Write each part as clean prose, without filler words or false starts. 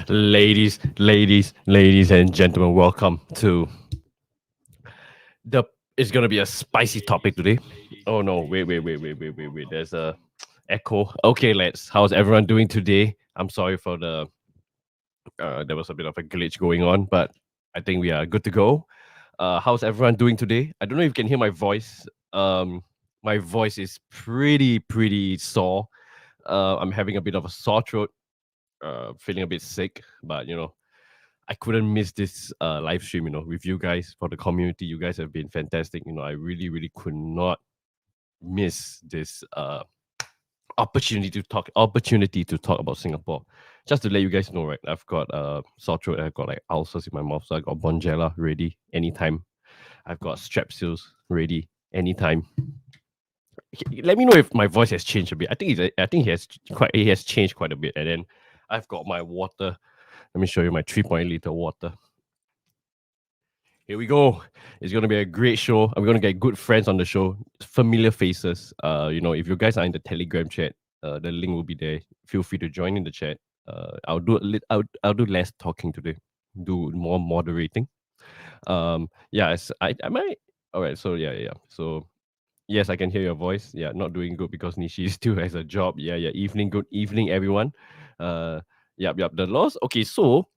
Ladies and gentlemen, welcome to the. It's gonna be a spicy topic today. Oh no! Wait! There's a echo. Okay, let's. How's everyone doing today? I'm sorry for the. There was a bit of a glitch going on, but I think we are good to go. How's everyone doing today? I don't know if you can hear my voice. My voice is pretty sore. I'm having a bit of a sore throat. Feeling a bit sick, but I couldn't miss this live stream, with you guys for the community. You guys have been fantastic. I really could not miss this opportunity to talk about Singapore. Just to let you guys know, right? I've got sore throat. I've got like ulcers in my mouth, so I got Bonjela ready anytime. I've got strepsils ready anytime. Let me know if my voice has changed a bit. I think it has changed quite a bit. And then I've got my water. Let me show you my 3.8 liter water. Here we go. It's gonna be a great show. I'm gonna get good friends on the show, familiar faces. If you guys are in the Telegram chat, the link will be there. Feel free to join in the chat. I'll do less talking today. Do more moderating. I might. All right. So yeah. So yes, I can hear your voice. Yeah, not doing good because Nishi still has a job. Yeah. Evening. Good evening, everyone. Yep. The loss. Okay. So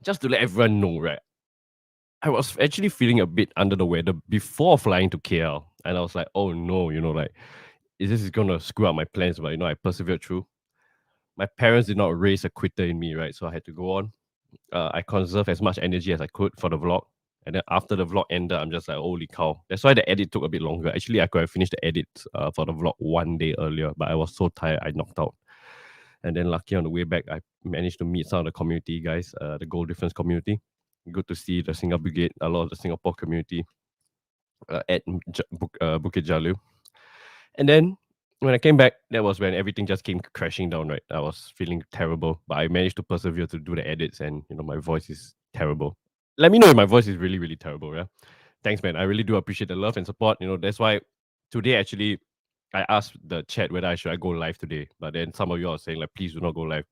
just to let everyone know, right? I was actually feeling a bit under the weather before flying to KL, and I was like, "Oh no, like, is this gonna screw up my plans?" But I persevered through. My parents did not raise a quitter in me, right? So I had to go on. I conserved as much energy as I could for the vlog, and then after the vlog ended, I'm just like, "Holy cow!" That's why the edit took a bit longer. Actually, I could have finished the edit for the vlog one day earlier, but I was so tired, I knocked out. And then, lucky on the way back, I managed to meet some of the community guys, the Goal Difference community. Good to see the Singapore Brigade, a lot of the Singapore community at Bukit Jalil. And then when I came back, that was when everything just came crashing down, right? I was feeling terrible, but I managed to persevere to do the edits, and my voice is terrible. Let me know if my voice is really terrible, yeah? Thanks, man. I really do appreciate the love and support. That's why today actually I asked the chat whether I go live today, but then some of you are saying like, please do not go live.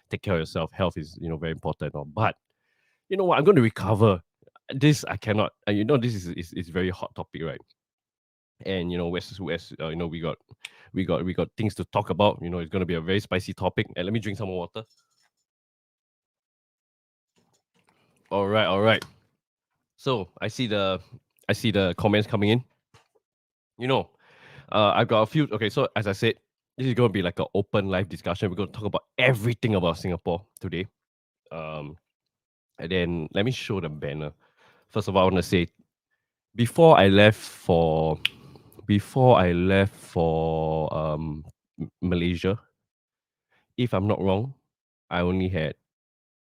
Take care of yourself. Health is very important. But you know what? I'm going to recover. This I cannot. This is very hot topic, right? And West, we got things to talk about. It's going to be a very spicy topic. And let me drink some more water. All right. So I see the comments coming in. I've got a few. Okay, so as I said, this is going to be like an open live discussion. We're going to talk about everything about Singapore today. Um, and then let me show the banner. First of all, I want to say before I left for Malaysia, if I'm not wrong, I only had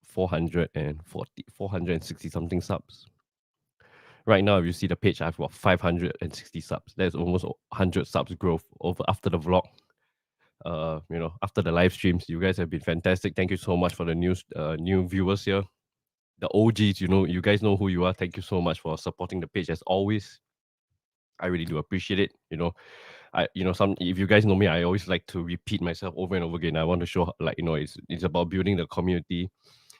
460 something subs. Right now, if you see the page, I've got 560 subs. There's almost 100 subs growth over after the vlog. After the live streams, you guys have been fantastic. Thank you so much for the new viewers here. The OGs, you guys know who you are. Thank you so much for supporting the page as always. I really do appreciate it. Some if you guys know me, I always like to repeat myself over and over again. I want to show like it's about building the community,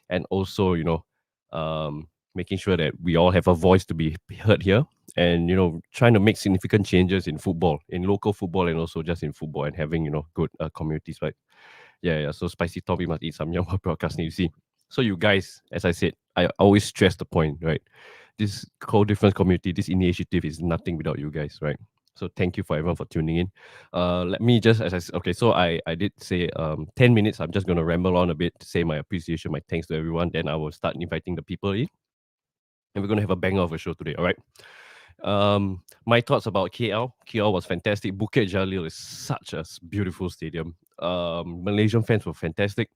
and also making sure that we all have a voice to be heard here, and trying to make significant changes in football, in local football, and also just in football, and having good communities, right? Yeah. So spicy topic must eat some young broadcasting. You see, so you guys, as I said, I always stress the point, right? This co-difference community, this initiative is nothing without you guys, right? So thank you for everyone for tuning in. Let me just, okay, so I did say 10 minutes. I'm just going to ramble on a bit to say my appreciation, my thanks to everyone. Then I will start inviting the people in. And we're going to have a banger of a show today, all right? My thoughts about KL. KL was fantastic. Bukit Jalil is such a beautiful stadium. Malaysian fans were fantastic.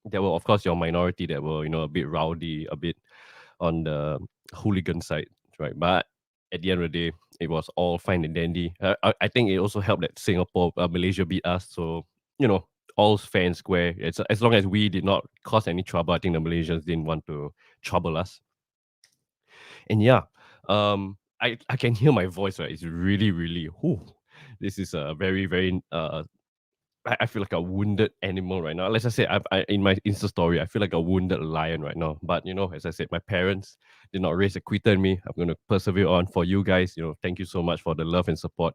There were, of course, your minority that were, a bit rowdy, a bit on the hooligan side, right? But at the end of the day, it was all fine and dandy. I think it also helped that Malaysia beat us. So, all fair and square. As long as we did not cause any trouble, I think the Malaysians didn't want to trouble us. And yeah, I can hear my voice, right? It's really, really, this is a very, very I feel like a wounded animal right now. Let's just say in my Insta story, I feel like a wounded lion right now. But as I said, my parents did not raise a quitter in me. I'm gonna persevere on for you guys. Thank you so much for the love and support.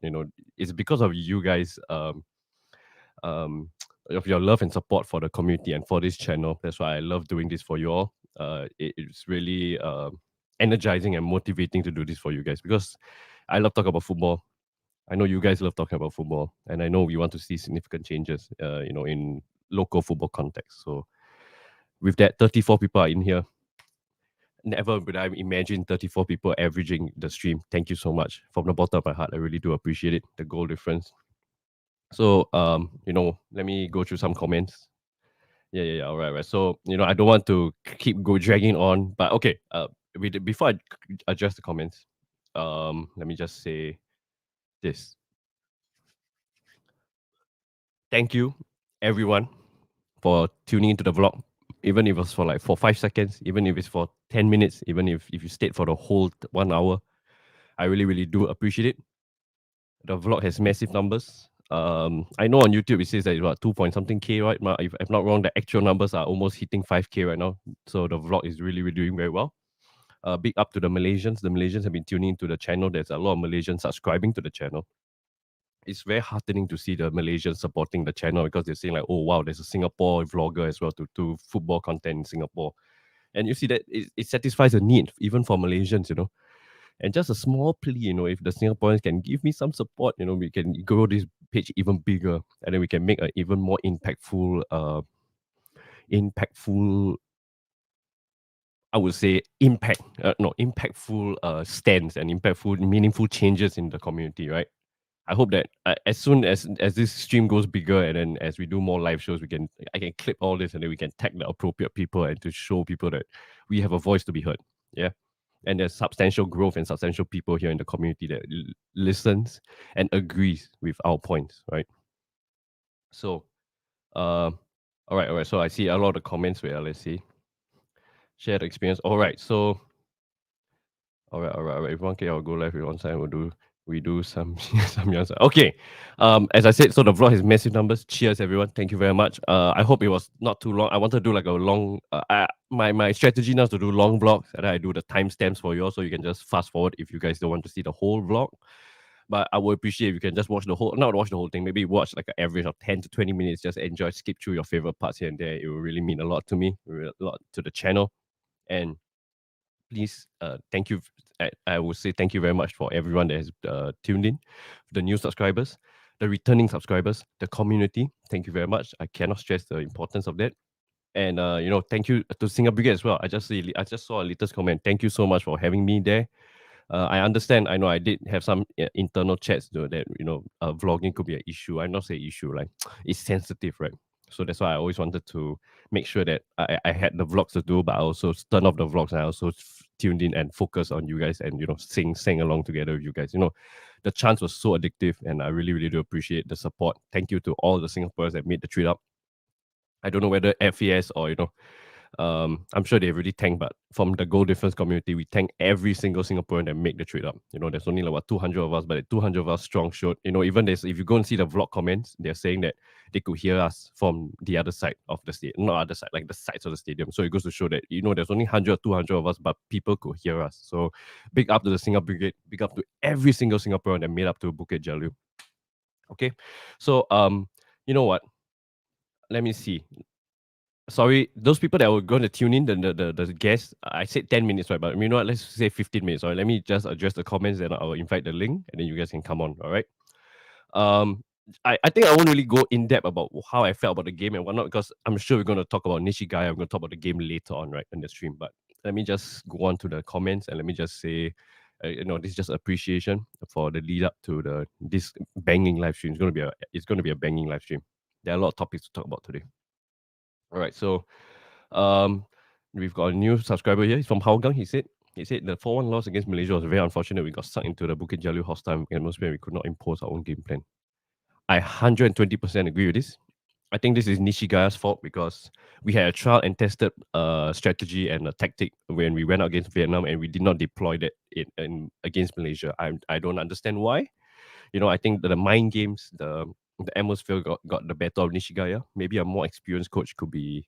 It's because of you guys, um, of your love and support for the community and for this channel. That's why I love doing this for you all. It's really energizing and motivating to do this for you guys because I love talking about football. I know you guys love talking about football, and I know we want to see significant changes, in local football context. So, with that, 34 people are in here. Never would I imagine 34 people averaging the stream. Thank you so much from the bottom of my heart. I really do appreciate it. The goal difference. So, let me go through some comments. Yeah. All right, right. So, I don't want to keep dragging on, but okay. Before I address the comments, let me just say this. Thank you, everyone, for tuning into the vlog, even if it's for 5 seconds, even if it's for 10 minutes, even if you stayed for the whole 1 hour. I really, really do appreciate it. The vlog has massive numbers. I know on YouTube it says that it's about 2 point something K, right? If I'm not wrong, the actual numbers are almost hitting 5K right now. So the vlog is really, really doing very well. Big up to the Malaysians. The Malaysians have been tuning into the channel. There's a lot of Malaysians subscribing to the channel. It's very heartening to see the Malaysians supporting the channel because they're saying like, oh wow, there's a Singapore vlogger as well to do football content in Singapore. And you see that it satisfies a need even for Malaysians. And just a small plea, if the Singaporeans can give me some support, we can grow this page even bigger, and then we can make an even more impactful, I would say impactful stands and impactful, meaningful changes in the community, right? I hope that as soon as this stream goes bigger and then as we do more live shows, I can clip all this and then we can tag the appropriate people and to show people that we have a voice to be heard. Yeah. And there's substantial growth and substantial people here in the community that listens and agrees with our points, right? So, all right. So I see a lot of the comments where let's see. Shared experience. All right. So, all right. If 1K, I'll go live with one side. We do some some young. Okay. As I said, so the vlog has massive numbers. Cheers, everyone. Thank you very much. I hope it was not too long. I want to do like a long. My strategy now is to do long vlogs, and I do the timestamps for you, so you can just fast forward if you guys don't want to see the whole vlog. But I would appreciate if you can just not watch the whole thing. Maybe watch like an average of 10 to 20 minutes. Just enjoy, skip through your favorite parts here and there. It will really mean a lot to me, a lot to the channel, and please, thank you. I will say thank you very much for everyone that has tuned in, the new subscribers, the returning subscribers, the community. Thank you very much. I cannot stress the importance of that. And thank you to Singer Brigade as well. I just saw a latest comment. Thank you so much for having me there. I understand. I know I did have some internal chats that vlogging could be an issue. I'm not saying issue, like it's sensitive, right? So that's why I always wanted to make sure that I had the vlogs to do, but I also turn off the vlogs and I also tuned in and focus on you guys and sing along together with you guys. The chance was so addictive, and I really, really do appreciate the support. Thank you to all the Singaporeans that made the trip up. I don't know whether FES or I'm sure they've already thanked, but from the goal difference community, we thank every single Singaporean that make the trade up. There's only like 200 of us, but the 200 of us strong showed. Even if you go and see the vlog comments, they're saying that they could hear us from the other side of the stadium, not other side, like the sides of the stadium. So it goes to show that there's only 100 or 200 of us, but people could hear us. So big up to the Singer Brigade, big up to every single Singaporean that made up to Bukit Jalil. Okay, so you know what? Let me see. Sorry, those people that were going to tune in, the guests, I said 10 minutes, right? But you know what? Let's say 15 minutes. All right, let me just address the comments and I'll invite the link and then you guys can come on. All right. I think I won't really go in depth about how I felt about the game and whatnot because I'm sure we're going to talk about Nishigaya. We're going to talk about the game later on, right, in the stream. But let me just go on to the comments and let me just say, this is just appreciation for the lead up to this banging live stream. It's going to be a banging live stream. There are a lot of topics to talk about today. All right, so we've got a new subscriber here. He's from Hougang. He said the 4-1 loss against Malaysia was very unfortunate. We got sucked into the Bukit Jalil hostile atmosphere. We could not impose our own game plan. I 120% agree with this. I think this is Nishigaya's fault because we had a trial and tested strategy and a tactic when we went out against Vietnam and we did not deploy that against Malaysia. I don't understand why. I think the mind games, the atmosphere got the better of Nishigaya. Maybe a more experienced coach could be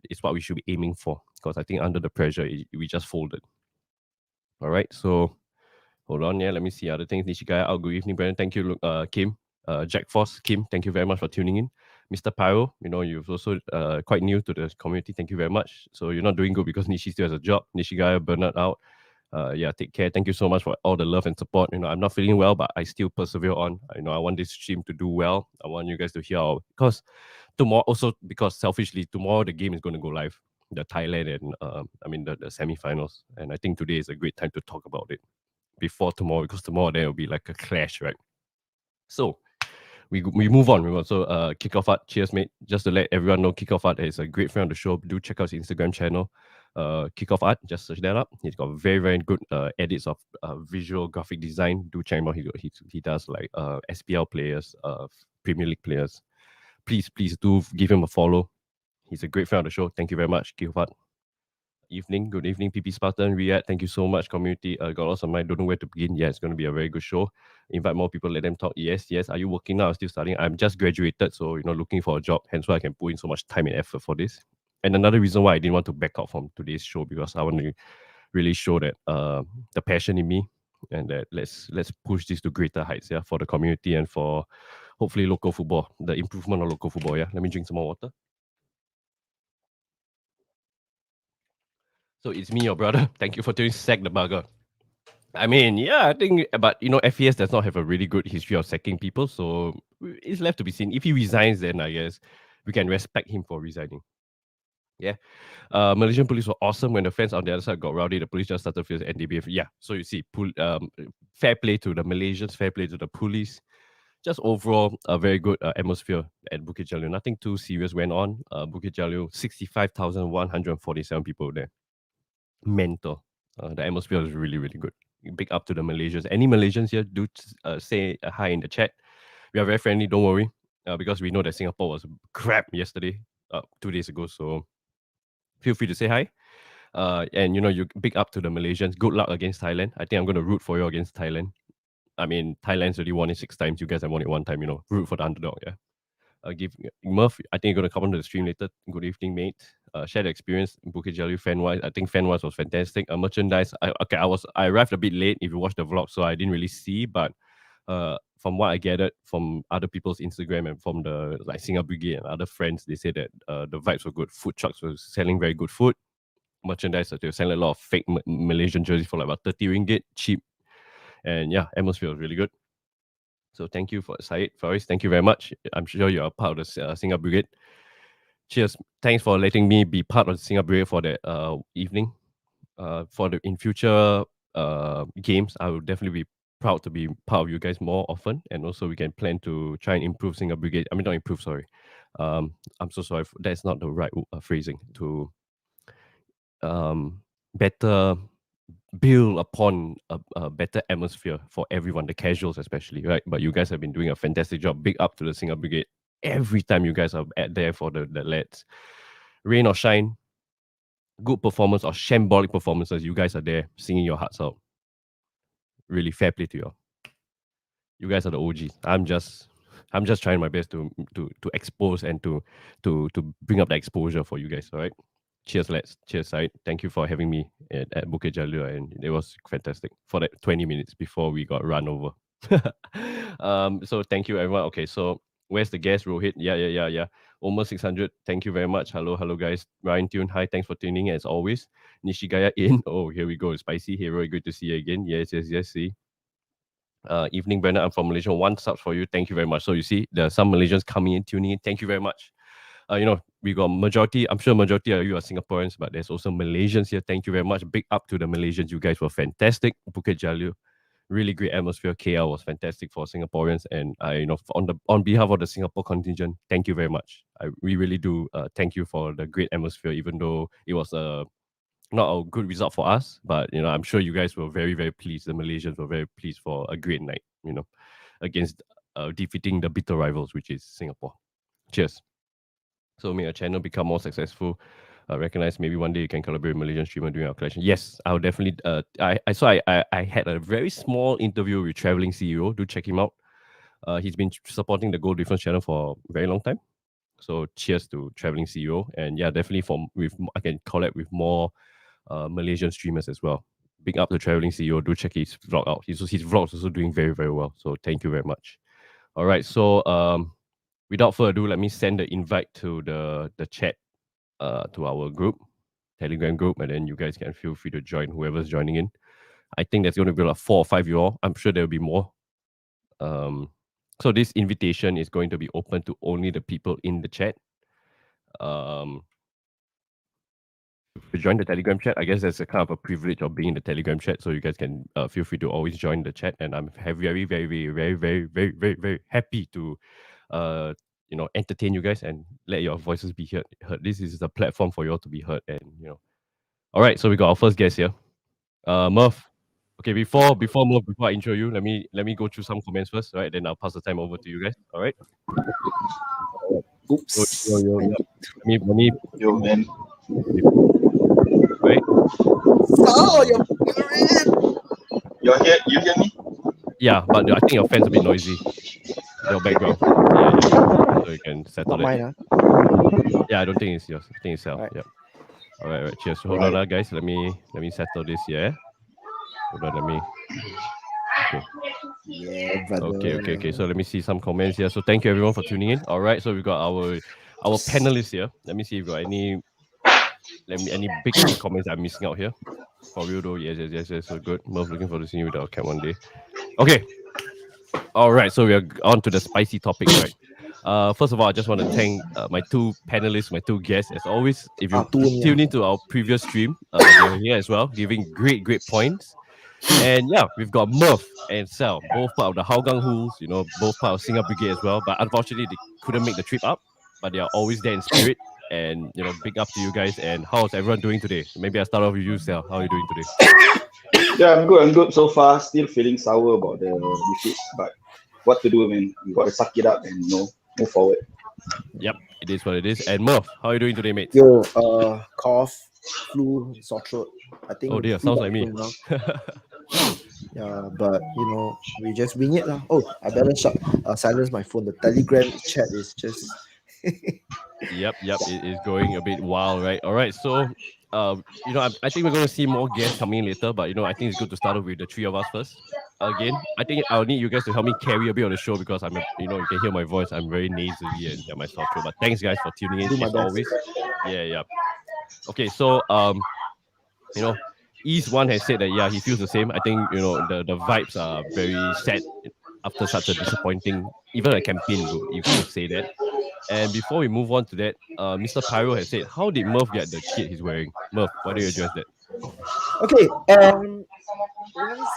is what we should be aiming for, because I think under the pressure we just folded. All right, so hold on, yeah, let me see other things. Nishigaya out. Good evening, Brandon. Thank you, Kim. Jack Foss, Kim, thank you very much for tuning in. Mr. Pyro, you've also quite new to the community. Thank you very much. So you're not doing good because Nishi still has a job. Nishigaya, Bernard out. Yeah, take care. Thank you so much for all the love and support. I'm not feeling well, but I still persevere on. I want this stream to do well. I want you guys to hear because tomorrow, also because selfishly, tomorrow the game is going to go live. The Thailand and the semi-finals. And I think today is a great time to talk about it before tomorrow, because tomorrow there will be like a clash, right? So we move on. So Kickoff Art, cheers, mate. Just to let everyone know, Kickoff Art is a great friend of the show. Do check out his Instagram channel, Kickoff Art. Just search that up. He's got very, very good edits of visual graphic design. Do check him out. He does like SPL players, Premier League players. Please do give him a follow. He's a great friend of the show. Thank you very much, Kickoff Art. Good evening, PP Spartan, Riyadh. Thank you so much, community. Got lots of mind, don't know where to begin. Yeah, it's going to be a very good show. Invite more people, let them talk. Yes. Are you working now? Still studying? I'm just graduated, so looking for a job. Hence why I can put in so much time and effort for this. And another reason why I didn't want to back out from today's show, because I want to really show that the passion in me, and that let's push this to greater heights, yeah, for the community and for hopefully local football, the improvement of local football. Yeah, let me drink some more water. So it's me, your brother. Thank you for doing Sack the Bugger. I mean, yeah, I think, but FES does not have a really good history of sacking people, so it's left to be seen. If he resigns, then I guess we can respect him for resigning. Yeah. Malaysian police were awesome. When the fans on the other side got rowdy, the police just started fierce NDBF. Yeah. So you see, fair play to the Malaysians, fair play to the police. Just overall, a very good atmosphere at Bukit Jalil. Nothing too serious went on. Bukit Jalil, 65,147 people there. Mental. The atmosphere was really, really good. Big up to the Malaysians. Any Malaysians here, do say hi in the chat. We are very friendly, don't worry, because we know that Singapore was crap yesterday, 2 days ago. So feel free to say hi. And you big up to the Malaysians. Good luck against Thailand. I think I'm going to root for you against Thailand. I mean, Thailand's already won it 6 times. You guys have won it 1 time. Root for the underdog. Yeah. Give Murph. I think you're gonna come on to the stream later. Good evening, mate. Share the experience. Bukit Jalil fan wise, I think fan wise was fantastic. Merchandise. I arrived a bit late. If you watched the vlog, so I didn't really see. But from what I gathered from other people's Instagram and from the Singer Brigade and other friends, they said that the vibes were good. Food trucks were selling very good food. Merchandise. They were selling a lot of fake Malaysian jerseys for like about 30 ringgit, cheap. And yeah, atmosphere was really good. So thank you for Syed Faris. Thank you very much. I'm sure you're part of the Singer Brigade. Cheers. Thanks for letting me be part of the Singer Brigade for that evening. In future games, I will definitely be proud to be part of you guys more often, and also we can plan to try and improve Singer Brigade. I mean, not improve. Sorry. I'm so sorry. That's not the right phrasing. To better build upon a better atmosphere for everyone, the casuals especially, right? But you guys have been doing a fantastic job. Big up to the Singer Brigade. Every time you guys are there for the lads. Rain or shine, good performance or shambolic performances, you guys are there singing your hearts out. Really fair play to you all. You guys are the OGs. I'm just trying my best to expose and to bring up the exposure for you guys, all right? Cheers, lads. Cheers, Syed. Thank you for having me at Bukit Jalil, and it was fantastic for that 20 minutes before we got run over. So thank you, everyone. Okay, so where's the guest, Rohit? Yeah. Almost 600. Thank you very much. Hello, guys. Ryan Tune, hi. Thanks for tuning in as always. Nishigaya in. Oh, here we go. Spicy Hero. Good to see you again. Yes. See. Evening, Bernard. I'm from Malaysia. 1 sub for you. Thank you very much. So you see, there are some Malaysians coming in, tuning in. Thank you very much. We got majority. I'm sure majority of you are Singaporeans, but there's also Malaysians here. Thank you very much. Big up to the Malaysians. You guys were fantastic. Bukit Jalil, really great atmosphere. KL was fantastic for Singaporeans, and on behalf of the Singapore contingent, thank you very much. We really do thank you for the great atmosphere, even though it was not a good result for us, but I'm sure you guys were very, very pleased. The Malaysians were very pleased for a great night, against defeating the bitter rivals, which is Singapore. Cheers. So make a channel become more successful. Recognize maybe one day you can collaborate with Malaysian streamer doing our collection. Yes, I'll definitely. I had a very small interview with Traveling CEO. Do check him out. He's been supporting the Goal Difference channel for a very long time. So cheers to Traveling CEO. And yeah, definitely I can collab with more Malaysian streamers as well. Big up to Traveling CEO. Do check his vlog out. His vlog's also doing very, very well. So thank you very much. All right. So without further ado, let me send the invite to the chat to our group, Telegram group, and then you guys can feel free to join whoever's joining in. I think there's going to be like 4 or 5 of you all. I'm sure there'll be more. So this invitation is going to be open to only the people in the chat. To join the Telegram chat, I guess that's a kind of a privilege of being in the Telegram chat. So you guys can feel free to always join the chat, and I'm very, very, very, very, very, very, very, very happy to, entertain you guys and let your voices be heard. This is the platform for you all to be heard, and All right, so we got our first guest here, Murph. Okay, before Murph, before I intro you, let me go through some comments first, right? Then I'll pass the time over to you guys. All right. Oops. Yo. Let me. Yo, man. Right. Oh, You hear me? Yeah, but I think your fan's a bit noisy. Your background. Yeah. So you can settle not it. mine, huh? Yeah, I don't think it's yours. I think it's yourself. Right. Yeah. All right. Cheers. Hold on, guys. Let me settle this here. Hold on. Let me. Okay. Yeah, brother. Okay. So let me see some comments here. So thank you everyone for tuning in. All right. So we got our panelists here. Let me see if we got any big comments I'm missing out here. For real though, yes. So good. Murph looking forward to seeing you with our cat one day. Okay. All right. So we are on to the spicy topics, right? First of all, I just want to thank my two panelists, my two guests. As always, if you tune into our previous stream, they're here as well, giving great points. And yeah, we've got Murph and Sal, both part of the Hougang Hools, both part of Singa Brigade as well. But unfortunately, they couldn't make the trip up, but they are always there in spirit. And big up to you guys. And how's everyone doing today? Maybe I start off with you, Sal. How are you doing today? Yeah, I'm good so far. Still feeling sour about the defeat, but what to do, man? You gotta suck it up and move forward. Yep, it is what it is. And Murph, how are you doing today, mate? Yo, cough, flu, sore throat. I think. Oh dear, sounds like me. Yeah, but we just wing it lah. Oh, I better silence my phone. The Telegram chat is just. Yep, it is going a bit wild, right? All right, so I think we're going to see more guests coming in later, but I think it's good to start off with the three of us first. Again, I think I'll need you guys to help me carry a bit of the show because you can hear my voice. I'm very nasally and my sore throat. But thanks guys for tuning in as always. Yeah. Okay, so East One has said that he feels the same. I think the vibes are very sad after such a disappointing, even a campaign, if you could say that. And before we move on to that, Mr. Pyro has said, how did Murph get the kit he's wearing? Murph, why don't you address that? Okay, once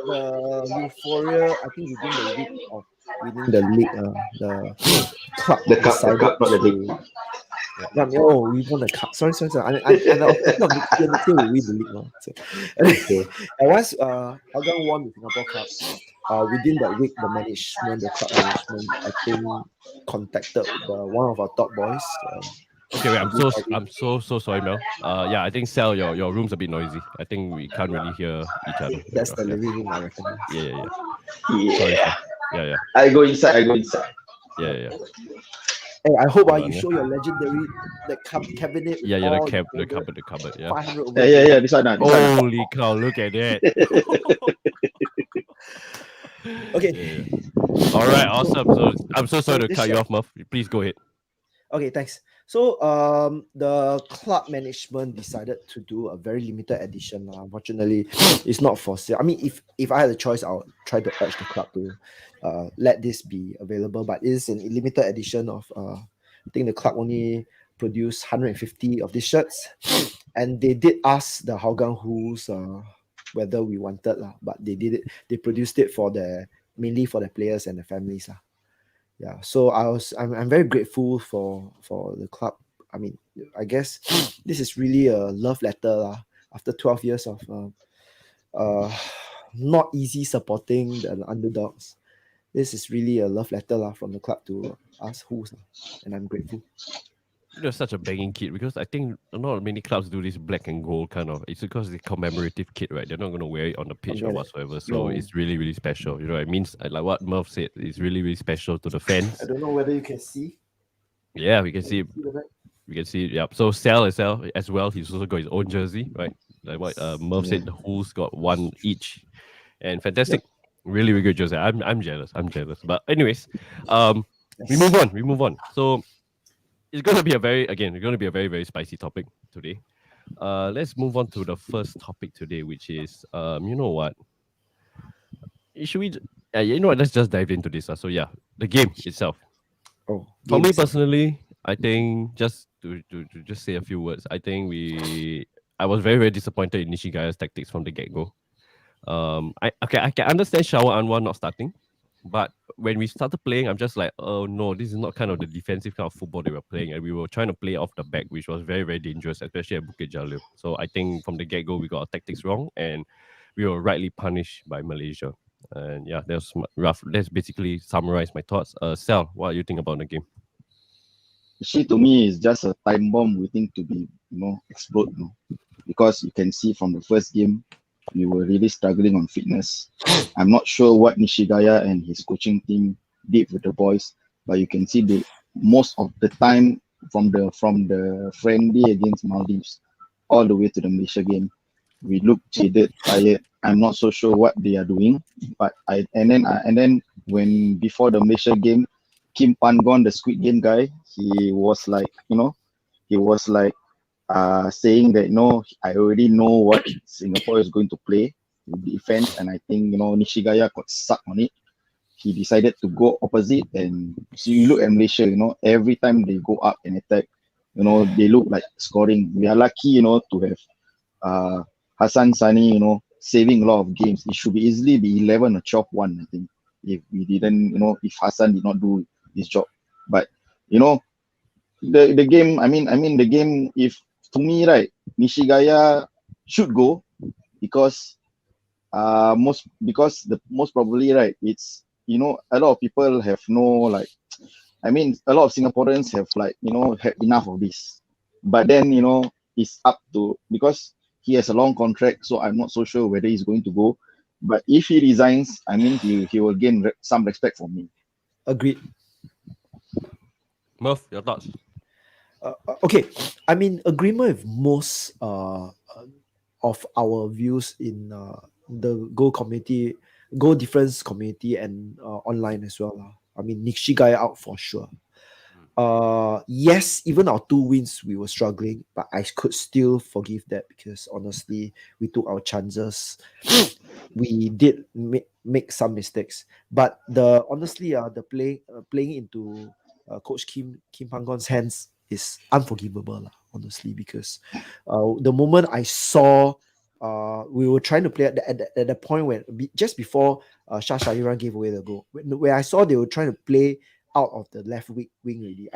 the euphoria, I think within the week of winning the league, the club, not the league. We won the cup. Sorry. And next year we win the league now. So, and once Hougang won the Singapore Cup, within that week, the club management, I think, contacted one of our top boys. Okay, wait, I'm so sorry, Mel. I think Sal, your room's a bit noisy. I think we can't really hear each other. That's the living room, I reckon. Yeah. Sorry, yeah. I go inside. Yeah. Hey, I hope you show your legendary cabinet. The cupboard. Yeah. 500 yeah. This one. Holy cow! Look at that. Okay. Yeah. All right. Awesome. So I'm so sorry to cut you off, Murph. Please go ahead. Okay, thanks. So the club management decided to do a very limited edition. Unfortunately, it's not for sale. I mean, if I had a choice, I'll try to urge the club to let this be available. But it's an limited edition of I think the club only produced 150 of these shirts, and they did ask the Hougang Hools whether we wanted but they did it. They produced it mainly for the players and the families . Yeah, so I'm very grateful for the club. I mean, I guess this is really a love letter after 12 years of not easy supporting the underdogs. This is really a love letter from the club to us Who's, and I'm grateful. such a banging kit because I think not many clubs do this black and gold kind of. It's because it's commemorative kit, right? They're not going to wear it on the pitch or Something like whatsoever. that. So No, it's really, really special. You know, it means like what Murph said. It's really, really special to the I fans. don't know whether you can see. Yeah, we can Can you see. see the back? We can see. Yeah. So Sal as well. He's also got his own jersey, right? Like what Murph Yeah. said. The Who's got one each, and Yep. fantastic. Really, really good jersey. I'm jealous. I'm jealous. But anyways, um, we move Yes. on. We move on. So it's gonna be a very again. It's gonna be a very, very spicy topic today. Let's move on to the first topic today, which is you know what? Should we? You know what? Let's just dive into this. So yeah, the game itself. Oh, For game me itself. personally, I think just to just say a few words. I was very, very disappointed in Nishigaya's tactics from the get go. I can understand Shower Anwar not starting, but when we started playing, I'm just like, oh no, this is not kind of the defensive kind of football they were playing, and we were trying to play off the back, which was very, very dangerous, especially at Bukit Jalil. So I think from the get go we got our tactics wrong, and we were rightly punished by Malaysia. And yeah, that's rough. Let's basically summarize my thoughts. Sal, what do you think about the game? She to me is just a time bomb waiting to be, explode. Because you can see from the first game, we were really struggling on fitness. I'm not sure what Nishigaya and his coaching team did with the boys, but you can see the most of the time from the friendly against Maldives all the way to the Malaysia game, we look jaded, tired. I'm not so sure what they are doing, but and then when before the Malaysia game, Kim Pangon, the Squid Game guy, he was like, he was like saying that I already know what Singapore is going to play with defense, and I think Nishigaya got stuck on it. He decided to go opposite, and so you look at Malaysia, every time they go up and attack, they look like scoring. We are lucky, to have uh, Hassan Sani, saving a lot of games. It should be easily be 11 or 12-1, I think, if we didn't, if Hassan did not do his job. But you know, the game. I mean the game. If to me, right, Nishigaya should go because the most probably, right, it's a lot of people have no, like, a lot of Singaporeans have, like, had enough of this. But then it's up to, because he has a long contract, so I'm not so sure whether he's going to go. But if he resigns, he will gain some respect from me. Agreed. Murph, your thoughts? Okay, I'm in agreement with most of our views in the Go community, Go difference community, and online as well. I mean, Nishigaya out for sure. Yes, even our 2 wins, we were struggling, but I could still forgive that because honestly, we took our chances. We did make some mistakes, but the playing into Coach Kim Pangon's hands is unforgivable, lah, honestly, because the moment I saw we were trying to play at the point when just before Shah Shariran gave away the goal, when I saw they were trying to play out of the left wing already,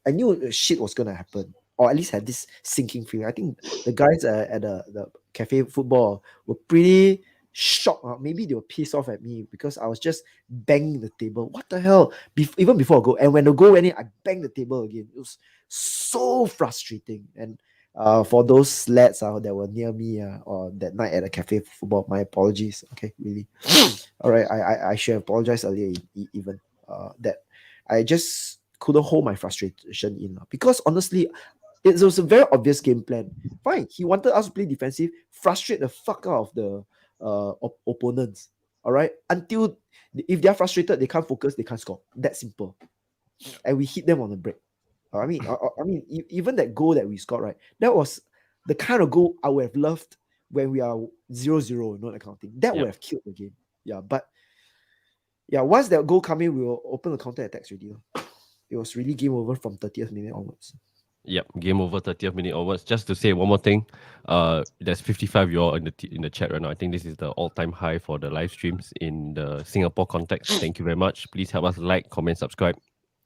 I knew shit was gonna happen, or at least had this sinking feeling. I think the guys at the cafe football were pretty shocked. Maybe they were pissed off at me because I was just banging the table. What the hell? Even before I go, and when the goal went in, I banged the table again. It was so frustrating. And for those lads that were near me or that night at a cafe football, my apologies. Okay, really. All right, I should have apologized earlier, even that I just couldn't hold my frustration in, because honestly, it was a very obvious game plan. Fine, he wanted us to play defensive, frustrate the fuck out of the opponents. All right, until if they're frustrated, they can't focus, they can't score. That simple. And we hit them on the break. Even that goal that we scored, right? That was the kind of goal I would have loved when we are 0-0, that kind of thing. That would Yep. have killed the game. Yeah, but yeah, once that goal come in, we will open the counter attacks already. It was really game over from 30th minute onwards. Yep, game over 30th minute onwards. Just to say one more thing, there's 55 you all in the chat right now. I think this is the all-time high for the live streams in the Singapore context. Thank you very much. Please help us like, comment, subscribe.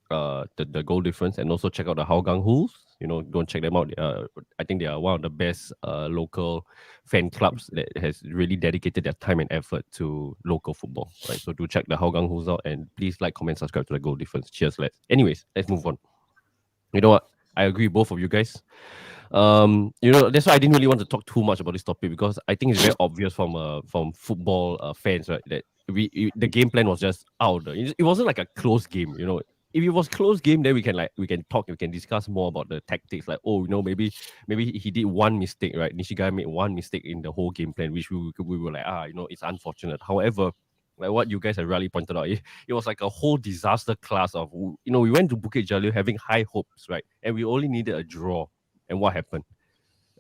The goal difference, and also check out the Hougang Hools. Go and check them out. I think they are one of the best local fan clubs that has really dedicated their time and effort to local football. Right, so do check the Hougang Hools out, and please like, comment, subscribe to the goal difference. Cheers, lads. Anyways, let's move on. You know what? I agree, both of you guys. That's why I didn't really want to talk too much about this topic, because I think it's very obvious from football fans, right, that the game plan was just out. It wasn't like a close game. If it was close game, then we can talk, we can discuss more about the tactics. Like, maybe he did one mistake, right? Nishigaya made one mistake in the whole game plan, which we were like, it's unfortunate. However, like what you guys have really pointed out, it was like a whole disaster class of, we went to Bukit Jalil having high hopes, right? And we only needed a draw. And what happened?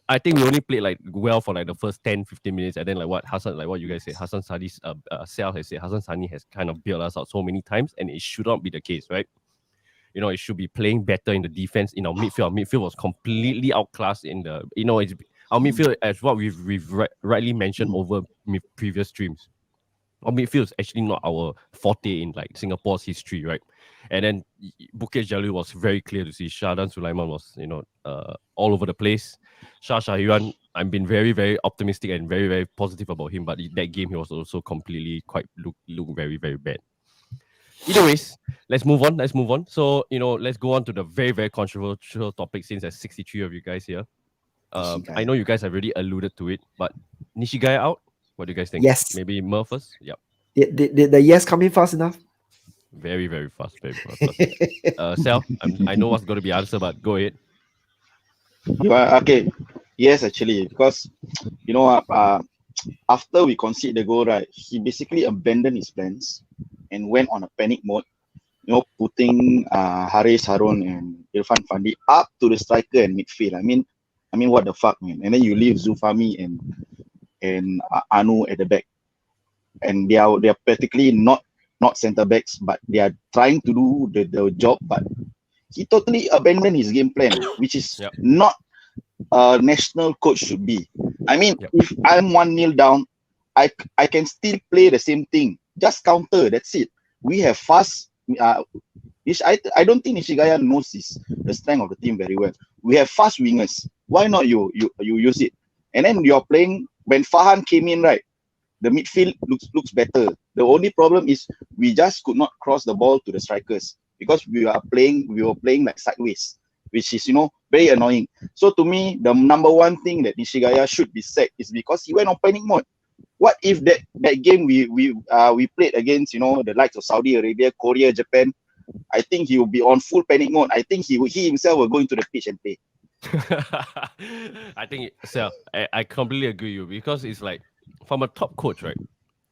I think we only played like well for like the first 10-15 minutes, and then like what you guys said, Hassan Sadi's Sal has said, Hassan Sani has kind of bailed us out so many times, and it should not be the case, right? It should be playing better in the defense, in our midfield. Our midfield was completely outclassed in the, it's our midfield, as what we've rightly mentioned over previous streams. Our midfield is actually not our forte in like Singapore's history, right? And then Bukit Jalil was very clear to see. Shahdan Sulaiman was, all over the place. Shah Shahiran, I've been very, very optimistic and very, very positive about him, but in that game he was also completely look very, very bad. Either ways, let's move on. So, let's go on to the very, very controversial topic, since there's 63 of you guys here. I know you guys have already alluded to it, but Nishigaya out? What do you guys think? Yes. Maybe Merv first? Yep. Did the yes come in fast enough? Very, very fast. Very fast. Sal, I know what's going to be answer, but go ahead. You are okay. Yes, actually, because after we conceded the goal, right, he basically abandoned his plans and went on a panic mode. Putting Haris Harun and Irfan Fandi up to the striker and midfield. I mean, what the fuck, man? And then you leave Zulfahmi and Anu at the back, and they are practically not centre backs, but they are trying to do the job. But he totally abandoned his game plan, which is not a national coach should be. I mean, if I'm 1-0 down, I can still play the same thing. Just counter. That's it. We have fast. I don't think Nishigaya knows the strength of the team very well. We have fast wingers. Why not you use it? And then you're playing when Fahan came in, right? The midfield looks better. The only problem is we just could not cross the ball to the strikers because we were playing like sideways, which is very annoying. So to me, the number one thing that Nishigaya should be sacked is because he went on panic mode. What if that game we played against the likes of Saudi Arabia, Korea, Japan? I think he will be on full panic mode. I think he himself will go into the pitch and play. I think I completely agree with you, because it's like, from a top coach, right?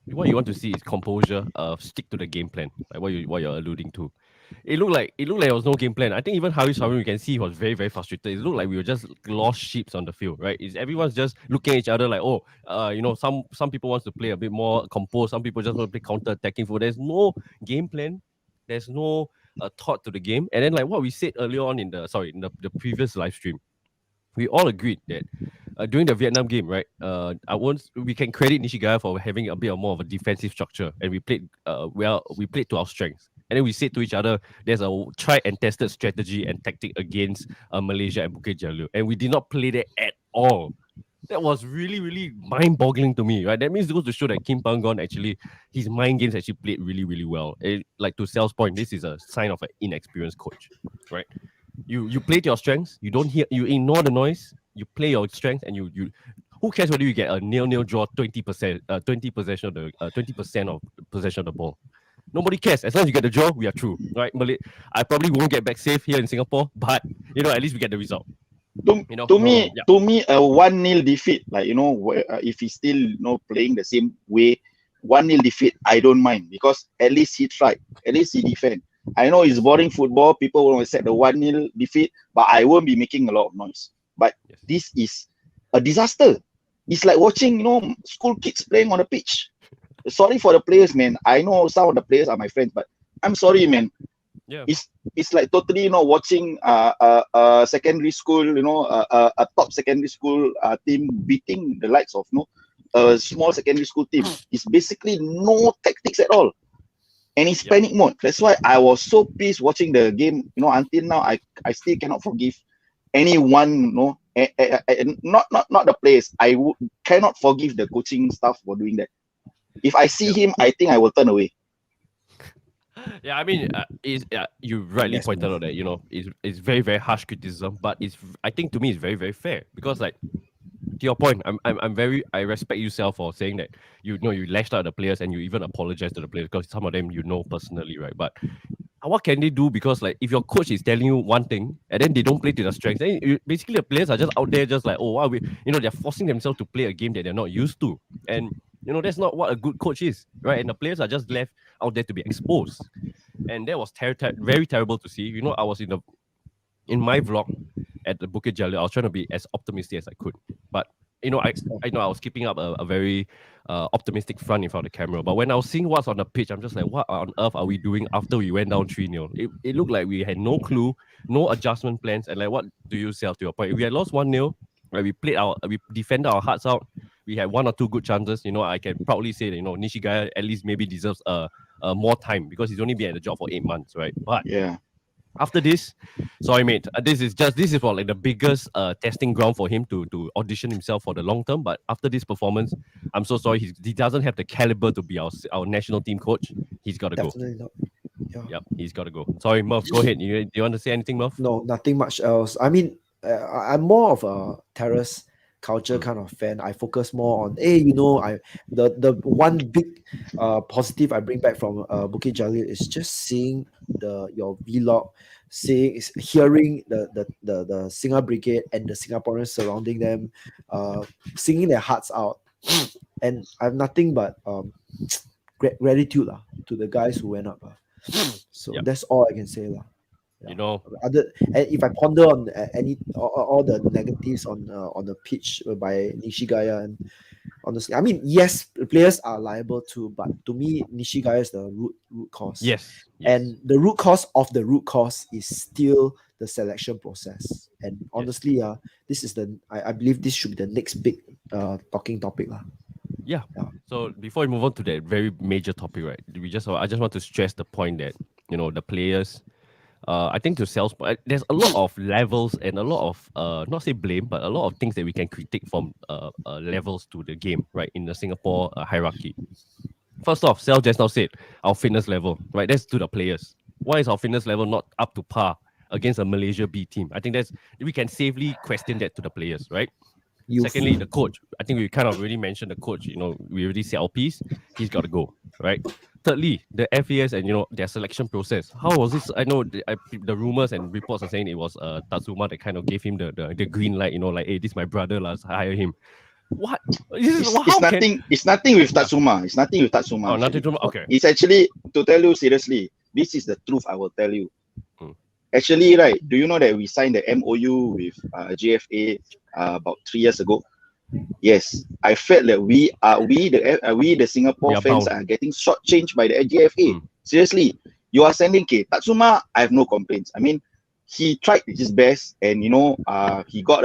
What you want to see is composure, stick to the game plan, like what you're alluding to. It looked like there was no game plan. I think even Haris Harun, you can see he was very, very frustrated. It looked like we were just lost sheep on the field, right? Everyone's just looking at each other like, some people wants to play a bit more composed, some people just want to play counter-attacking football. There's no game plan. There's no thought to the game. And then, like what we said earlier on in the previous live stream, we all agreed that during the Vietnam game, right? We can credit Nishigaya for having a bit more of a defensive structure, and we played we played to our strengths. And then we said to each other, there's a tried and tested strategy and tactic against Malaysia and Bukit Jalil, and we did not play that at all. That was really, really mind-boggling to me, right? That means it goes to show that Kim Panggon actually, his mind games actually played really, really well. Like to Sal's point, this is a sign of an inexperienced coach, right? You play to your strengths. You ignore the noise. You play your strengths, and you who cares whether you get a 0-0 draw, 20% of possession of the ball. Nobody cares. As long as you get the draw, we are through, right? I probably won't get back safe here in Singapore, but at least we get the result. To me, a 1-0 defeat, like if he's still playing the same way, 1-0 defeat, I don't mind, because at least he tried, at least he defend. I know it's boring football. People will accept the 1-0 defeat, but I won't be making a lot of noise. But this is a disaster. It's like watching, school kids playing on a pitch. Sorry for the players, man. I know some of the players are my friends, but I'm sorry, man. Yeah. It's like totally, watching a secondary school, a top secondary school team beating the likes of, a small secondary school team. It's basically no tactics at all. And it's panic mode. That's why I was so pissed watching the game. Until now, I still cannot forgive anyone. Not the players. I cannot forgive the coaching staff for doing that. If I see him, I think I will turn away. Yeah, I mean, you rightly Yes, pointed out that it's very very harsh criticism, but I think to me it's very very fair because like to your point, I respect you, Sal, for saying that you lashed out at the players and you even apologized to the players because some of them personally, right? But what can they do? Because like if your coach is telling you one thing and then they don't play to their strengths, then basically the players are just out there just like, oh wow, they're forcing themselves to play a game that they're not used to. And that's not what a good coach is, right? And the players are just left out there to be exposed. And that was very terrible to see. I was in my vlog at the Bukit Jalil. I was trying to be as optimistic as I could, but I know I was keeping up a very optimistic front in front of the camera. But when I was seeing what's on the pitch, I'm just like, what on earth are we doing after we went down 3-0? It looked like we had no clue, no adjustment plans, and like, what do you say to your point? If we had lost 1-0, right? We defended our hearts out. We had one or two good chances. I can proudly say that Nishigaya at least maybe deserves more time because he's only been at the job for 8 months, right? But Yeah. after this, sorry mate, this is for like the biggest testing ground for him to audition himself for the long term. But after this performance, I'm so sorry, he doesn't have the caliber to be our national team coach. He's got to go. definitely not. Yeah. Yep, he's got to go. Sorry, Murph, go ahead. Do you want to say anything, Murph? No, nothing much else. I mean, I'm more of a terrace culture kind of fan. I focus more on, the one big positive I bring back from Bukit Jalil is just seeing your vlog, hearing the Singer Brigade and the Singaporeans surrounding them, singing their hearts out, and I have nothing but gratitude to the guys who went up. So Yep. that's all I can say lah. Yeah. If I ponder on all the negatives on the pitch by Nishigaya, and honestly, I mean, yes, the players are liable too, but to me, Nishigaya is the root cause. Yes. And the root cause of the root cause is still the selection process. And honestly, this is I believe this should be the next big talking topic lah. Yeah. So before we move on to that very major topic, right? I just want to stress the point that the players. I think to Sal's point, there's a lot of levels and a lot of not say blame, but a lot of things that we can critique from levels to the game, right? In the Singapore hierarchy. First off, Sal just now said our fitness level, right? That's to the players. Why is our fitness level not up to par against a Malaysia B team? I think we can safely question that to the players, right? Secondly, the coach. I think we kind of already mentioned the coach. We already said our piece. He's got to go, right? Thirdly, the FAS and their selection process. How was this? I know the rumors and reports are saying it was Tatsuma that kind of gave him the green light. Like, hey, this is my brother, let's hire him. What? It's nothing with Tatsuma. It's nothing with Tatsuma. Oh, nothing to okay. It's actually, to tell you seriously, this is the truth. I will tell you. Actually, right? Do you know that we signed the MOU with GFA about 3 years ago? Yes, I felt that we the Singapore fans are getting shortchanged by the GFA. Seriously, you are sending Tatsuma. I have no complaints. I mean, he tried his best, and he got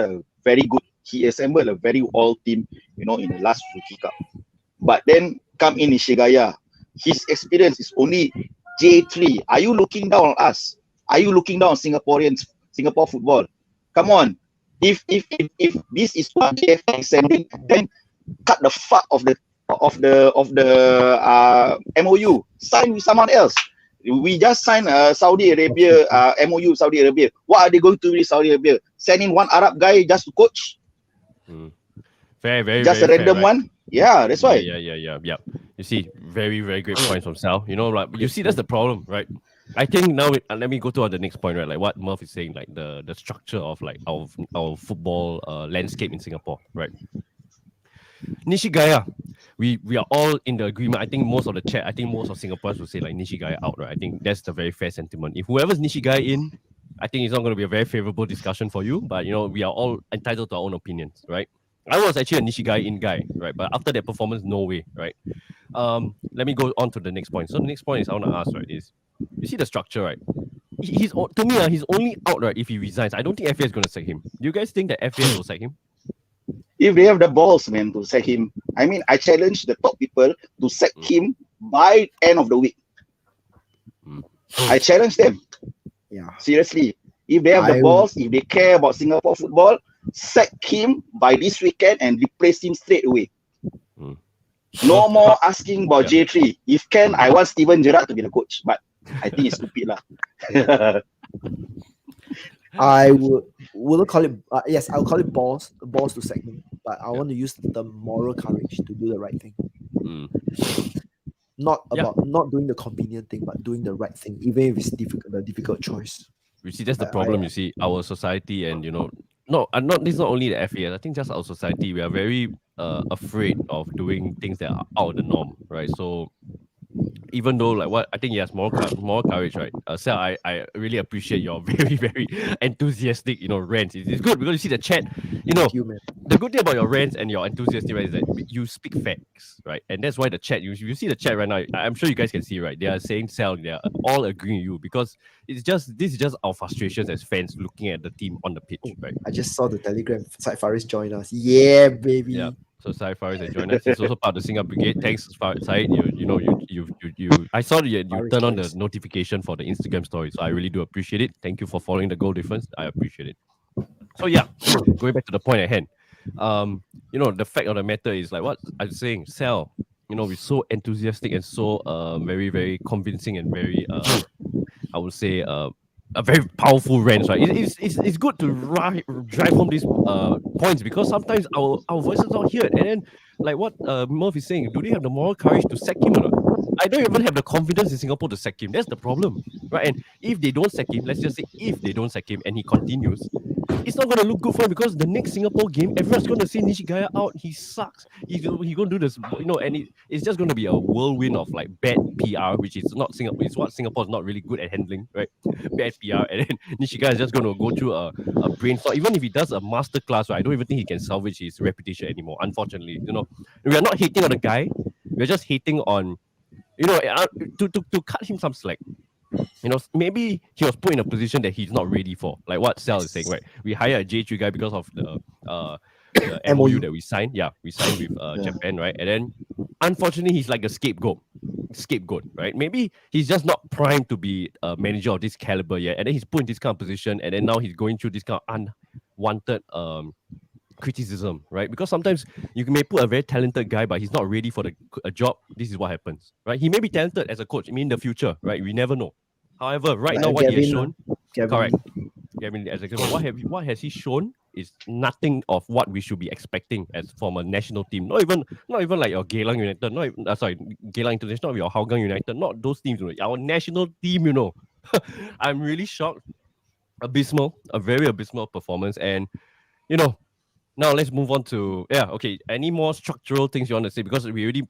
he assembled a very all team, in the last Rookie Cup. But then come in Nishigaya, his experience is only J3. Are you looking down on us? Are you looking down on Singaporeans, Singapore football? Come on. If this is what JFA is sending, then cut the fuck of the MOU. Sign with someone else. We just signed Saudi Arabia MOU. Saudi Arabia. What are they going to do with Saudi Arabia? Send in one Arab guy just to coach? Very, just very a random fair, right? one. Yeah, that's why. Yeah. You see, very, very great points from Sal. You see, that's the problem, right? I think now let me go to the next point, right? Like what Murph is saying, like the structure of like our football landscape in Singapore, right? Nishigaya, we are all in the agreement. I think most of Singaporeans will say like Nishigaya out, right? I think that's the very fair sentiment. If whoever's Nishigaya in, I think it's not going to be a very favorable discussion for you. But we are all entitled to our own opinions, right? I was actually a Nishigaya in guy, right? But after that performance, no way, right? Let me go on to the next point. So the next point is I want to ask, right, is you see the structure, right? He's only out, right, if he resigns. I don't think FAS is going to sack him. Do you guys think that FAS will sack him? If they have the balls, man, to sack him, I mean, I challenge the top people to sack him by end of the week. I challenge them. Yeah. Seriously. If they have the balls, if they care about Singapore football, sack him by this weekend and replace him straight away. No more asking about J3. If can, I want Steven Gerrard to be the coach. But I think it's stupid lah. I wouldn't call it. Yes, I'll call it balls to segment. But I want to use the moral courage to do the right thing. Not about not doing the convenient thing, but doing the right thing, even if it's the difficult choice. You see, that's the problem. You see, our society, and not this. Not only the FAS. I think just our society. We are very afraid of doing things that are out of the norm, right? So even though like what I think he has more courage, right? Sal, I really appreciate your very very enthusiastic rants. It's good because you see the chat. Thank you, man. The good thing about your rants and your enthusiastic rants is that you speak facts, right? And that's why the chat. You see the chat right now. I'm sure you guys can see, right? They are saying Sal. They are all agreeing with you because this is just our frustrations as fans looking at the team on the pitch, right? I just saw the Telegram. Syed Faris join us. Yeah, baby. Yeah. So Syed Faris has joined us. He's also part of the Singapore Brigade. Thanks, Syed. You I saw that you turn on the notification for the Instagram story. So I really do appreciate it. Thank you for following the goal difference. I appreciate it. So yeah, going back to the point at hand. The fact of the matter is like what I'm saying, Sal, we're so enthusiastic and so very, very convincing and very I would say a very powerful rant, right? It's good to drive home these points because sometimes our voices are not heard. And then, like what Murph is saying, do they have the moral courage to sack him or not? I don't even have the confidence in Singapore to sack him. That's the problem, right? And if they don't sack him, let's just say if they don't sack him and he continues, it's not going to look good for him because the next Singapore game, everyone's going to say Nishigaya out. He sucks. He's going to do this, and it's just going to be a whirlwind of like bad PR, which is not Singapore. It's what Singapore is not really good at handling, right? Bad PR, and then Nishigaya is just going to go through a brainstorm. Even if he does a masterclass, right, I don't even think he can salvage his reputation anymore. Unfortunately, we are not hating on the guy. We're just hating on, to cut him some slack. Maybe he was put in a position that he's not ready for. Like what Sal is saying, right? We hire a J3 guy because of the MOU that we signed. Yeah, we signed with Japan, right? And then unfortunately, he's like a scapegoat, right? Maybe he's just not primed to be a manager of this caliber yet. And then he's put in this kind of position, and then now he's going through this kind of unwanted criticism, right? Because sometimes you may put a very talented guy, but he's not ready for a job. This is what happens, right? He may be talented as a coach. In the future, right? We never know. However, right now, what he has shown, correct. Gavin, as example, what has he shown is nothing of what we should be expecting as from a national team. Not even like your Geylang United, Geylang International, your Hougang United, not those teams. Our national team, I'm really shocked. Abysmal, a very abysmal performance, and now let's move on to any more structural things you want to say, because we already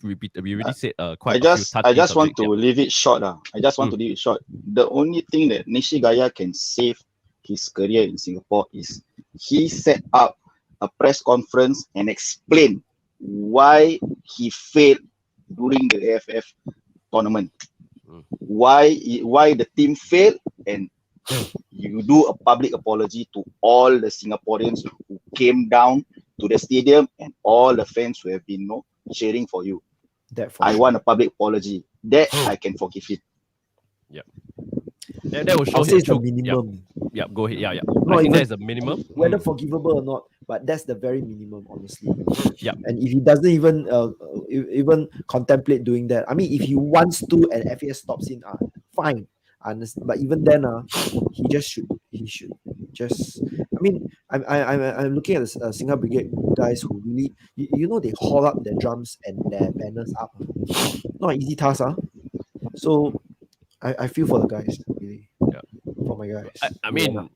said quite a few. I just want to leave it short. I just want to leave it short. The only thing that Nishigaya can save his career in Singapore is he set up a press conference and explain why he failed during the AFF tournament. Why the team failed, and you do a public apology to all the Singaporeans who came down to the stadium and all the fans who have been cheering for you. I want a public apology. That I can forgive it. Yeah. That will show his the minimum. Yeah, go ahead. Yeah. No, I think that's the minimum. Whether forgivable or not, but that's the very minimum, honestly. Yeah. And if he doesn't even contemplate doing that, I mean, if he wants to and FAS stops in, fine. But even then, he should just. I mean, I'm looking at the Singapore Brigade guys who really, they haul up their drums and their banners up. Not an easy task, So, I feel for the guys, really. Yeah. For my guys. I mean,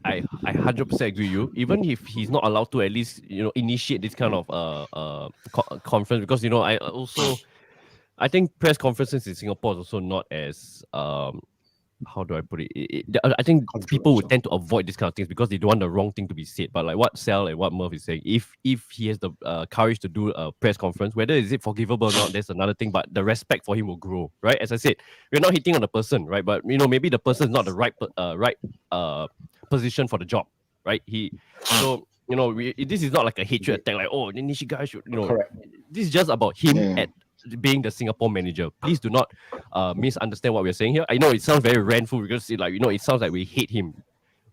I 100% agree with you. Even if he's not allowed to at least initiate this kind of conference, because I think press conferences in Singapore is also not as how do I put it? I think people would tend to avoid these kind of things because they don't want the wrong thing to be said. But like what Sal and what Murph is saying, if he has the courage to do a press conference, whether is it forgivable or not, that's another thing. But the respect for him will grow, right? As I said, we're not hitting on the person, right? But maybe the person is not the right position for the job, right? This is not like a hatred attack, like Nishigaya should, Correct. This is just about him being the Singapore manager. Please do not misunderstand what we're saying here. I know it sounds very rantful because it sounds like we hate him.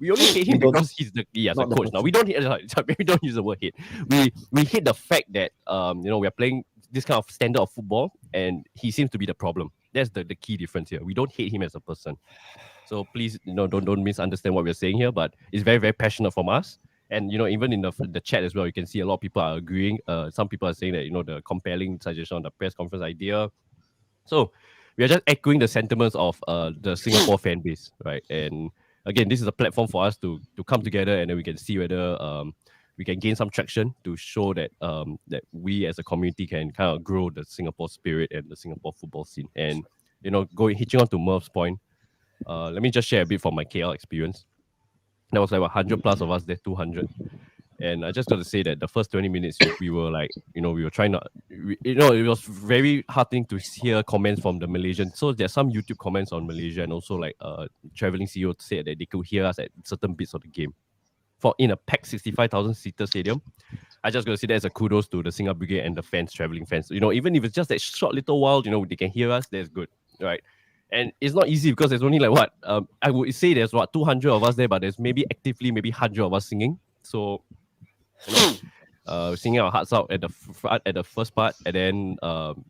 We only hate him because he's the coach. Now we don't maybe don't use the word hate. We hate the fact that we are playing this kind of standard of football and he seems to be the problem. That's the key difference here. We don't hate him as a person. So please, don't misunderstand what we're saying here. But it's very, very passionate from us. And even in the chat as well, you can see a lot of people are agreeing. Some people are saying that the compelling suggestion on the press conference idea. So we are just echoing the sentiments of the Singapore fan base, right? And again, this is a platform for us to come together, and then we can see whether we can gain some traction to show that that we as a community can kind of grow the Singapore spirit and the Singapore football scene. And hitching on to Murph's point, let me just share a bit from my KL experience. There was like 100 plus of us there, 200. And I just got to say that the first 20 minutes, we were like, we were trying to, it was very heartening to hear comments from the Malaysian. So there's some YouTube comments on Malaysia, and also like traveling CEO said that they could hear us at certain bits of the game. In a packed 65,000 seater stadium, I just got to say that's a kudos to the Singapore Brigade and the fans, traveling fans. Even if it's just that short little while, they can hear us, that's good, right? And it's not easy because there's only like I would say there's 200 of us there, but there's maybe actively maybe 100 of us singing. So singing our hearts out at the first part, and then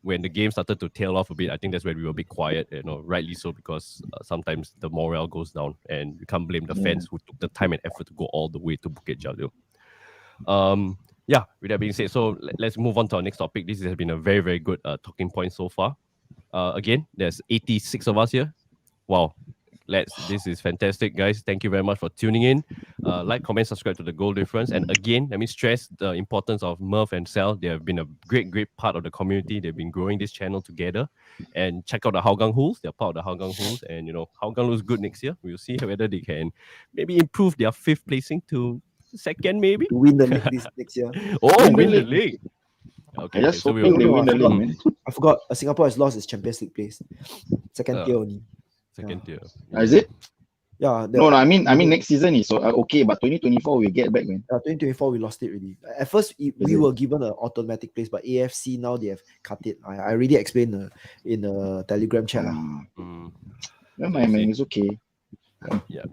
when the game started to tail off a bit, I think that's when we were a bit quiet, rightly so, because sometimes the morale goes down, and you can't blame the fans who took the time and effort to go all the way to Bukit Jalil. With that being said, so let's move on to our next topic. This has been a very, very good talking point so far. Again, there's 86 of us here. Wow. This is fantastic, guys. Thank you very much for tuning in. Like, comment, subscribe to the Goal Difference. And again, let me stress the importance of Murph and Sal. They have been a great, great part of the community. They've been growing this channel together. And check out the Hougang Hools. They're part of the Hougang Hools. And, Hougang looks good next year. We'll see whether they can maybe improve their 5th placing to 2nd, maybe. To win the league this next year. Win the league. Okay, Just so hoping they win the league, man. I forgot. Singapore has lost its Champions League place. Second tier only. Second tier. Is it? Yeah. No, I mean next season is okay, but 2024 we get back, man. 2024 we lost it already. At first we were given an automatic place, but AFC now they have cut it. I already explained in the Telegram chat. No, man, it's okay. Yeah.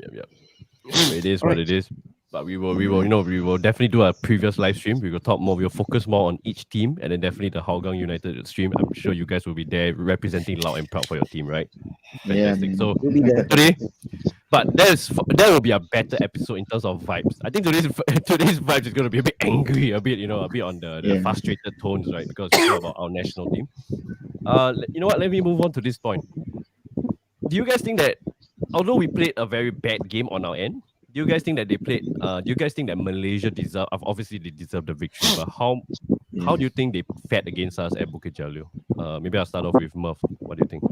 It is what it is. But we will definitely do a previous live stream. We will talk more. We'll focus more on each team, and then definitely the Hougang United stream. I'm sure you guys will be there representing loud and proud for your team, right? Fantastic. So we'll be there today, but there will be a better episode in terms of vibes. I think today's vibes is going to be a bit angry, a bit on the frustrated tones, right? Because it's all about our national team. You know what? Let me move on to this point. Do you guys think that although we played a very bad game on our end, do you guys think that do you guys think that Malaysia obviously they deserve the victory, but how do you think they fared against us at Bukit Jalil? Maybe I'll start off with Murph. What do you think?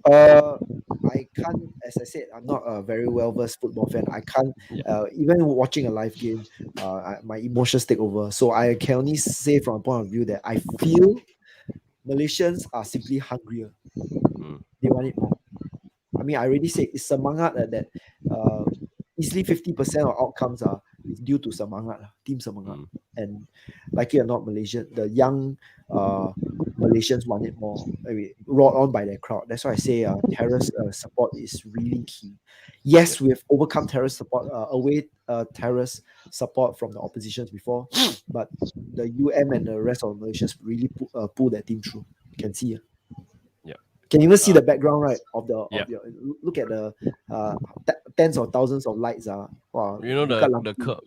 I can't, as I said, I'm not a very well-versed football fan. I can't, even watching a live game, my emotions take over. So I can only say from a point of view that I feel Malaysians are simply hungrier. They want it more. I mean, I already said it's semangat that easily 50% of outcomes are due to semangat, team semangat. And like it or not, the young Malaysians want it more, brought on by their crowd. That's why I say terrace support is really key. Yes, we've overcome terrace support, terrace support from the oppositions before, but the UM and the rest of the Malaysians really pull their team through. You can see. Can you even see the background, right? Look at the tens of thousands of lights. Wow, the curve.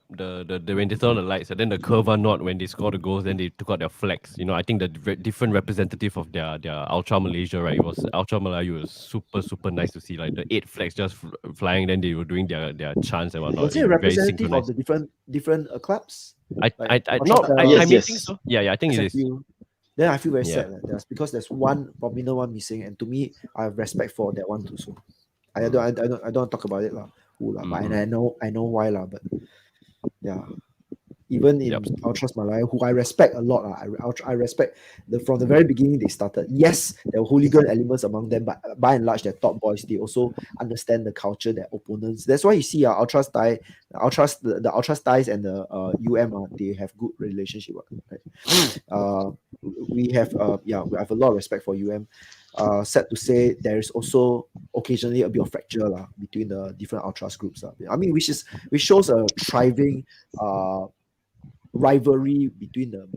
The when they turn on the lights, and then the curva knot when they score the goals, then they took out their flags. I think the different representative of their Ultra Malaysia, right? It was Ultra Melayu. It was super nice to see, like the 8 flags just flying. Then they were doing their chants and whatnot. Was it representative of the different clubs? I think so. Yeah, I think it is. Then I feel very sad because there's one prominent one missing, and to me, I have respect for that one too. So I don't talk about it but I know why but yeah. Even in Ultras Malaya, who I respect a lot, I respect from the very beginning they started. Yes, there were hooligan elements among them, but by and large, they're top boys. They also understand the culture, their opponents. That's why you see the Ultras Thais and the UM, they have good relationship. Right? We have a lot of respect for UM. Sad to say, there is also occasionally a bit of fracture between the different Ultras groups. I mean, which shows a thriving rivalry between the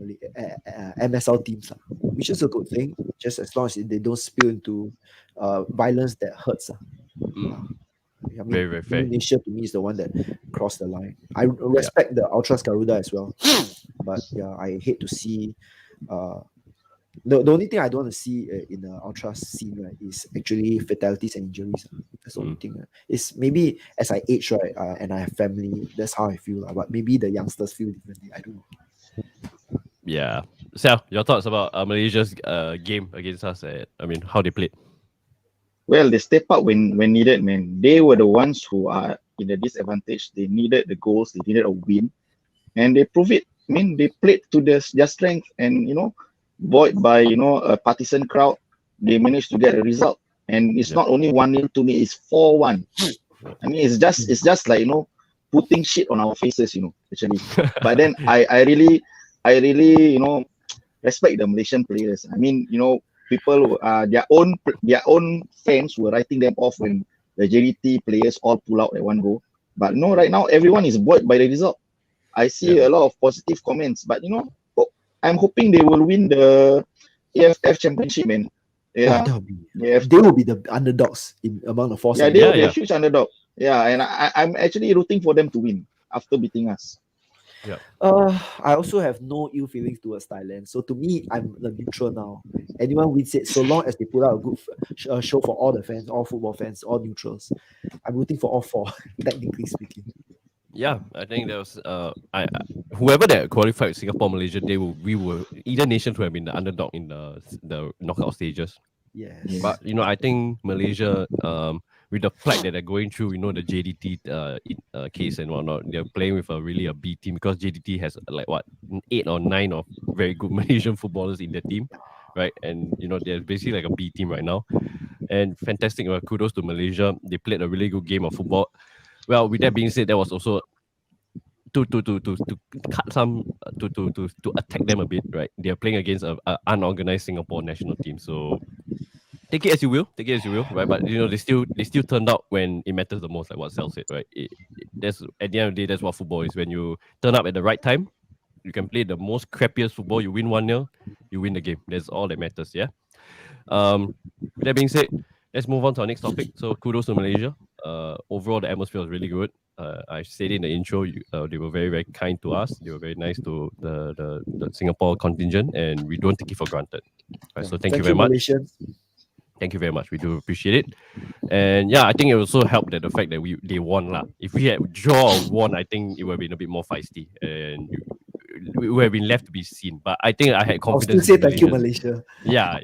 MSL teams, which is a good thing, just as long as they don't spill into violence that hurts. I mean, Very, very fair. Indonesia to me is the one that crossed the line. I respect the Ultras Garuda as well, but yeah, I hate to see. The only thing I don't want to see in the Ultras scene, right, is actually fatalities and injuries. That's the only thing. It's maybe as I age, right, and I have family, that's how I feel. But maybe the youngsters feel differently. I don't know. Yeah. Sal, your thoughts about Malaysia's game against us? How they played. Well, they step up when needed, man. They were the ones who are in the disadvantage. They needed the goals, they needed a win, and they proved it. I mean, they played to their strength, and buoyed by a partisan crowd, they managed to get a result. And it's not only 1-0 to me; it's 4-1. I mean, it's just like putting shit on our faces, actually. But then I really respect the Malaysian players. I mean, people their own fans were writing them off when the JDT players all pull out at one go. But no, right now everyone is buoyed by the result. I see a lot of positive comments, but I'm hoping they will win the AFF Championship, man. Yeah, they will be the underdogs among the four. Yeah, they will be a huge underdog. Yeah, and I'm actually rooting for them to win after beating us. Yeah. I also have no ill feelings towards Thailand. So to me, I'm the neutral now. Anyone wins it, so long as they put out a good show for all the fans, all football fans, all neutrals. I'm rooting for all four, technically speaking. Yeah, I think there was whoever that qualified Singapore, Malaysia, either nations would have been the underdog in the knockout stages. Yes. But I think Malaysia, with the flag that they're going through, the JDT case and whatnot, they're playing with a B team, because JDT has 8 or 9 of very good Malaysian footballers in their team, right? And they're basically like a B team right now. And fantastic, kudos to Malaysia. They played a really good game of football. Well, with that being said, there was also to cut some to attack them a bit, right? They are playing against an unorganized Singapore national team, so take it as you will, right? But they still turned out when it matters the most, like what Sal said, right? That's at the end of the day, that's what football is. When you turn up at the right time, you can play the most crappiest football. You win 1-0, you win the game. That's all that matters. Yeah. With that being said, let's move on to our next topic. So kudos to Malaysia. Overall, the atmosphere was really good. I said in the intro, they were very, very kind to us. They were very nice to the Singapore contingent, and we don't take it for granted. Right, so thank you very much. Malaysians. Thank you very much. We do appreciate it. And yeah, I think it also helped that the fact that they won. If we had draw or won, I think it would have been a bit more feisty, and we would have been left to be seen. But I think I had confidence. I'll still say thank you, Malaysia. Yeah.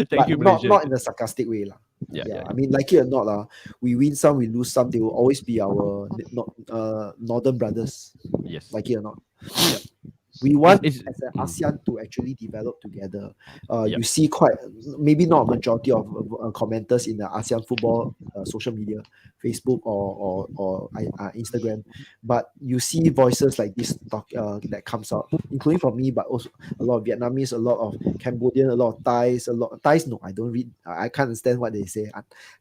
Thank you, Malaysia. Not in a sarcastic way. Yeah. I mean, like it or not, we win some, we lose some. They will always be our northern brothers. Yes. Like it or not. Yeah. We want as an ASEAN to actually develop together. You see maybe not a majority of commenters in the ASEAN football social media, Facebook or Instagram, but you see voices like this that comes out, including from me, but also a lot of Vietnamese, a lot of Cambodian, a lot of Thais, no, I don't read, I can't understand what they say.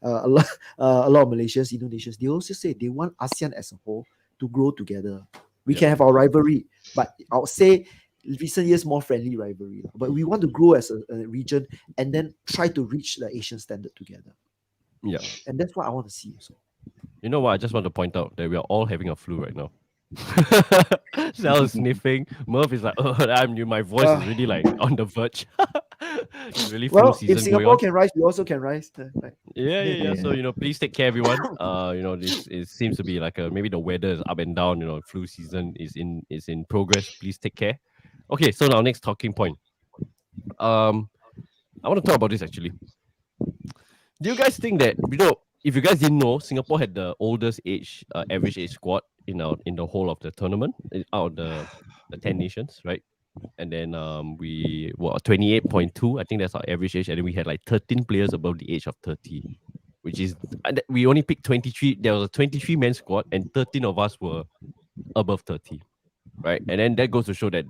A lot of Malaysians, Indonesians, they also say they want ASEAN as a whole to grow together. We can have our rivalry, but I would say recent years more friendly rivalry. But we want to grow as a region and then try to reach the Asian standard together. Yeah. And that's what I want to see also. You know what? I just want to point out that we are all having a flu right now. Sal is sniffing. Murph is like, my voice is really like on the verge. It's really flu season. If Singapore can rise, we also can rise. Yeah. So please take care, everyone. It seems to be like maybe the weather is up and down. Flu season is in progress. Please take care. Okay, so now next talking point. I want to talk about this actually. Do you guys think that if you guys didn't know, Singapore had the oldest average age squad in the whole of the tournament out of the 10 nations, right? And then we were 28.2. I think that's our average age, and then we had like 13 players above the age of 30, which is we only picked 23. There was a 23-man squad, and 13 of us were above 30. right? And then that goes to show that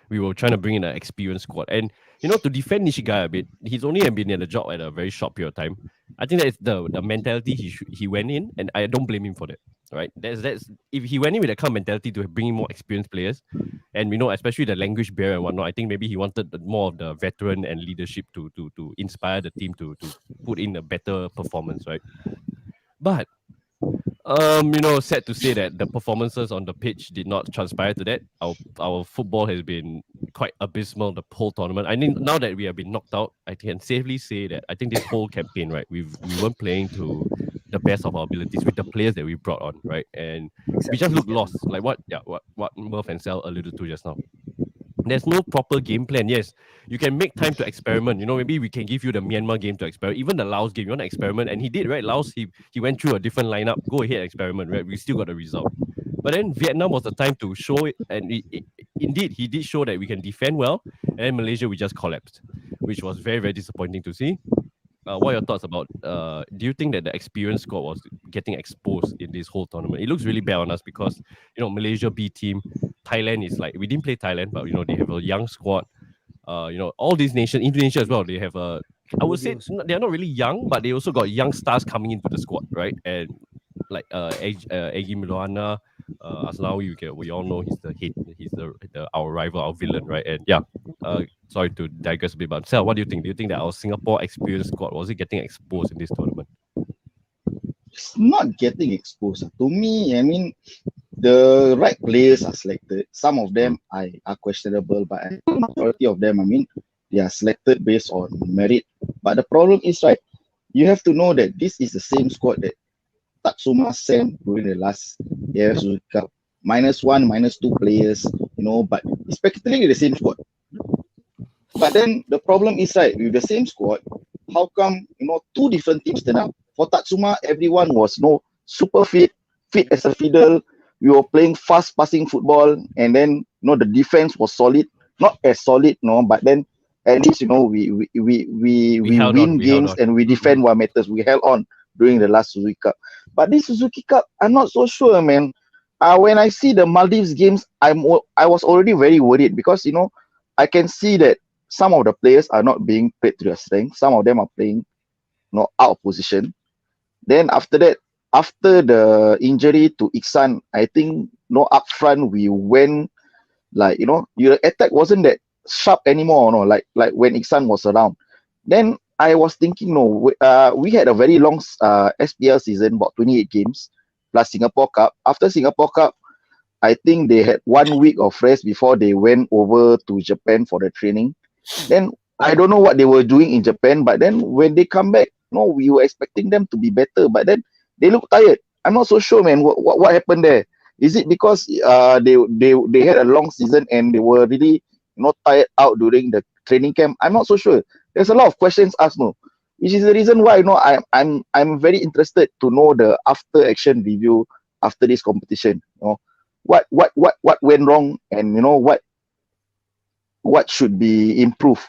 we were trying to bring in an experienced squad. And to defend Nishigaya a bit, he's only been in the job at a very short period of time. I think that's the mentality he went in, and I don't blame him for that. Right? That's if he went in with that kind of mentality to bring in more experienced players, and especially the language barrier and whatnot. I think maybe he wanted more of the veteran and leadership to inspire the team to put in a better performance, right? But sad to say that the performances on the pitch did not transpire to that. Our football has been quite abysmal the whole tournament. I think now that we have been knocked out, I can safely say that I think this whole campaign, right, we weren't playing to the best of our abilities with the players that we brought on, right, and we just looked lost. Like what Murph and Sal alluded to just now. There's no proper game plan. Yes, you can make time to experiment. Maybe we can give you the Myanmar game to experiment. Even the Laos game, you want to experiment, and he did, right? Laos, he went through a different lineup. Go ahead, experiment, right? We still got the result. But then Vietnam was the time to show it, and indeed he did show that we can defend well. And then Malaysia, we just collapsed, which was very, very disappointing to see. What are your thoughts about? Do you think that the experienced squad was getting exposed in this whole tournament? It looks really bad on us because Malaysia B team, Thailand is like we didn't play Thailand, but they have a young squad. All these nations, Indonesia as well, they have a. I would say they're not really young, but they also got young stars coming into the squad, right? And like Egy Milana, Aslawi, we all know he's our rival, our villain, right? And yeah, sorry to digress a bit, but Sal, what do you think? Do you think that our Singapore experienced squad was it getting exposed in this tournament? It's not getting exposed. To me, I mean, the right players are selected. Some of them are questionable, but the majority of them, I mean, they are selected based on merit. But the problem is, right, you have to know that this is the same squad that Tatsuma sent during the last AFF Mitsubishi Cup. -1, -2 players, but it's practically the same squad. But then the problem is, right, with the same squad, how come, two different teams turn up? For Tatsuma, everyone was super fit as a fiddle. We were playing fast passing football, and then the defense was solid, not as solid, but then at least we win games and we defend what matters. We held on during the last Suzuki Cup. But this Suzuki Cup, I'm not so sure, man. When I see the Maldives games, I was already very worried because I can see that some of the players are not being played to their strength. Some of them are playing out of position. Then after that, after the injury to Iksan, I think up front we went like your attack wasn't that sharp anymore. Like when Iksan was around. Then I was thinking, we had a very long SPL season, about 28 games, plus Singapore Cup. After Singapore Cup, I think they had 1 week of rest before they went over to Japan for the training. Then I don't know what they were doing in Japan, but then when they come back, we were expecting them to be better, but then they look tired. I'm not so sure, man. What happened there? Is it because they had a long season and they were really tired out during the training camp? I'm not so sure. There's a lot of questions asked, which is the reason why I'm very interested to know the after action review after this competition. What went wrong, and what should be improved.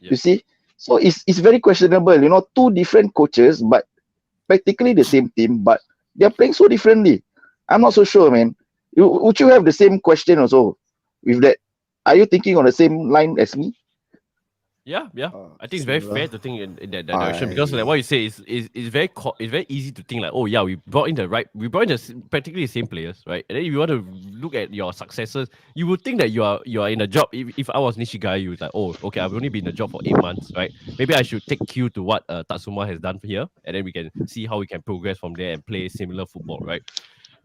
Yeah. You see, so it's very questionable. Two different coaches, but practically the same team, but they're playing so differently. I'm not so sure, man. Would you have the same question also with that? Are you thinking on the same line as me? Yeah. I think it's very fair to think in that direction because, like what you say, is very easy to think like, oh yeah, we brought in practically the same players, right? And then if you want to look at your successors, you would think that you are in a job. If I was Nishigaya, you would like, oh, okay, I've only been in a job for 8 months, right? Maybe I should take cue to what Tatsuma has done here, and then we can see how we can progress from there and play similar football, right?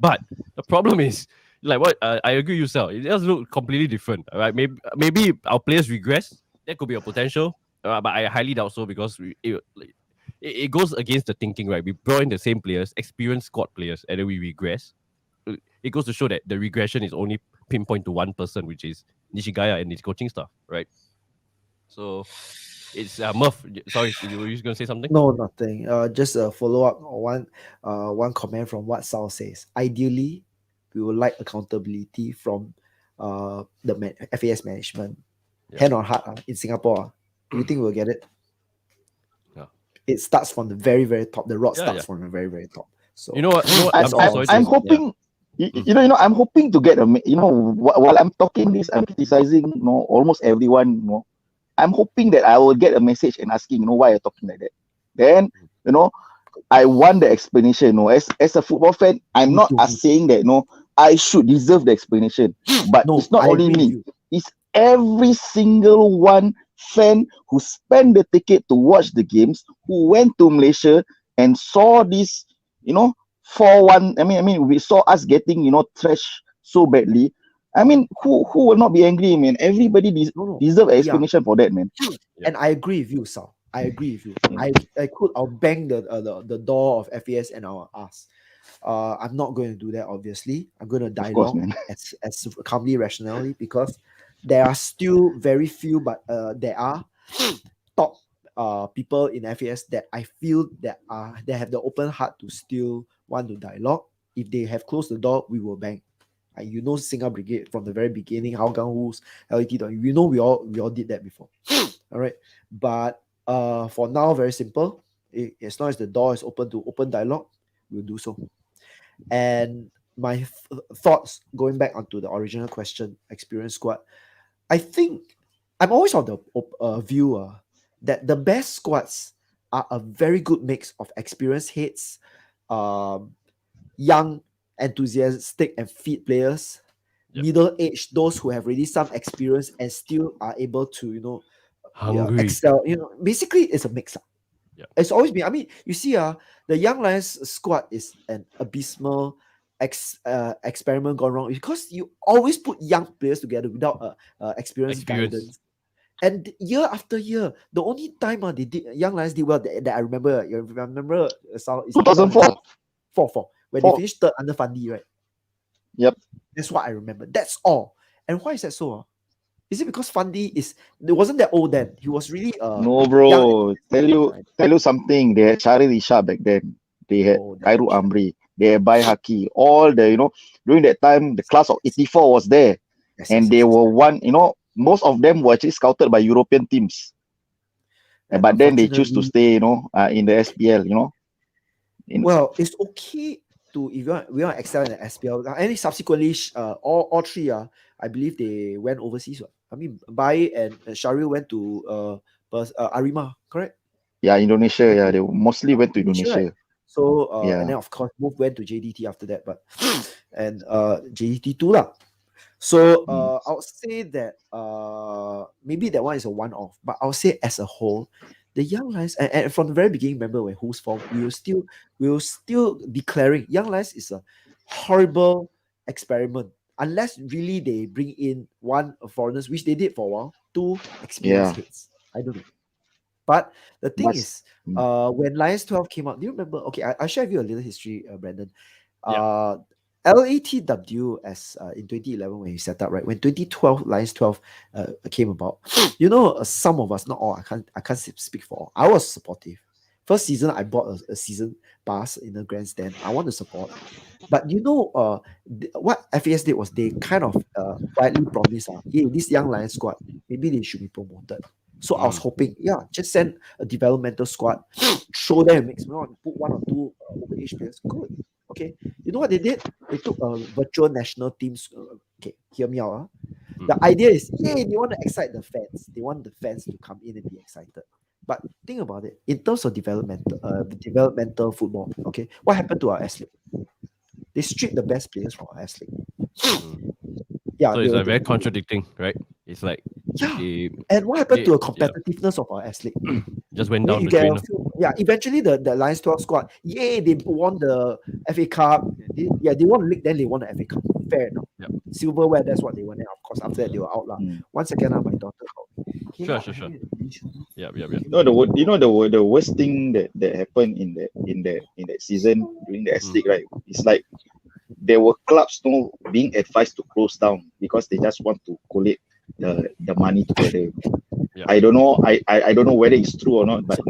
But the problem is, like what I agree with you, Sal. It does look completely different, right? Maybe our players regress. That could be a potential, but I highly doubt so because it goes against the thinking, right? We brought in the same players, experienced squad players, and then we regress. It goes to show that the regression is only pinpoint to one person, which is Nishigaya and his coaching staff, right? So it's Murph. Sorry, you were just going to say something? No, nothing. Just a follow up on one comment from what Sal says. Ideally, we would like accountability from the FAS management. Yeah. Hand on heart, in Singapore, do you think we'll get it? Yeah. It starts from the very, very top. The rod starts from the very, very top. So I'm hoping. I'm hoping to get while I'm talking this, I'm criticizing, almost everyone, I'm hoping that I will get a message and asking, why you're talking like that. Then, you know, I want the explanation. As a football fan, I'm Me not too, me saying that, I should deserve the explanation. But No, it's not I only agree with me, you. it's every single one fan who spent the ticket to watch the games, who went to Malaysia and saw this, 4-1. I mean, we saw us getting, trashed so badly. I mean, who will not be angry, man? Everybody No. deserve an Yeah. explanation for that, man. And I agree with you, Sal. I agree with you. Mm. I'll bang the door of FAS and I'll ask. I'm not going to do that. Obviously, I'm going to Of course, dialogue man. as calmly, rationally, because there are still very few, but there are top people in FAS that I feel that they have the open heart to still want to dialogue. If they have closed the door, we will bang. Single Brigade from the very beginning, Hougang Who's, LET. We all did that before. All right, but for now, very simple. As long as the door is open to open dialogue, we'll do so. And my thoughts going back onto the original question, experience squad. I think I'm always of the view that the best squads are a very good mix of experienced heads, um, young, enthusiastic, and fit players, Yep. middle-aged, those who have already some experience and still are able to, Hungry. excel. Basically, it's a mix. Yep. It's always been. I mean, you see, the Young Lions squad is an abysmal experiment gone wrong because you always put young players together without experienced guidance. And year after year, the only time they did Young Lions did well that I remember. You remember? Is 2004. 4 when they finished third under Fandi, right? Yep. That's what I remember. That's all. And why is that so? Is it because Fandi it wasn't that old then? He was really No, young. bro. Tell Right? you something. They had Shari Risha back then. They had Oh, that Kairu Risha. Amri. They had Bai Haki. All during that time, the class of 84 was there. Yes, And yes, they yes, yes. were most of them were actually scouted by European teams. And But then they choose to unfortunately, stay, in the SPL, well, it's okay to if we want to excel in the SPL. And subsequently, all three I believe they went overseas. I mean, Bai and Sharil went to Arima, correct? Yeah, Indonesia. Yeah, they mostly went to Indonesia, right? Indonesia. So Yeah. and then of course both went to JDT after that, but and JDT too lah. So I would say that maybe that one is a one-off, but I would say as a whole, the Young Lions and from the very beginning, remember when who's formed, we will still declaring Young Lions is a horrible experiment unless really they bring in one foreigners, which they did for a while, two experienced Yeah. heads. I don't know. But the thing But is, when Lions 12 came out, do you remember? Okay, I'll share with you a little history, Brandon. Yeah. LATW as in 2011 when he set up, right? When 2012 Lions 12 came about, some of us, not all, I can't speak for all. I was supportive. First season, I bought a season pass in the grandstand. I want to support. But what FAS did was they kind of quietly promised, hey, this young Lions squad, maybe they should be promoted. So I was hoping, just send a developmental squad, show them a mix, put one or two overage players. Good. Okay. You know what they did? They took a virtual national teams. Okay, hear me out. The idea is, they want to excite the fans. They want the fans to come in and be excited. But think about it. In terms of developmental football, okay, what happened to our S League? They stripped the best players from our S League. Yeah, So it's like very contradicting, right? It's like and what happened to the competitiveness of our S League? Just went I mean, down you the get drain. eventually the Lions 12 squad, they won the FA Cup. They won the league, then they won the FA Cup. Fair enough. Yep. Silverware, that's what they won. And of course, after that, they were out. One second, my daughter called. Sure. Yeah. No, the worst thing that happened in that season during the S League, right? It's like there were clubs being advised to close down because they just want to collect the money together. Yeah. I don't know. I don't know whether it's true or not, but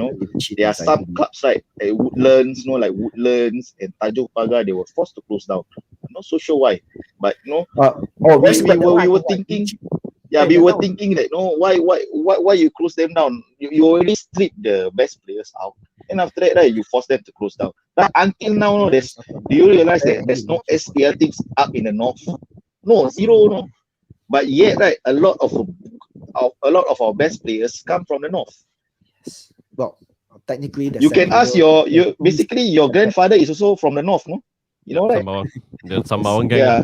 there are some clubs like Woodlands, like Woodlands and Tanjung Pagar, they were forced to close down. I'm not so sure why, but we were thinking. Yeah, we were thinking that why you close them down? You already strip the best players out, and after that, right, you force them to close down. Until now, no, do you realize that there's no SPL teams up in the north? No, zero, no. But yet, right, a lot of our best players come from the north. Yes. Well, technically, You can ask your grandfather is also from the north, no? You know, right? Sembawang. The Sembawang gang. Yeah.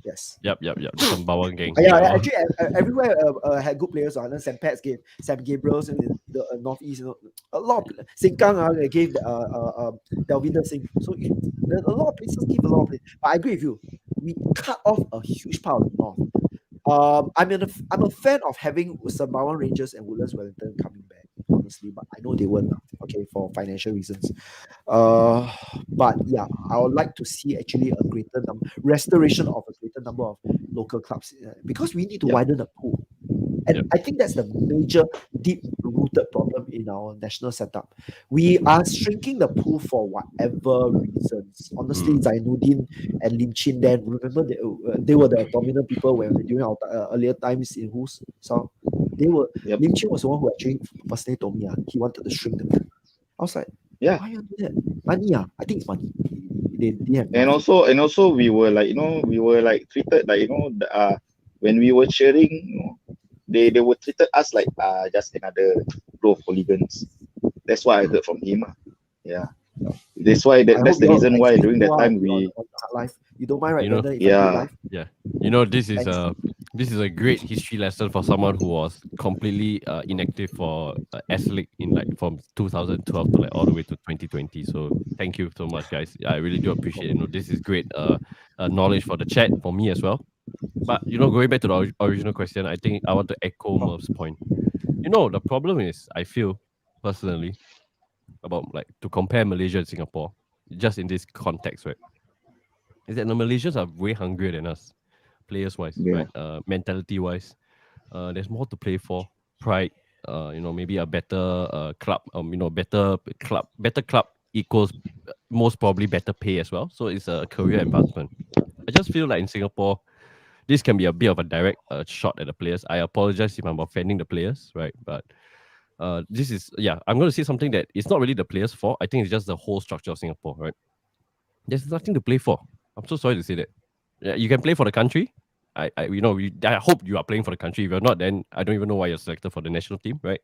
Yes. Yep. The Sembawang gang. Yeah, actually, everywhere had good players. St. Pat's gave Sam Gabriels in the northeast. A lot of Sengkang gave Dalvinder Singh. So a lot of places give a lot of players. But I agree with you. We cut off a huge part of the north. I'm a fan of having Sembawang Rangers and Woodlands Wellington coming back, honestly, but I know they weren't, okay, for financial reasons. But yeah, I would like to see actually a greater restoration of a greater number of local clubs, because we need to widen the pool. And I think that's the major deep-rooted problem in our national setup. We are shrinking the pool for whatever reasons. Honestly, Zainuddin and Lim Chin then, remember they were the dominant people during our earlier times in Who's. So they were. Lim Chin was the one who actually personally told me he wanted to shrink the pool. I was like, why you do that? Money, I think it's money. They have and also we were like treated like when we were cheering, they were treated us like just another row of hooligans. That's what I heard from him. Yeah. That's why that's the reason why during that time we life. You don't mind, right? You know, life? Yeah. This is a great history lesson for someone who was completely inactive for S League in from 2012 to all the way to 2020. So thank you so much, guys. I really do appreciate it. This is great knowledge for the chat, for me as well. But going back to the original question, I think I want to echo Merv's point. The problem is, I feel personally about to compare Malaysia and Singapore, just in this context, right? Is that the Malaysians are way hungrier than us, players-wise, right? Mentality-wise, there's more to play for. Pride, maybe a better club, better club equals most probably better pay as well. So it's a career advancement. I just feel like in Singapore, this can be a bit of a direct shot at the players. I apologize if I'm offending the players, right? But this is, I'm going to say something that it's not really the players' fault. I think it's just the whole structure of Singapore, right? There's nothing to play for. I'm so sorry to say that. Yeah, you can play for the country. I hope you are playing for the country. If you're not, then I don't even know why you're selected for the national team, right?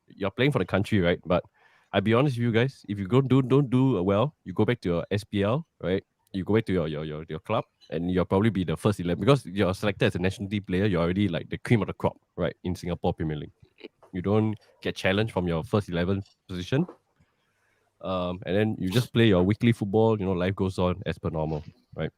You're playing for the country, right? But I'll be honest with you guys. If you don't do well, you go back to your SPL, right? You go back to your club, and you'll probably be the first 11 because you're selected as a national team player. You're already like the cream of the crop, right? In Singapore Premier League, you don't get challenged from your first 11 position. And then you just play your weekly football. Life goes on as per normal, right?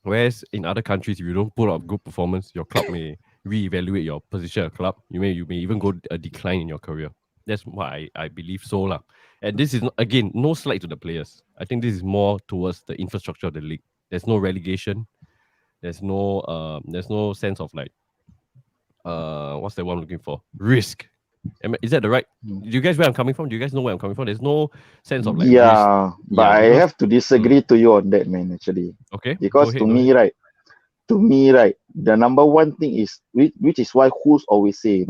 Whereas in other countries, if you don't put up good performance, your club may reevaluate your position at club. You may even go a decline in your career. That's why I believe so lah. And this is again no slight to the players. I think this is more towards the infrastructure of the league. There's no relegation. There's no sense of what's the one I'm looking for? Risk. Is that the right? Do you guys where I'm coming from? Do you guys know where I'm coming from? There's no sense of risk. But I have to disagree to you on that, man. Actually, okay. Because to me, right, the number one thing is which is why who's always say,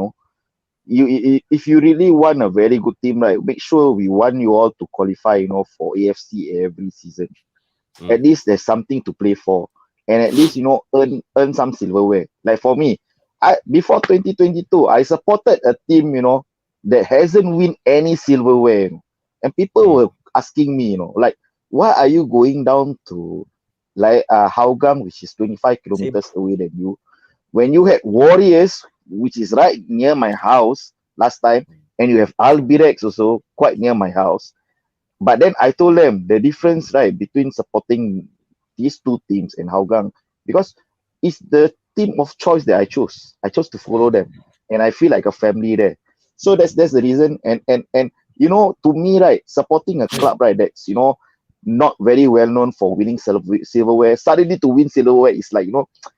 if you really want a very good team, right, make sure we want you all to qualify, for AFC every season. At least there's something to play for, and at least earn some silverware. Like for me, before 2022, I supported a team, that hasn't win any silverware, and people were asking me, why are you going down to Hougang, which is 25 kilometers away than you, when you had Warriors, which is right near my house last time, and you have Albirex also quite near my house. But then I told them the difference, right, between supporting these two teams in Hougang, because it's the team of choice that I chose. I chose to follow them, and I feel like a family there. So that's the reason. And to me, right, supporting a club, right, that's not very well known for winning silverware. Suddenly to win silverware is like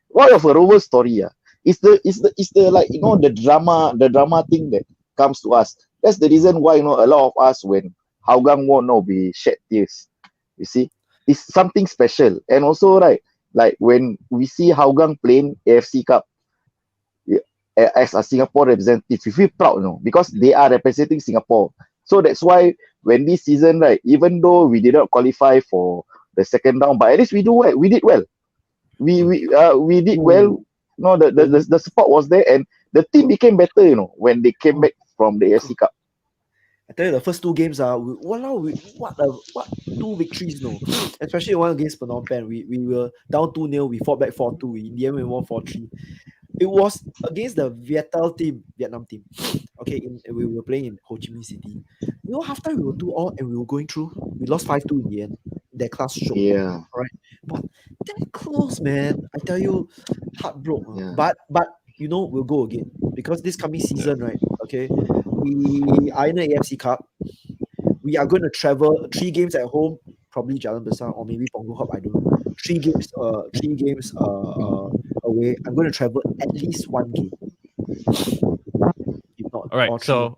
what of a rover story. It's the the drama thing that comes to us. That's the reason why a lot of us, when Hougang won, we shed tears. You see, it's something special. And also, right, like when we see Hougang playing AFC Cup as a Singapore representative, we feel proud, because they are representing Singapore. So that's why when this season, right, even though we did not qualify for the second round, but at least we do well. We did well. We did well. No, the support was there, and the team became better. When they came back from the AFC Cup. I tell you, the first two games what 2 victories, no, especially one against Phnom Penh. We were down 2-0, we fought back 4-2. In the end, we won 4-3. It was against the Vietnam team. Okay, we were playing in Ho Chi Minh City. Halftime we were 2-2 and we were going through. We lost 5-2 in the end. That class show. Yeah. Right. But that close, man. I tell you, heartbroken. Yeah. But we'll go again. Because this coming season, right? Okay, we are in the AFC Cup. We are going to travel 3 games at home, probably Jalan Besar or maybe Punggol Hub, I don't know. 3 games away. I'm going to travel at least 1 game. If not, All right, or so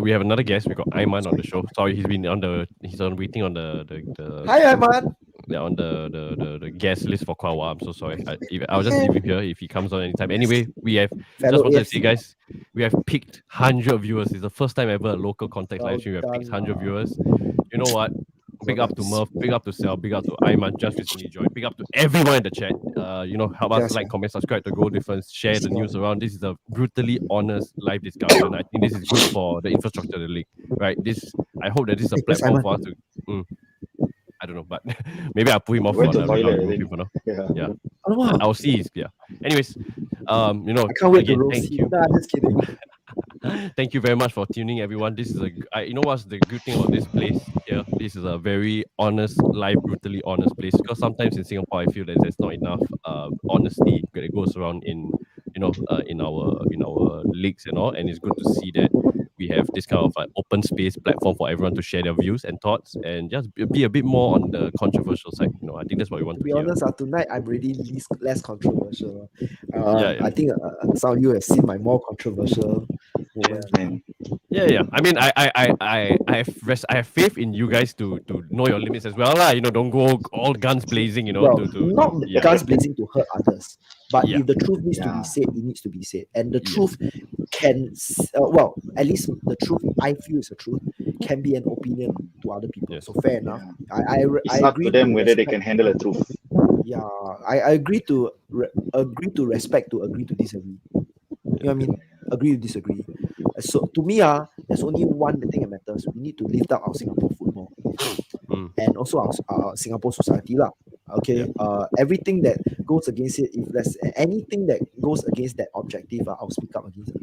we have another guest. We got Aiman on the show. Sorry, he's waiting on the Hi, Aiman. on the guest list for quite a while. I'm so sorry. I'll just leave him here if he comes on anytime. Anyway, we have Fellow just wanted to AFC. say, guys, we have picked 100 viewers. It's the first time ever a local context live stream we have picked 100 viewers. You know what? Big up to Murph, big up to Sel, big up to Aiman, just recently joined. Big up to everyone in the chat. Help us like, comment, subscribe to Goal Difference, share the news around. This is a brutally honest live discussion. I think this is good for the infrastructure of the league, right? I hope that this is a platform for us to. I don't know, but maybe I'll put him off for now. Yeah. I'll see. Yeah. Anyways, I can't wait to roast thank you. you. Nah, just kidding. Thank you very much for tuning, everyone. This is what's the good thing about this place here? This is a very honest, live, brutally honest place. Because sometimes in Singapore, I feel that there's not enough honesty that goes around in our leagues and all. And it's good to see that we have this kind of open space platform for everyone to share their views and thoughts and just be a bit more on the controversial side. I think that's what we want To to be hear. honest, tonight I'm really less controversial. Yeah. I think some of you have seen my more controversial moments. Yeah. I mean, I have faith in you guys to know your limits as well, lah. Don't go all guns blazing. Not guns blazing to hurt others, but Yeah. if the truth needs to be said, it needs to be said, and the Yes. truth can, at least the truth I feel is the truth can be an opinion to other people. Yes. So fair enough. It's I up agree to them to whether they respect. can handle the truth. Yeah, I agree to respect, to agree to disagree. You know what I mean? Agree to disagree. So to me, there's only one thing that matters. We need to lift up our Singapore football and also our Singapore society, lah. Okay. Everything that goes against it, if there's anything that goes against that objective, I'll speak up against it.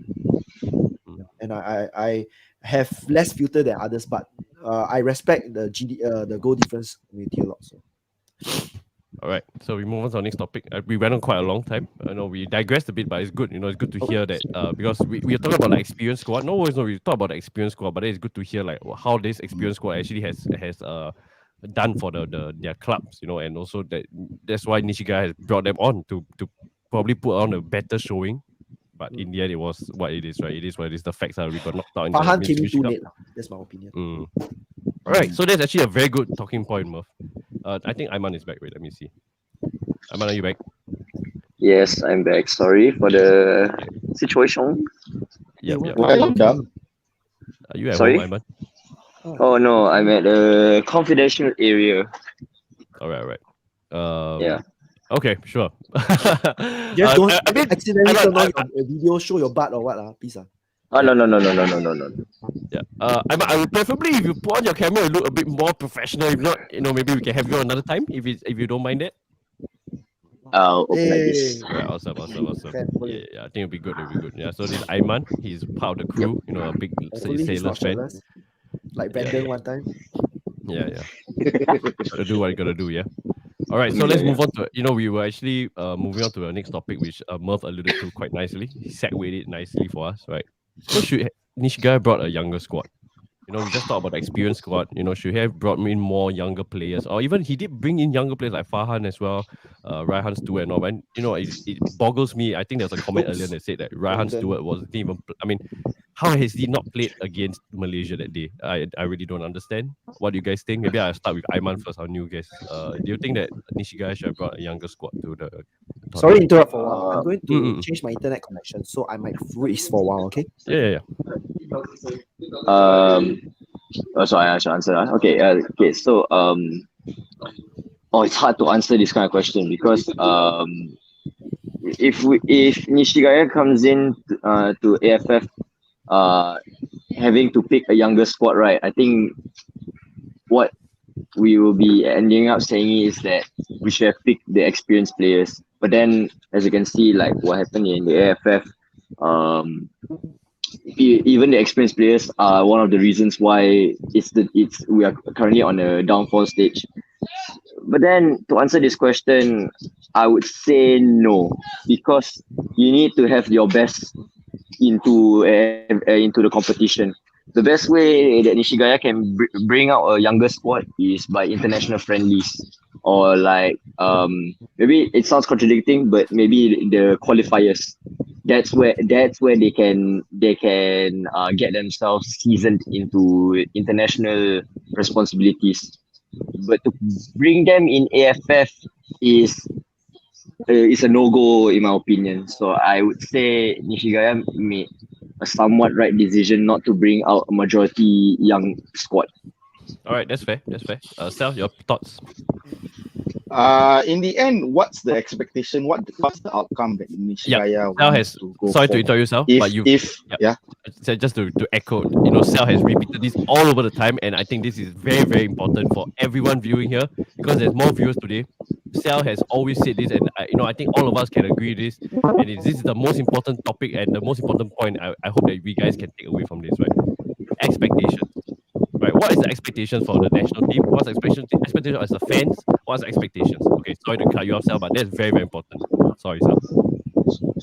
And I have less filter than others, but I respect the goal difference community a lot. So. All right, so we move on to our next topic. We went on quite a long time. I know we digressed a bit, but it's good. It's good to hear that because we are talking about the experience squad. No, we talk about the experience squad, but then it's good to hear how this experience squad actually has done for their clubs. And also that's why Nishigaya has brought them on to probably put on a better showing. But in the end, it was what it is, right? It is what it is. The facts are we got knocked out in the Farhan came in Mitsubishi too Cup. late. That's my opinion. All right, so that's actually a very good talking point, Murph. I think Aiman is back. Wait, let me see. Aiman, are you back? Yes, I'm back. Sorry for the situation. Yeah. Why you dumb? Are you at Sorry? home, Aiman? Oh no, I'm at a confidential area. All right. Yeah. Okay, sure. Just don't I mean, accidentally turn on your video, show your butt or what, please. Oh no. Yeah. I would preferably if you put on your camera, you look a bit more professional. If not, maybe we can have you another time if you don't mind it. Okay, like this. Right, awesome. Fair play. Yeah, I think it'll be good. Yeah. So this is Aiman. He's part of the crew. A big Hopefully he's Sailors not fan. jealous. Like Brandon one time. Yeah. Gotta do what you gotta do. Yeah. All right, so let's move on to, we were actually moving on to the next topic, which Murph alluded to quite nicely. He segued it nicely for us, right? So Nishigaya brought a younger squad. We just talked about the experienced squad. Should have brought in more younger players, or even he did bring in younger players like Farhan as well, Raihan Stewart and all. And it boggles me. I think there was a comment earlier that said that Raihan Stewart wasn't even. I mean, how has he not played against Malaysia that day? I really don't understand. What do you guys think? Maybe I'll start with Aiman first, our new guest. Do you think that Nishigaya should have brought a younger squad to the? Sorry to interrupt for a while. I'm going to change my internet connection, so I might freeze for a while. Okay. Yeah. Sorry, I should answer. Okay. Okay. So it's hard to answer this kind of question because if Nishigaya comes in to AFF, having to pick a younger squad, right? I think what we will be ending up saying is that we should have picked the experienced players. But then, as you can see, like what happened in the AFF, um, even the experienced players are one of the reasons why we are currently on a downfall stage. But then, to answer this question, I would say no, because you need to have your best into the competition. The best way that Nishigaya can bring out a younger squad is by international friendlies, or like maybe it sounds contradicting, but maybe the qualifiers. That's where they can get themselves seasoned into international responsibilities. But to bring them in AFF is is a no go in my opinion. So I would say Nishigaya made a somewhat right decision not to bring out a majority young squad. All right, that's fair. That's fair. Sal, your thoughts? In the end, what's the expectation? What's the outcome that Nishigaya Sal wants has. to go Sorry for? to interrupt you, Sal, but you. If Yeah. yeah, So just to echo, Sal has repeated this all over the time, and I think this is very, very important for everyone viewing here because there's more viewers today. Sal has always said this, and I think all of us can agree this. And this is the most important topic and the most important point. I hope that we guys can take away from this, right? Expectations, right? What is the expectations for the national team? What's the expectation as the fans? What's the expectations? Okay, sorry to cut you off, Sal, but that's very, very important. Sorry, Sal.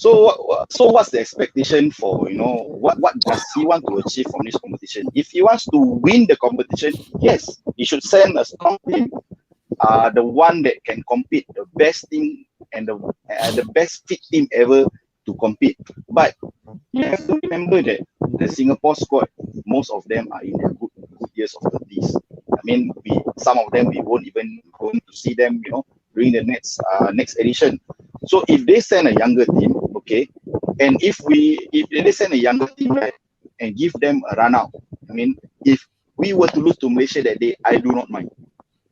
so what's the expectation for what does he want to achieve from this competition? If he wants to win the competition, yes, he should send a strong team, the one that can compete, the best team and the best fit team ever to compete. But you have to remember that the Singapore squad, most of them are in their good years of 30s. I mean, some of them we won't even going to see them, during the next edition. So if they send a younger team, okay, and if they send a younger team, right, and give them a run out, I mean, if we were to lose to Malaysia that day, I do not mind.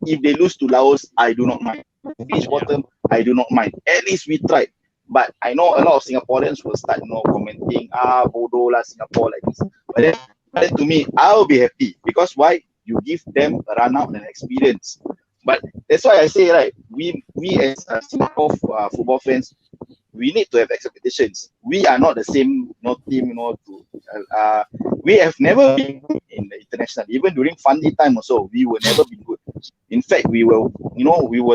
If they lose to Laos, I do not mind. Beach bottom, I do not mind. At least we tried. But I know a lot of Singaporeans will start, commenting, bodoh lah Singapore like this. But then to me, I'll be happy because why? You give them a run out and experience. But that's why I say, right, we as Singapore football fans, we need to have expectations. We are not the same team, we have never been good in the international. Even during Fandi time also, we were never been good. In fact, we were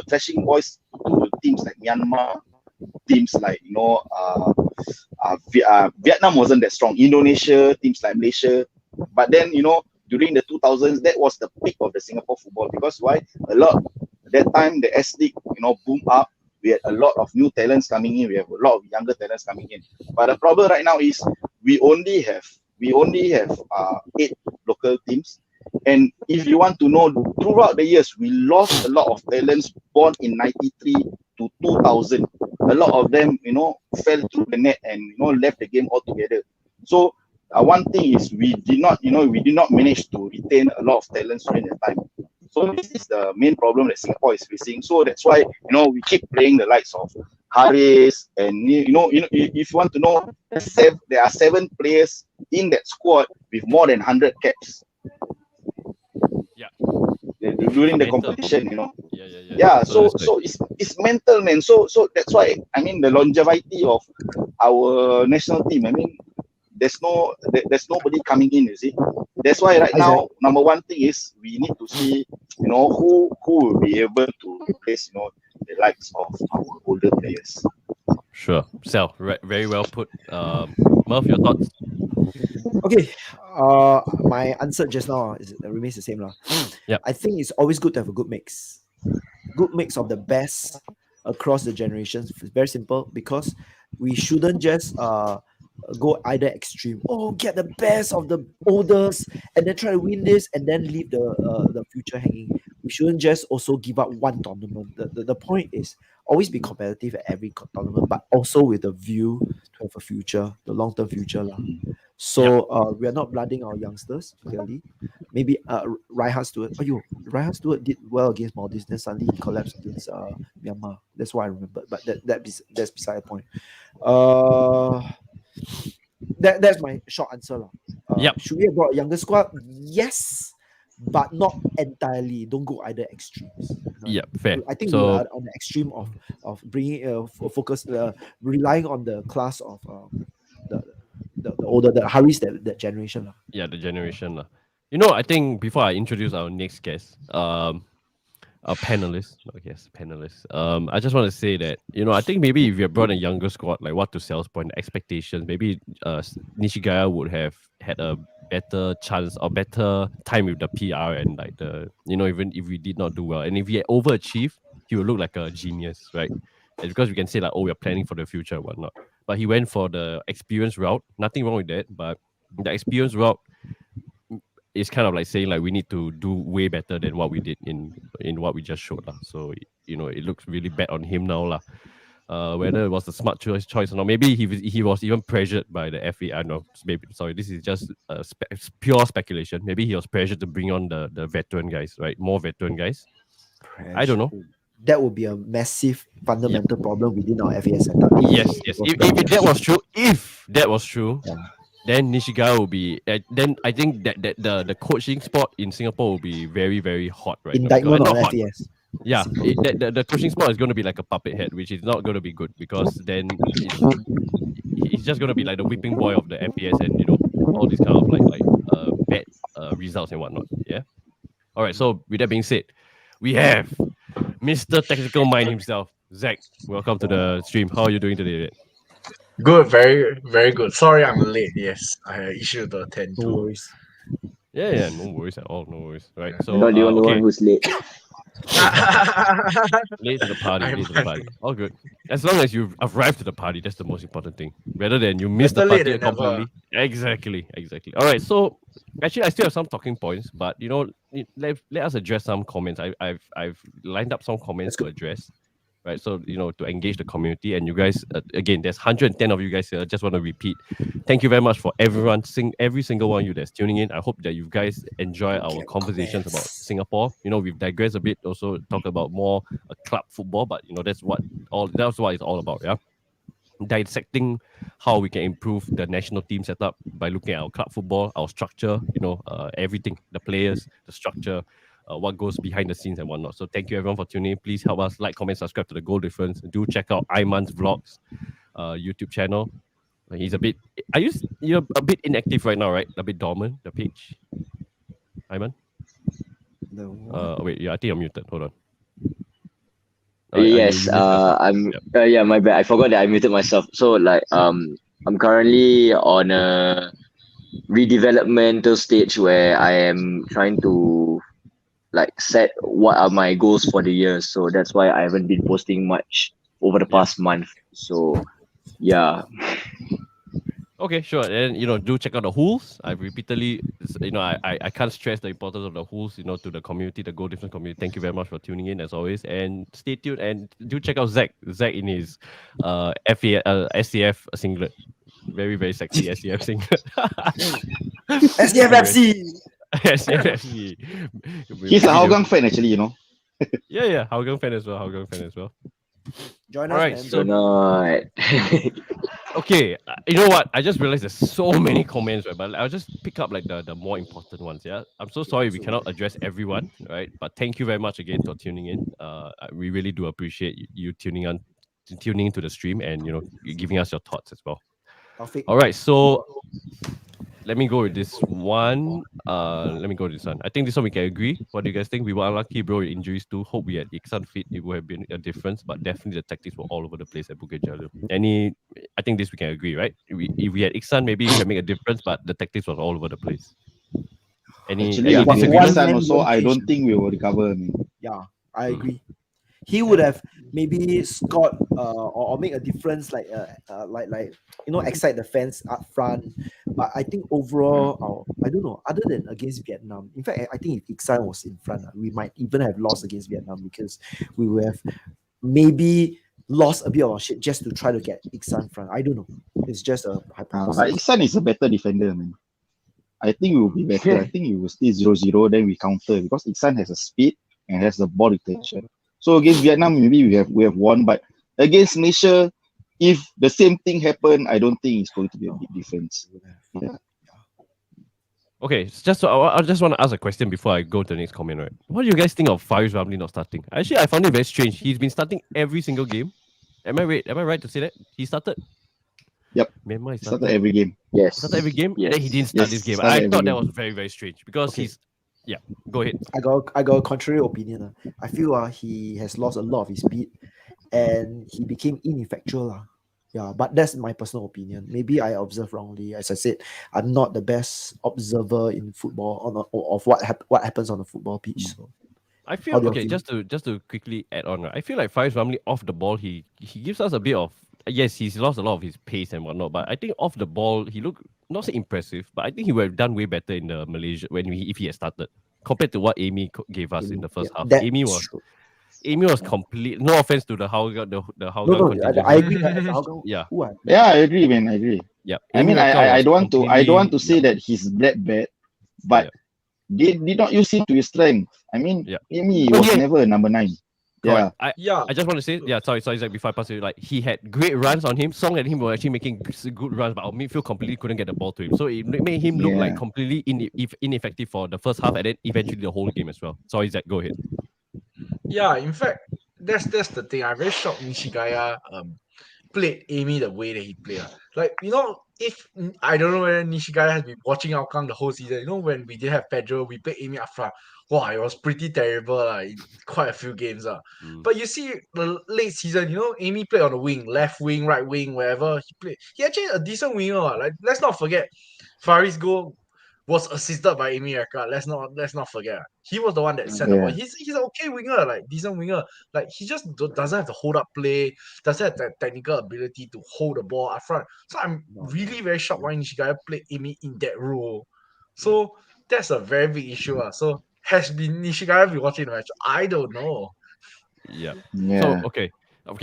thrashing boys to teams like Myanmar, teams like Vietnam wasn't that strong. Indonesia, teams like Malaysia. But then during the 2000s, that was the peak of the Singapore football because why? That time the S League boomed up. We had a lot of new talents coming in. We have a lot of younger talents coming in. But the problem right now is we only have 8 local teams. And if you want to know, throughout the years, we lost a lot of talents born in 93 to 2000. A lot of them, fell through the net and, left the game altogether. So one thing is we did not manage to retain a lot of talents during that time. So this is the main problem that Singapore is facing. So that's why, we keep playing the likes of Haris and, if you want to know, there are 7 players in that squad with more than 100 caps. Yeah. During the Mental. competition, Yeah. So it's mental, man. So that's why the longevity of our national team. There's nobody coming in. You see, that's why right now number one thing is we need to see who will be able to replace the likes of our older players. Sure, Sal, very well put. Murph, your thoughts? Okay, my answer just now remains the same lah. Yep. I think it's always good to have a good mix of the best across the generations. It's very simple because we shouldn't just go either extreme. Oh, get the best of the oldest and then try to win this and then leave the future hanging. We shouldn't just also give up one tournament. The point is always be competitive at every tournament, but also with a view to have a future, the long-term future lah. So we are not blooding our youngsters, clearly. Maybe Reinhard Stewart. Reinhard Stewart did well against Maldives, then suddenly he collapsed against Myanmar. That's what I remember. But that's beside the point. That's my short answer. Yep. Should we have brought a younger squad? Yes, but not entirely. Don't go either extremes. Yeah, fair. I think we So are on the extreme of bringing focus, relying on the class of the older, the Haris, that generation. yeah, the generation. I think before I introduce our next guest, a panelist, panelist. I just want to say that I think maybe if you had brought a younger squad, like what to Sal's point, the expectations, maybe Nishigaya would have had a better chance or better time with the PR and like even if we did not do well, and if we had overachieved, he would look like a genius, right? It's because we can say like, oh, we're planning for the future and whatnot. But he went for the experience route. Nothing wrong with that, but the experience route is kind of like saying like we need to do way better than what we did in what we just showed. So it looks really bad on him now. Whether it was a smart choice or not, maybe he was even pressured by the FA. I know, maybe, sorry, this is just pure speculation. Maybe he was pressured to bring on the veteran guys, right? More veteran guys. I don't know. That would be a massive fundamental problem within our FAS setup. Yes. If that was true, then Nishigaya will be. Then I think that the coaching spot in Singapore will be very, very hot right Indictment now. on FAS. Yeah, the coaching spot is going to be like a puppet head, which is not going to be good because then it's just going to be like the whipping boy of the FPS and all these kind of like bad results and whatnot. Yeah. All right. So with that being said, we have Mr. Technical Mind himself, Zach. Welcome to the stream. How are you doing today? Good, very, very good. Sorry I'm late. Yes, I had issue to attend No to. worries. Yeah, no worries at all. No worries. Right. So Not the only one who's late. late to the party. All good. As long as you've arrived to the party, that's the most important thing. Rather than you miss the Better late party than never. completely. Exactly. All right. So actually, I still have some talking points, but let us address some comments. I've lined up some comments to address. Right, so to engage the community, and you guys, again, there's 110 of you guys here. I just want to repeat, thank you very much for every single one of you that's tuning in. I hope that you guys enjoy our conversations about Singapore. We've digressed a bit, also talk about more club football, but that's what it's all about. Yeah, dissecting how we can improve the national team setup by looking at our club football, our structure, everything, the players, the structure. What goes behind the scenes and whatnot. So thank you everyone for tuning in. Please help us like, comment, subscribe to the Goal Difference. Do check out Ayman's vlogs, YouTube channel. He's a bit. You're a bit inactive right now, right? A bit dormant, the page. Ayman. Wait, yeah, I think you're muted. Hold on. Yes, I'm. Yeah, my bad. I forgot that I muted myself. So like, I'm currently on a redevelopmental stage where I am trying to like set what are my goals for the year. So that's why I haven't been posting much over the past month. So yeah. Okay, sure. And do check out the Hools. I've repeatedly, I can't stress the importance of the Hools, to the community, the Goal Difference community. Thank you very much for tuning in as always. And stay tuned and do check out Zach in his SCF singlet. Very, very sexy SCF singlet. SCFFC. SCFFC. He's a Hougang fan, actually, Yeah, Hougang fan as well. Join All us, right, man. So not. Okay, you know what? I just realized there's so many comments, right? But I'll just pick up like the more important ones. Yeah, I'm so sorry we cannot address everyone, right? But thank you very much again for tuning in. We really do appreciate you tuning into the stream and giving us your thoughts as well. All right, so let me go with this one. I think this one we can agree. What do you guys think? We were unlucky, bro, with injuries too. Hope we had Iksan fit. It would have been a difference, but definitely the tactics were all over the place at Bukit Jalil. I think this we can agree, right? If we had Iksan, maybe it can make a difference, but the tactics was all over the place. Actually, if we had Iksan also, I don't think we will recover. Yeah, I agree. He would have maybe scored or make a difference, like excite the fans up front. But I think overall, I don't know. Other than against Vietnam, in fact, I think if Iksan was in front, we might even have lost against Vietnam because we would have maybe lost a bit of our shit just to try to get Iksan front. I don't know. It's just a But hypothesis. Iksan is a better defender, man. I think it will be better. I think it will stay 0-0, then we counter because Iksan has a speed and has the ball retention. So against Vietnam, maybe we have won, but against Malaysia, if the same thing happen, I don't think it's going to be a big difference. Yeah. Okay, I just want to ask a question before I go to the next comment. Right, what do you guys think of Faris Ramli not starting? Actually, I found it very strange. He's been starting every single game. Am I right to say that he started? Yep. Myanmar He started every game. Yes. started every game. Yes. Then he didn't start this game. started I every thought that game. was very very strange because Okay. he's Go ahead. I got a contrary opinion. I feel he has lost a lot of his speed and he became ineffectual. Yeah, but that's my personal opinion. Maybe I observe wrongly. As I said, I'm not the best observer in football of what happens on the football pitch. So I feel How do you okay. feel? Just to quickly add on, right, I feel like Faris Ramli off the ball, he gives us a bit of yes, he's lost a lot of his pace and whatnot, but I think off the ball he looked not so impressive, but I think he would have done way better in the Malaysia if he had started compared to what Amy gave us in the first half. That's Amy was true. complete. No offense to the Hougang No, contingent. I agree. How come? Yeah. Yeah, I agree, man. I agree. Yeah, I Amy mean, Raka I was don't want to completely- say that he's bad, but they did not use him to his strength. I mean, Yeah. Amy But was yeah. never a number 9. Yeah. Correct. Yeah. I just want to say, sorry, Zach, before I pass it, like he had great runs on him. Song and him were actually making good runs, but our midfield completely couldn't get the ball to him. So it made him look like Yeah. completely ineffective for the first half and then eventually the whole game as well. Sorry, Zach, go ahead. Yeah, in fact, that's the thing. I'm very shocked Nishigaya played Amy the way that he played. Like, if I don't know whether Nishigaya has been watching Hougang the whole season. When we did have Pedro, we played Amy up front. Wow, it was pretty terrible in quite a few games. But you see the late season, Amy played on the wing, left wing, right wing, wherever he played. He actually a decent winger. Like, let's not forget Faris' goal was assisted by Amy Raka. Let's not forget. He was the one that sent the ball. Yeah. He's an okay winger, like decent winger. Like he just doesn't have the hold up play, doesn't have that technical ability to hold the ball up front. So I'm really very shocked why Nishigaya played Amy in that role. So that's a very big issue. So has Nishigaya been watching the match? I don't know. Yeah. Yeah. So okay.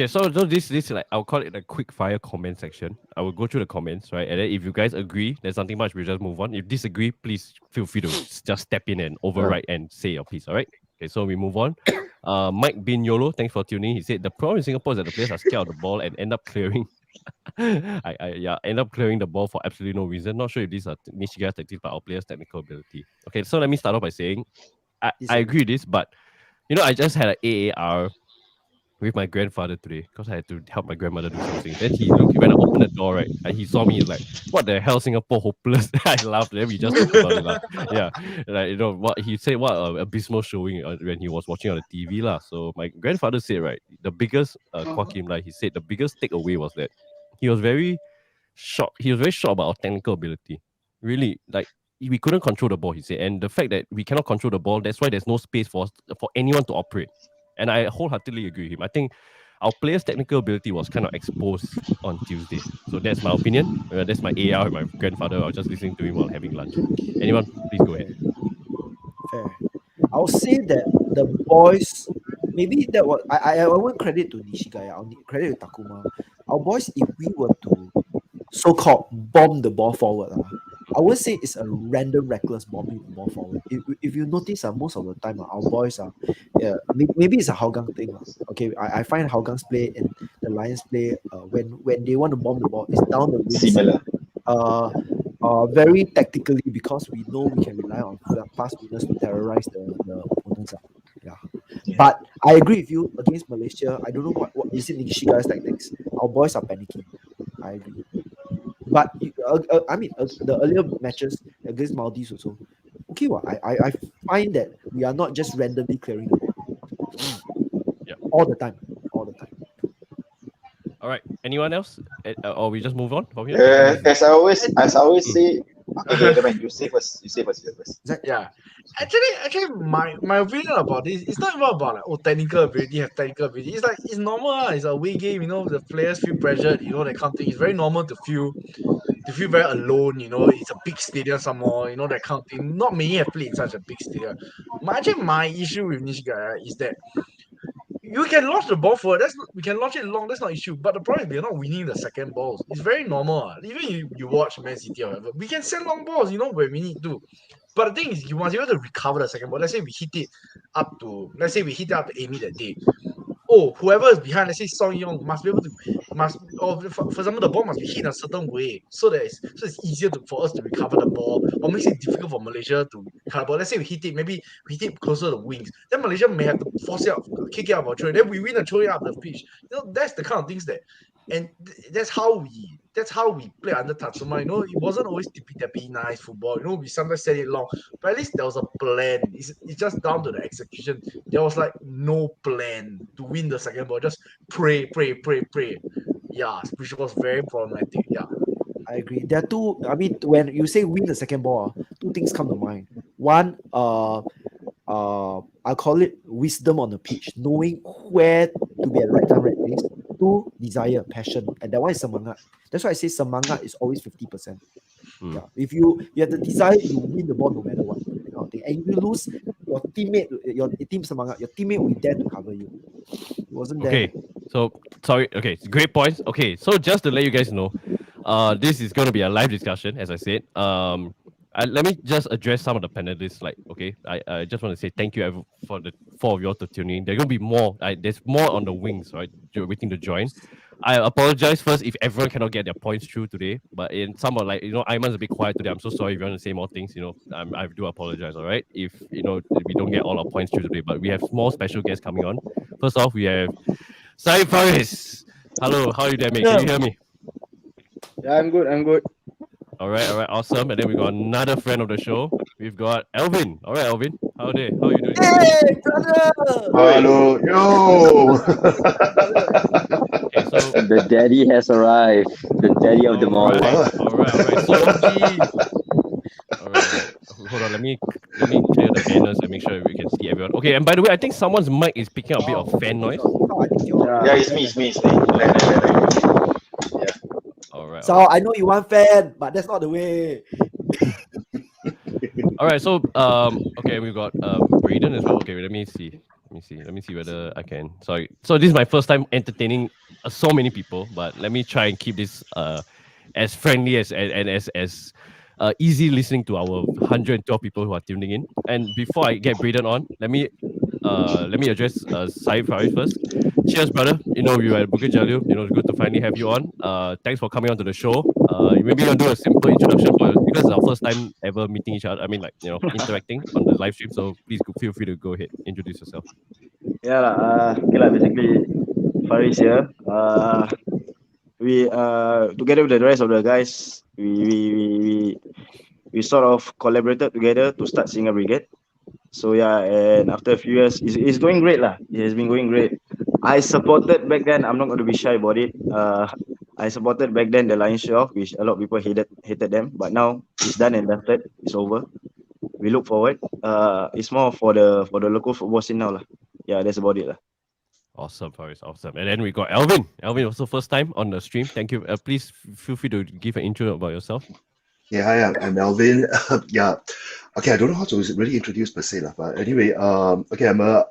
So this like I'll call it a quick fire comment section. I will go through the comments, right? And then if you guys agree, there's nothing much. We'll just move on. If disagree, please feel free to just step in and override and say your piece. All right. Okay. So we move on. Mike Bin Yolo, thanks for tuning. He said the problem in Singapore is that the players are scared of the ball and end up clearing. End up clearing the ball for absolutely no reason. Not sure if these are Nishigaya's tactics, but our players' technical ability. Okay, so let me start off by saying I agree with this, but I just had an AAR with my grandfather today because I had to help my grandmother do something. Then when I opened the door, right, and he saw me, he's like, "What the hell, Singapore hopeless?" I laughed. Then we just talked about it, lah. Yeah, like what he said, what abysmal showing when he was watching on the TV, lah. So my grandfather said, right, the biggest he said the biggest takeaway was that he was very shocked. He was very shocked about our technical ability. Really, like we couldn't control the ball. He said, and the fact that we cannot control the ball, that's why there's no space for anyone to operate. And I wholeheartedly agree with him. I think our players' technical ability was kind of exposed on Tuesday. So that's my opinion. That's my AR with my grandfather. I was just listening to him while having lunch. Anyone, please go ahead. Fair. I'll say that the boys, maybe that was I won't credit to Nishigaya. I'll credit to Takuma. Our boys, if we were to so-called bomb the ball forward, I would say it's a random reckless bombing the ball forward. If you notice, most of the time our boys are, maybe it's a Hougang thing. Okay, I find Hougang's play and the Lions play when they want to bomb the ball, it's down the wing Similar. very tactically because we know we can rely on fast winners to terrorize the opponents. Yeah. But I agree with you against Malaysia. I don't know what is it Nishigaya's tactics. Our boys are panicking. I agree. But the earlier matches against Maldives also, okay, I find that we are not just randomly clearing the ball. Yeah. All the time. All right. Anyone else? Or we just move on from here? As I always say, okay, never mind. You say first. Yeah. Actually, my opinion about this, it's not even about like technical ability, have technical ability. It's like it's normal. It's a away game. The players feel pressured. That kind of thing. It's very normal to feel very alone. It's a big stadium some more. That kind of thing. Not many have played in such a big stadium. My issue with Nishigaya is that you can launch the ball forward. We can launch it long. That's not issue. But the problem is we're not winning the second balls. It's very normal. Even you watch Man City or whatever, we can send long balls. When we need to. But the thing is, you must be able to recover the second ball. Let's say we hit it up to Amy that day. Oh, whoever is behind, let's say Song Yong, must be able to for example, the ball must be hit in a certain way so it's easier for us to recover the ball, or makes it difficult for Malaysia to recover the ball. Let's say we hit it, maybe we hit it closer to the wings. Then Malaysia may have to force it out, kick it out of our throw. Then we win and throw it up the pitch. That's the kind of things that's how we play under Tatsuma. It wasn't always tippy-tappy nice football. We sometimes set it long, but at least there was a plan. It's just down to the execution. There was like no plan to win the second ball. Just pray. Yeah, which was very problematic. Yeah. I agree. There are two. I mean, when you say win the second ball, two things come to mind. One, I call it wisdom on the pitch, knowing where to be at the right time, right place. Two, desire, passion, and that one is semangat. That's why I say semangat is always 50%. Yeah, if you have the desire, you win the ball no matter what. That kind of thing. And if you lose, your team semangat, your teammate will be there to cover you. It wasn't there. Okay, so sorry. Okay, great points. Okay, so just to let you guys know, this is going to be a live discussion, as I said. Let me just address some of the panelists. I just want to say thank you for the four of you all to tune in. There's going to be more. There's more on the wings, right? You're waiting to join. I apologize first if everyone cannot get their points through today. But in some of Ayman's a bit quiet today. I'm so sorry if you want to say more things. I do apologize. All right, if we don't get all our points through today, but we have more special guests coming on. First off, we have Saif Faris. Hello, how are you there, mate? Can you hear me? Yeah, I'm good. All right, awesome. And then we got another friend of the show. We've got Alvin. All right, Alvin, how are you doing? Hey, brother! Hello, yo! Okay, so The daddy has arrived. The daddy of them all. All right. So, all right. Hold on. Let me clear the banners and make sure we can see everyone. Okay, and by the way, I think someone's mic is picking up a bit of fan noise. Yeah, it's me. All right. So I know you want fan, but that's not the way. All right. So okay, we've got Braden as well. Okay, let me see whether I can. Sorry. So this is my first time entertaining so many people, but let me try and keep this as friendly as easy listening to our 112 people who are tuning in. And before I get Braden on, let me address Saif Faris first. Cheers, brother. You are at Bukit Jalil. Good to finally have you on. Thanks for coming onto the show. Maybe you'll do a simple introduction because it's our first time ever meeting each other. I mean, interacting on the live stream. So please feel free to go ahead, introduce yourself. Yeah, basically Faris here. We together with the rest of the guys, we sort of collaborated together to start Singer Brigade. So yeah, and after a few years, it's going great lah. It has been going great. I supported back then. I'm not going to be shy about it. I supported back then the Lions Show, which a lot of people hated them. But now it's done and dusted. It's over. We look forward. It's more for the local football scene now lah. Yeah, that's about it lah. Awesome, Faris. Awesome. And then we got Alvin. Alvin, also first time on the stream. Thank you. Please feel free to give an intro about yourself. Yeah, hi, I'm Alvin. Yeah. Okay, I don't know how to really introduce per se, but anyway, okay, I'm a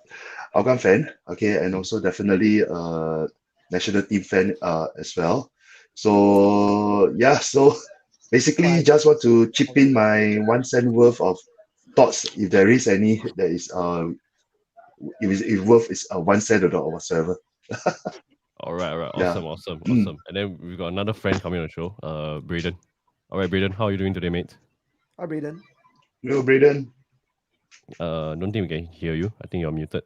Hougang fan, okay, and also definitely national team fan as well. So yeah, so basically just want to chip in my 1 cent worth of thoughts, if there is any that is if worth is 1 cent or whatsoever. All right. Yeah. Awesome. And then we've got another friend coming on the show, Braden. All right, Braden, how are you doing today, mate? Hi, Braden. Hello, Braden. Don't think we can hear you. I think you're muted.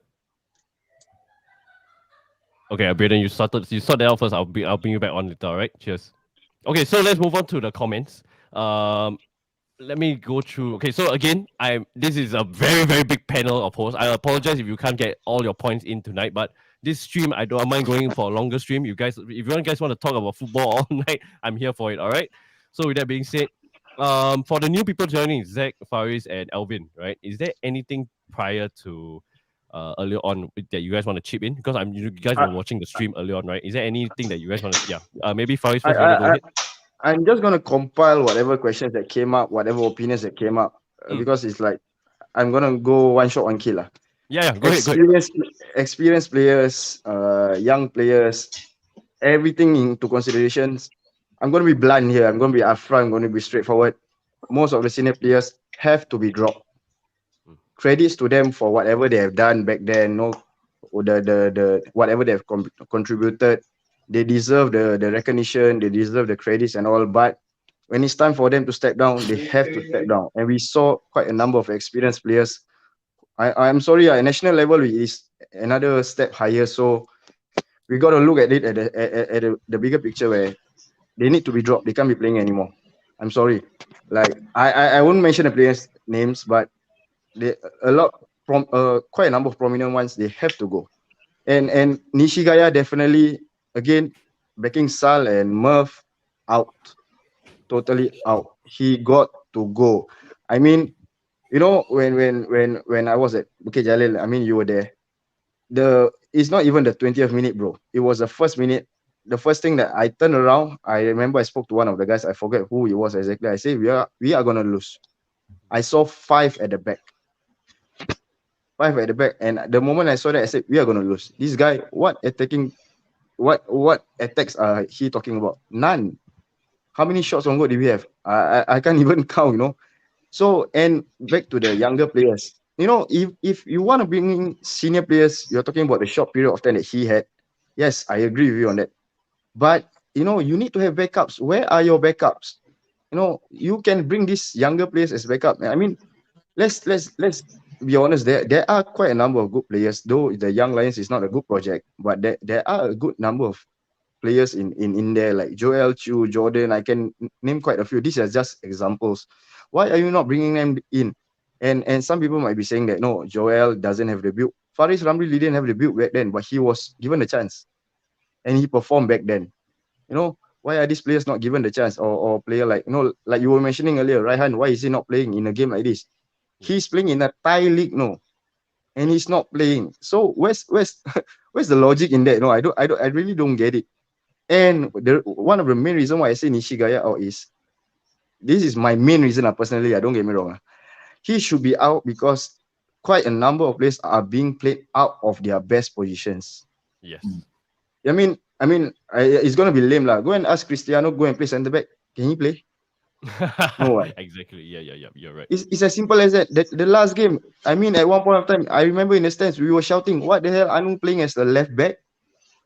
Okay, Braden, you sort that out first. I'll bring you back on later. All right, cheers. Okay, so let's move on to the comments. Let me go through. Okay, so again, this is a very, very big panel of hosts. I apologize if you can't get all your points in tonight, but this stream, I don't mind going for a longer stream. If you guys want to talk about football all night, I'm here for it. All right. So with that being said, for the new people joining, Zach, Faris, and Alvin, right? Is there anything prior to earlier on that you guys want to chip in? Because you guys were watching the stream earlier on, right? Is there anything that you guys want to? Yeah. Maybe Faris first. Go ahead. I'm just gonna compile whatever questions that came up, whatever opinions that came up, because it's like I'm gonna go one shot, one kill lah. Yeah, go ahead. experienced players, young players, everything into considerations. I'm going to be blunt here. I'm going to be upfront. I'm going to be straightforward. Most of the senior players have to be dropped. Credits to them for whatever they have done back then. No, the whatever they have contributed. They deserve the recognition. They deserve the credits and all. But when it's time for them to step down, they have to step down. And we saw quite a number of experienced players. I'm sorry, at national level is another step higher. So we got to look at it at the bigger picture where they need to be dropped. They can't be playing anymore. I'm sorry. Like I won't mention the players' names, but they quite a number of prominent ones. They have to go. And Nishigaya definitely again backing Sal and Murph out, totally out. He got to go. I mean, you know, when I was at Bukit Jalil, I mean, you were there. It's not even the 20th minute, bro. It was the first minute. The first thing that I turned around, I remember I spoke to one of the guys. I forget who it was exactly. I said, we are gonna lose. I saw 5 at the back. 5 at the back. And the moment I saw that, I said, we are gonna lose. This guy, what attacks are he talking about? None. How many shots on goal did we have? I can't even count, you know. So, and back to the younger players. You know, if you want to bring in senior players, you're talking about the short period of time that he had. Yes, I agree with you on that. But, you know, you need to have backups. Where are your backups? You know, you can bring these younger players as backup. I mean, let's be honest. There are quite a number of good players, though the Young Lions is not a good project, but there are a good number of players in there, like Joel, Chu, Jordan. I can name quite a few. These are just examples. Why are you not bringing them in? And some people might be saying that no, Joel doesn't have the build. Faris Ramli didn't have the build back then, but he was given the chance, and he performed back then. You know, why are these players not given the chance? Or player like, you know, like you were mentioning earlier, Raihan, why is he not playing in a game like this? He's playing in a Thai league, no, and he's not playing. So where's where's the logic in that? No, I really don't get it. And one of the main reasons why I say Nishigaya out is, this is my main reason personally. I don't get me wrong. He should be out because quite a number of players are being played out of their best positions. Yes. I mean, it's gonna be lame lah. Go and ask Cristiano. Go and play centre back. Can he play? No. Exactly. Yeah. You're right. It's as simple as that. The last game. I mean, at one point of time, I remember in the stands we were shouting, "What the hell? Anu playing as the left back?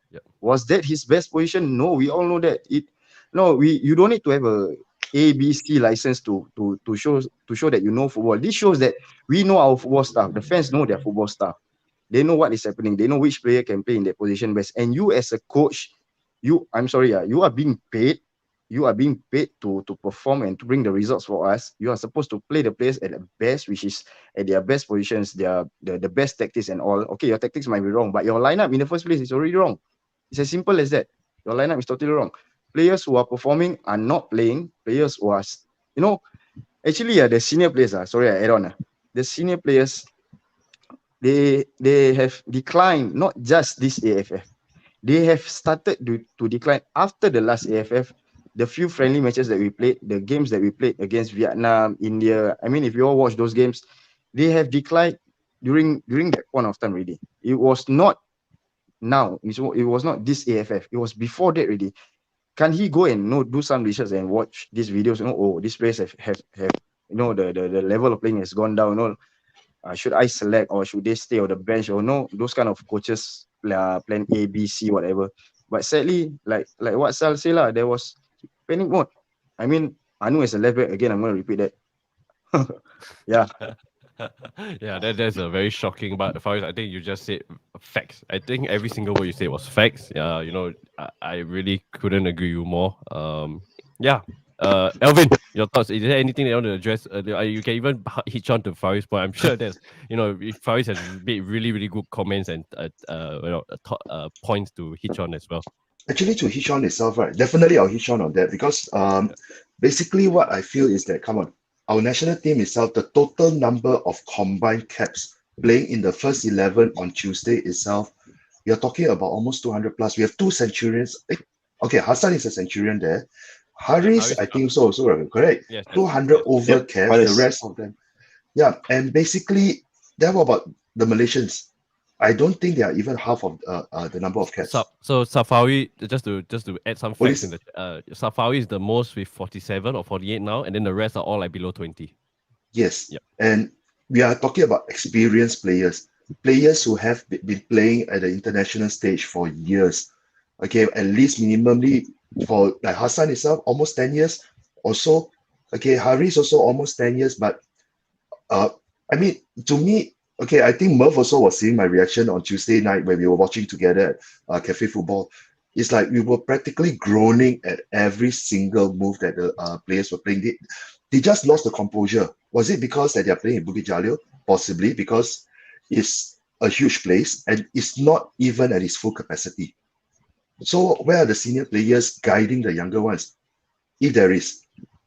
Yep. Was that his best position? No, we all know that. You don't need to have a ABC license to show that you know football. This shows that we know our football stuff. The fans know their football stuff. They know what is happening. They know which player can play in that position best. And you as a coach, you are being paid. You are being paid to perform and to bring the results for us. You are supposed to play the players at the best, which is at their best positions, the best tactics and all. Okay, your tactics might be wrong, but your lineup in the first place is already wrong. It's as simple as that. Your lineup is totally wrong. Players who are performing are not playing. Players who are, actually, the senior players, sorry, I add on. The senior players, they have declined, not just this AFF. They have started to decline after the last AFF. The few friendly matches that we played, the games that we played against Vietnam, India. I mean, if you all watch those games, they have declined during that point of time already. It was not now. It was not this AFF. It was before that already. Can he go and do some research and watch these videos? These players have the level of playing has gone down. Should I select or should they stay on the bench or no? Those kind of coaches plan A, B, C, whatever. But sadly, like what Sal say lah, there was panic mode. I mean, Anu as a left back again. I'm going to repeat that. Yeah. Yeah, that's a very shocking. But Faris, I think you just said facts. I think every single word you said was facts. Yeah, I really couldn't agree with you more. Yeah. Elvin, your thoughts? Is there anything that you want to address? You can even hitch on to Faris' point. I'm sure there's, Faris has made really, really good comments and points to hitch on as well. Actually, to hitch on itself, right? Definitely, I'll hitch on that because basically what I feel is that, come on, our national team itself, the total number of combined caps playing in the first 11 on Tuesday itself, we are talking about almost 200 plus. We have 2 centurions. Okay, Hassan is a centurion there. Haris, I think so, correct? Yes, 200 over caps, Haris. the rest of them. Yeah, and basically, there were about the Malaysians. I don't think they are even half of the number of cats. So Safari, just to add some What facts is- in the Safari is the most with 47 or 48 now, and then the rest are all like below 20. Yes. Yep. And we are talking about experienced players who have been playing at the international stage for years. Okay, at least minimally for like Hassan itself, almost 10 years or so. Okay, Haris also almost 10 years. But I mean, to me, okay, I think Merv also was seeing my reaction on Tuesday night when we were watching together at Cafe Football. It's like we were practically groaning at every single move that the players were playing. They just lost the composure. Was it because that they are playing in Bukit Jalil? Possibly because it's a huge place and it's not even at its full capacity. So where are the senior players guiding the younger ones? If there is,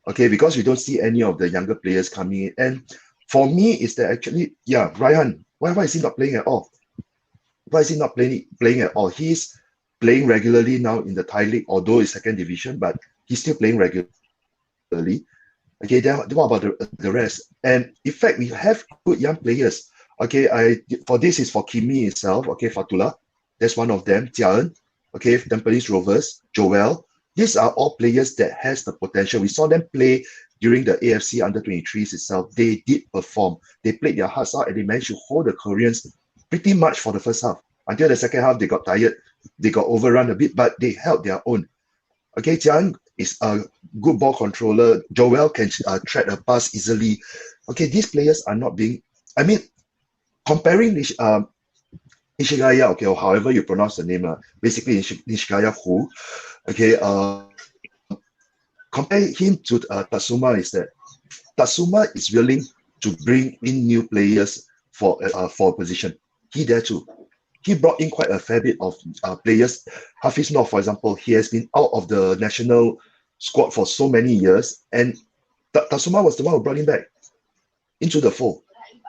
okay, because we don't see any of the younger players coming in. And for me, is that actually, yeah, Ryan, why is he not playing at all? Why is he not playing at all? He's playing regularly now in the Thai League, although it's second division, but he's still playing regularly. Okay, then what about the rest? And in fact, we have good young players. Okay, for this is for Kimi itself. Okay, Fatullah, that's one of them. Jiaen, okay, Tampines Rovers, Joel. These are all players that has the potential. We saw them play during the AFC under-23s itself. They did perform. They played their hearts out and they managed to hold the Koreans pretty much for the first half. Until the second half, they got tired. They got overrun a bit, but they held their own. Okay, Jian is a good ball controller. Joel can tread a pass easily. Okay, these players are not being... I mean, comparing Nishigaya, okay, or however you pronounce the name, basically Nishigaya who, okay, compare him to Tatsuma is that Tatsuma is willing to bring in new players for a position. He there too. He brought in quite a fair bit of players. Hafiz Noor, for example, he has been out of the national squad for so many years, and Tatsuma was the one who brought him back into the fold.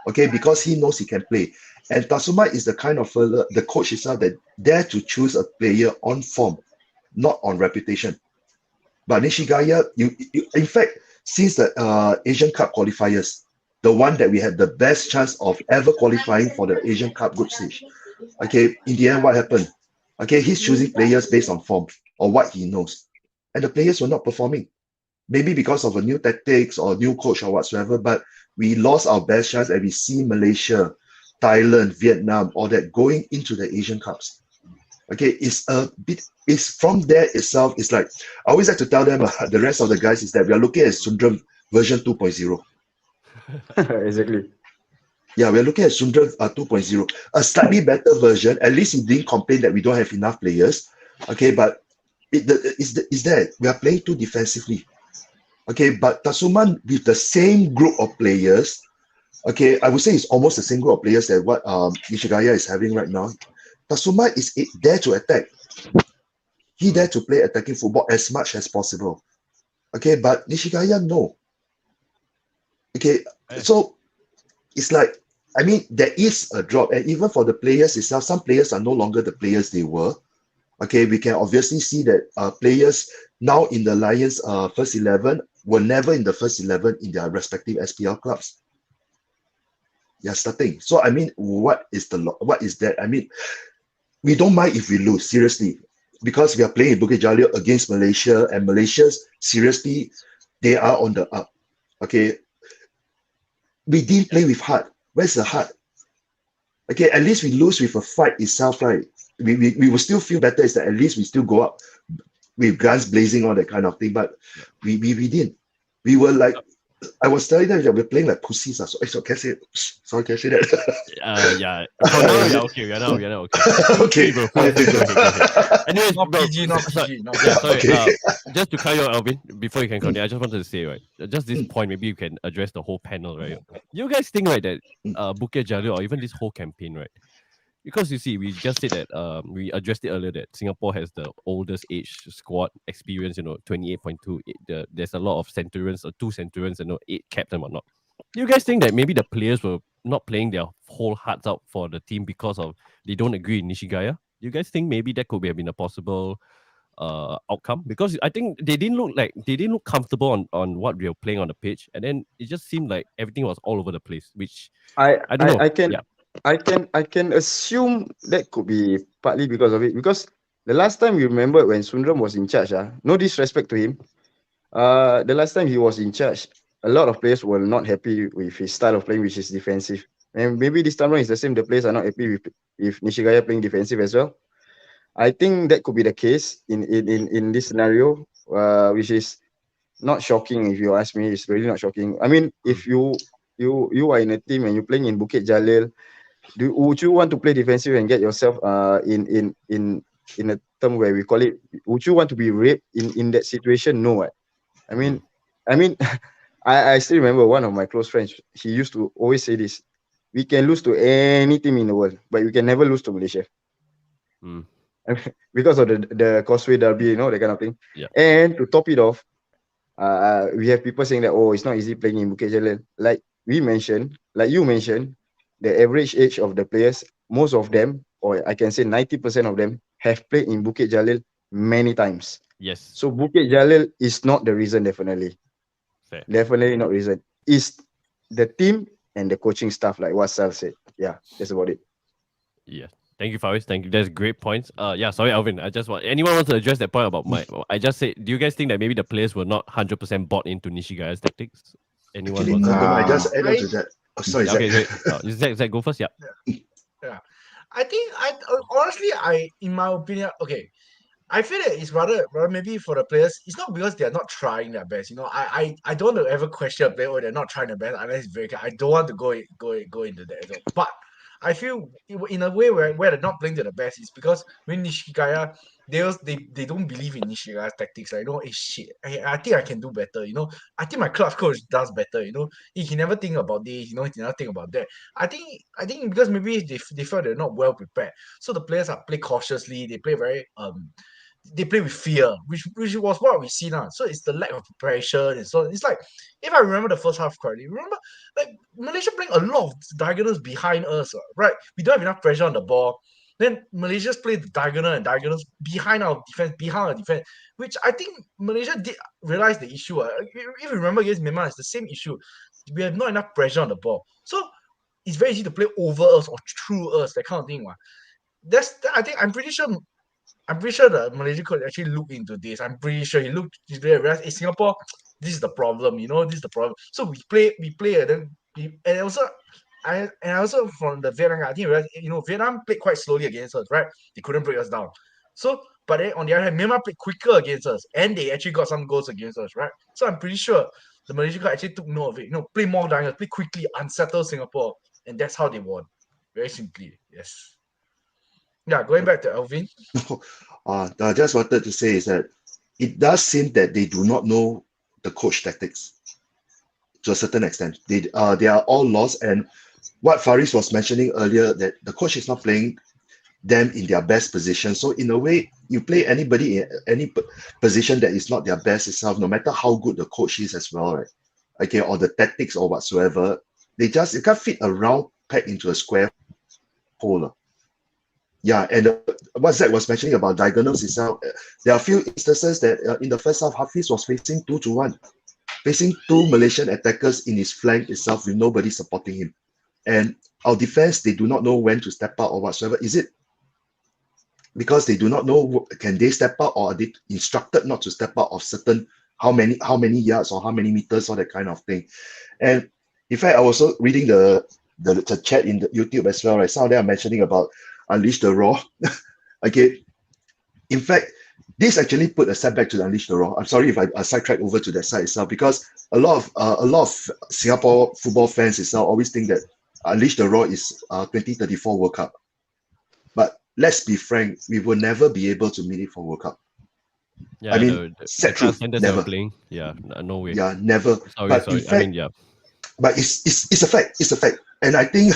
Okay, because he knows he can play. And Tatsuma is the kind of fella, the coach itself, that dare to choose a player on form, not on reputation. But Nishigaya, in fact, since the Asian Cup qualifiers, the one that we had the best chance of ever qualifying for the Asian Cup group stage, okay, in the end, what happened? Okay, he's choosing players based on form or what he knows. And the players were not performing. Maybe because of a new tactics or new coach or whatsoever, but we lost our best chance and we see Malaysia, Thailand, Vietnam, all that going into the Asian Cups. Okay, it's from there itself. It's like, I always like to tell them, the rest of the guys, is that we are looking at Sundram version 2.0. Exactly. Yeah, we're looking at Sundram 2.0, a slightly better version. At least he didn't complain that we don't have enough players. Okay, but it's there. We are playing too defensively. Okay, but Tatsuma with the same group of players, okay, I would say it's almost the same group of players that what Nishigaya is having right now. Tatsuma is there to attack. He there to play attacking football as much as possible. Okay, but Nishigaya, no. Okay, so it's like, I mean, there is a drop, and even for the players itself, some players are no longer the players they were. Okay, we can obviously see that players now in the Lions first 11 were never in the first 11 in their respective SPL clubs. Yeah, starting. So I mean, what is that? I mean, we don't mind if we lose, seriously, because we are playing in Bukit Jalil against Malaysia, and Malaysia's, seriously, they are on the up. Okay, we didn't play with heart. Where's the heart? Okay, at least we lose with a fight itself, right? We will still feel better is that at least we still go up with guns blazing, all that kind of thing. But we didn't. We were like, I was telling them that we're playing like pussies. So can I say it? Sorry, can I say that? Yeah. For now, we are okay. We are not okay. Okay. Bro. Go ahead. Anyways, Not bro, PG, not PG. Not yeah, sorry. Okay. Just to cut you out, Alvin, before you can continue, I just wanted to say, right, just this point, maybe you can address the whole panel, right? You guys think, right, that Bukit Jalil or even this whole campaign, right? Because you see, we just said that we addressed it earlier that Singapore has the oldest age squad experience, 28.2. There's a lot of centurions, or 2 centurions, and 8 caps and whatnot. Do you guys think that maybe the players were not playing their whole hearts out for the team because of they don't agree with Nishigaya? Do you guys think maybe that could have been a possible outcome? Because I think they didn't look comfortable on what we were playing on the pitch, and then it just seemed like everything was all over the place. Which I I don't know. I can Yeah. I can assume that could be partly because of it. Because the last time you remember when Sundram was in charge, no disrespect to him. The last time he was in charge, a lot of players were not happy with his style of playing, which is defensive. And maybe this time around it's the same. The players are not happy with Nishigaya playing defensive as well. I think that could be the case in this scenario, which is not shocking if you ask me. It's really not shocking. I mean, if you are in a team and you're playing in Bukit Jalil, would you want to play defensive and get yourself in a term where we call it? Would you want to be raped in that situation? No. I mean, I mean, I still remember one of my close friends. He used to always say this: we can lose to any team in the world, but we can never lose to Malaysia. Mm. Because of the Causeway Derby, you know, that kind of thing. Yeah. And to top it off, we have people saying that, oh, it's not easy playing in Bukit Jalil. Like you mentioned, the average age of the players, most of them, or I can say 90% of them, have played in Bukit Jalil many times. Yes. So Bukit Jalil is not the reason, definitely. Fair. Definitely not reason. It's the team and the coaching staff, like what Sal said. Yeah, that's about it. Yeah. Thank you, Faris. Thank you. That's great points. Yeah, sorry, Alvin. Anyone wants to address that point about I just said, do you guys think that maybe the players were not 100% bought into Nishigaya's tactics? Anyone Actually, wants to? no, I just add on to that. Oh, sorry, Yeah, okay, Zach. great. Zach, go first. Yeah. Yeah. I think honestly, in my opinion, okay, I feel that it's rather maybe for the players, it's not because they're not trying their best. You know, I don't want to ever question a player or they're not trying their best unless it's very clear. I don't want to go into that as well. But I feel in a way where they're not playing to the best is because when Nishigaya, they don't believe in Nishigaya's tactics. Like, you know, hey, shit, I think I can do better. You know, I think my club coach does better. You know, he never think about this. You know, he never think about that. I think because maybe they felt they're not well prepared, so the players are play cautiously. They play very they play with fear, which was what we see now. So it's the lack of preparation and so it's like if I remember the first half correctly, remember like Malaysia playing a lot of diagonals behind us, right? We don't have enough pressure on the ball. Then Malaysia's play the diagonals behind our defense, which I think Malaysia did realize the issue. If you remember against Myanmar, it's the same issue. We have not enough pressure on the ball. So it's very easy to play over us or through us, that kind of thing. I'm pretty sure the Malaysian coach actually looked into this. I'm pretty sure he realized, hey, Singapore, this is the problem, you know, this is the problem. So we play, and then and also from the Vietnam, I think you know, Vietnam played quite slowly against us, right? They couldn't break us down. So, but then on the other hand, Myanmar played quicker against us, and they actually got some goals against us, right? So I'm pretty sure the Malaysian coach actually took note of it. You know, play more diagonals, play quickly, unsettle Singapore, and that's how they won. Very simply, yes. Yeah, going back to Alvin. I just wanted to say is that it does seem that they do not know the coach tactics to a certain extent. They are all lost. And what Faris was mentioning earlier, that the coach is not playing them in their best position. So in a way, you play anybody in any position that is not their best itself, no matter how good the coach is as well, right? Okay, or the tactics or whatsoever, you can't fit a round peg into a square hole. Yeah, and what Zach was mentioning about diagonals itself, there are a few instances that in the first half, Hafiz was facing 2-1, facing two Malaysian attackers in his flank itself with nobody supporting him. And our defense, they do not know when to step out or whatsoever. Is it because they do not know can they step out, or are they instructed not to step out of certain how many yards or how many meters or that kind of thing? And in fact, I was also reading the chat in the YouTube as well, right? Some of them are mentioning about Unleash the Raw. Okay. In fact, this actually put a setback to the Unleash the Raw. I'm sorry if I sidetrack over to that side itself, because a lot of Singapore football fans itself always think that Unleash the Raw is 2034 World Cup. But let's be frank, we will never be able to meet it for World Cup. Yeah, I mean, set truth, never. Playing. Yeah, no way. Yeah, never. Sorry. In fact, I mean, yeah. But it's a fact. It's a fact. And I think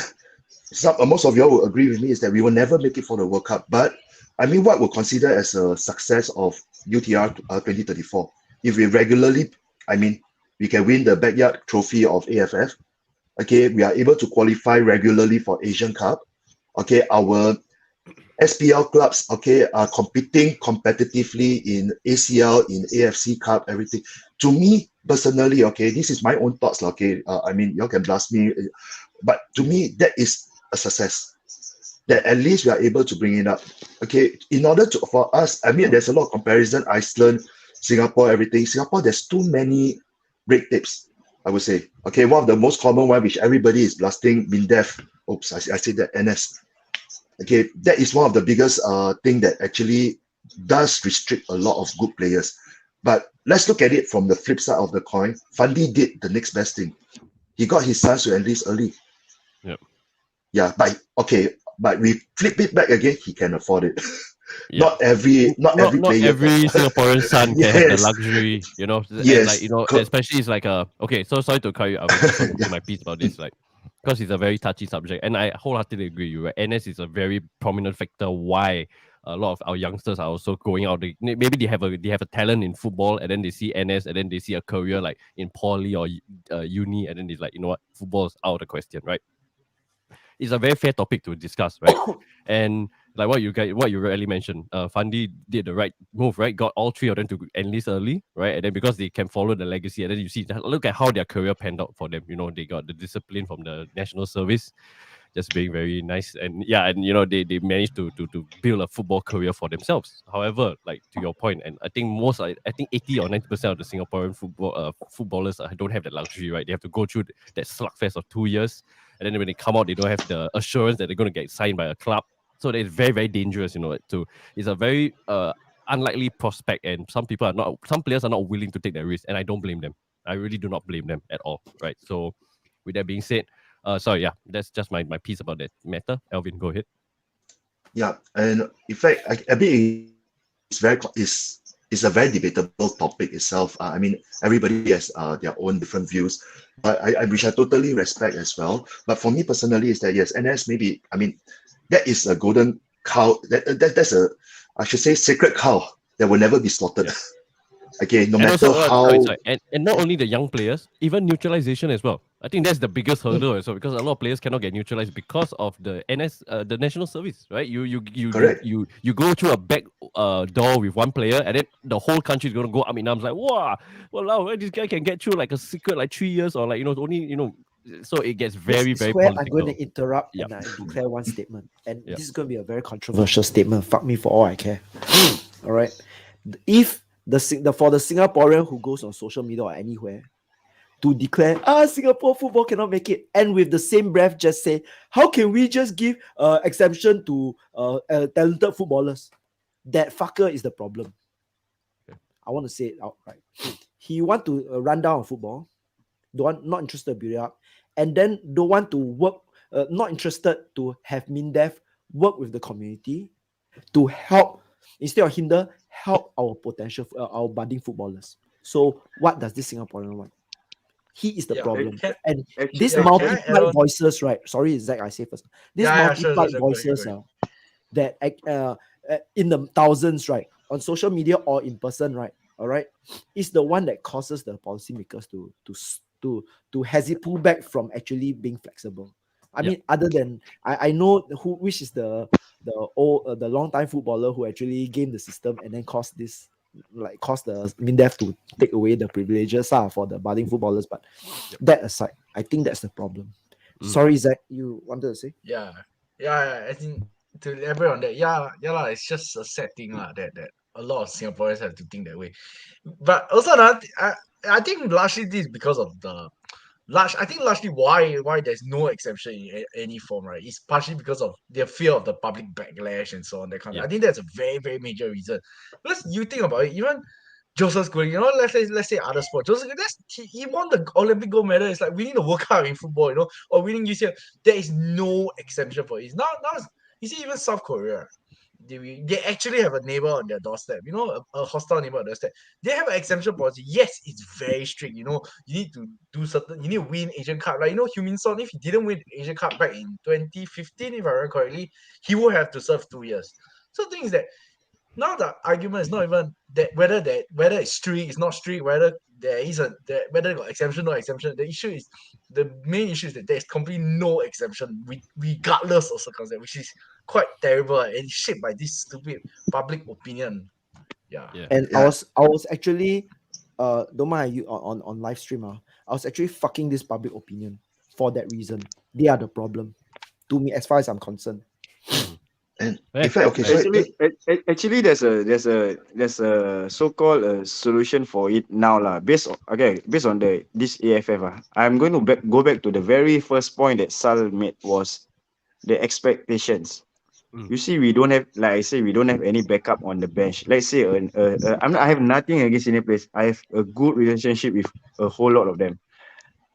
most of y'all will agree with me is that we will never make it for the World Cup. But I mean, what we'll consider as a success of UTR 2034? If we regularly, I mean, we can win the backyard trophy of AFF. Okay, we are able to qualify regularly for Asian Cup. Okay, our SPL clubs, okay, are competing competitively in ACL, in AFC Cup, everything. To me, personally, okay, this is my own thoughts, okay, I mean, y'all can blast me, but to me, that is a success. That at least we are able to bring it up. Okay, in order to for us, I mean, there's a lot of comparison. Iceland, Singapore, everything. Singapore, there's too many red tapes, I would say. Okay, one of the most common one which everybody is blasting, MINDEF. Oops, I said that NS. Okay, that is one of the biggest thing that actually does restrict a lot of good players. But let's look at it from the flip side of the coin. Fandi did the next best thing. He got his sons to enlist early. Yep. Yeah, but we flip it back again. He can afford it. Yeah. Not every player. Not every Singaporean son can have the Yes. luxury, you know. Yes. And like, you know, especially it's like okay, so sorry to cut you. I just want to say my piece about this, like, because it's a very touchy subject, and I wholeheartedly agree with you. Right? NS is a very prominent factor why a lot of our youngsters are also going out. Maybe they have a talent in football, and then they see NS, and then they see a career like in poly or uni, and then they're like, you know what, football is out of the question, right? It's a very fair topic to discuss, right? And like what you really mentioned, Fandi did the right move, right? Got all three of them to enlist early, right? And then because they can follow the legacy, and then you see, look at how their career panned out for them. You know, they got the discipline from the national service, just being very nice, and yeah, and you know, they managed to build a football career for themselves. However, like to your point, and I think I think 80 or 90% of the Singaporean footballers don't have that luxury, right? They have to go through that slugfest of 2 years, and then when they come out, they don't have the assurance that they're going to get signed by a club. So it's very, very dangerous, you know. It's a very unlikely prospect, and some players are not willing to take that risk, and I don't blame them. I really do not blame them at all, right? So, with that being said, sorry, yeah, that's just my piece about that matter. Alvin, go ahead. Yeah, and in fact, I mean, it's a very debatable topic itself. I mean, everybody has their own different views, but which I totally respect as well. But for me personally, is that yes, NS maybe, I mean, that is a golden cow. That's a, I should say, sacred cow that will never be slaughtered. Yeah. Okay, no And matter also, how. sorry. And not only the young players, even neutralization as well. I think that's the biggest hurdle as well, because a lot of players cannot get neutralized because of the NS, the national service, right? You Correct. go through a back door with one player, and then the whole country is gonna go up in arms, like, wow, well, this guy can get through like a secret like 3 years, or like, you know, only, you know. So it gets very, This is very where political. I'm going to interrupt Yep. and I declare one statement. And Yep. this is going to be a very controversial statement. Fuck me for all I care. All right. If for the Singaporean who goes on social media or anywhere to declare, Singapore football cannot make it, and with the same breath just say, how can we just give exemption to talented footballers? That fucker is the problem. I want to say it outright. He want to run down on football, not interested to build it up, and then don't want to work, not interested to have MINDEF work with the community to help, instead of hinder, help our potential, our budding footballers. So what does this Singaporean want? He is the problem. And these multiplied voices, right? Sorry, Zach, I say first. These multiplied voices that in the thousands, right, on social media or in person, right, all right, is the one that causes the policymakers to hesitate, pull back from actually being flexible. I mean, other than I know which is the long time footballer who actually gamed the system and then caused the MINDEF to take away the privileges for the budding footballers. But that aside, I think that's the problem. Sorry, Zach, you wanted to say? Yeah. I think to elaborate on that, it's just a sad thing that a lot of Singaporeans have to think that way. But also, I think largely this is because of largely why there's no exemption in any form, right? It's partially because of their fear of the public backlash and so on. That kind of. I think that's a very, very major reason. Because you think about it, even Joseph Schooling, you know, let's say other sports. Joseph, he won the Olympic gold medal. It's like winning the World Cup in football, you know, or winning UCL. There is no exemption for it. Now you see, even South Korea, they actually have a neighbor on their doorstep, you know, a hostile neighbor on their doorstep. They have an exemption policy. Yes, it's very strict. You know, you need to you need to win Asian Cup. Like, you know, Heung-min Son, if he didn't win Asian Cup back in 2015, if I remember correctly, he would have to serve 2 years. So the thing is that now the argument is not even that whether it's strict, it's not strict, whether there isn't whether there got exemption, no exemption. The main issue is that there's completely no exemption regardless of circumstance, which is quite terrible and shaped by this stupid public opinion. Yeah. And I was actually don't mind you on live stream. I was actually fucking this public opinion for that reason. They are the problem. to me, as far as I'm concerned. And Right. in fact, okay, so Actually, there's a so-called solution for it now lah. Based on this AFF I'm going to go back to the very first point that Sal made was the expectations. You see, we don't have, like I say, we don't have any backup on the bench. Let's say, I have nothing against any place. I have a good relationship with a whole lot of them.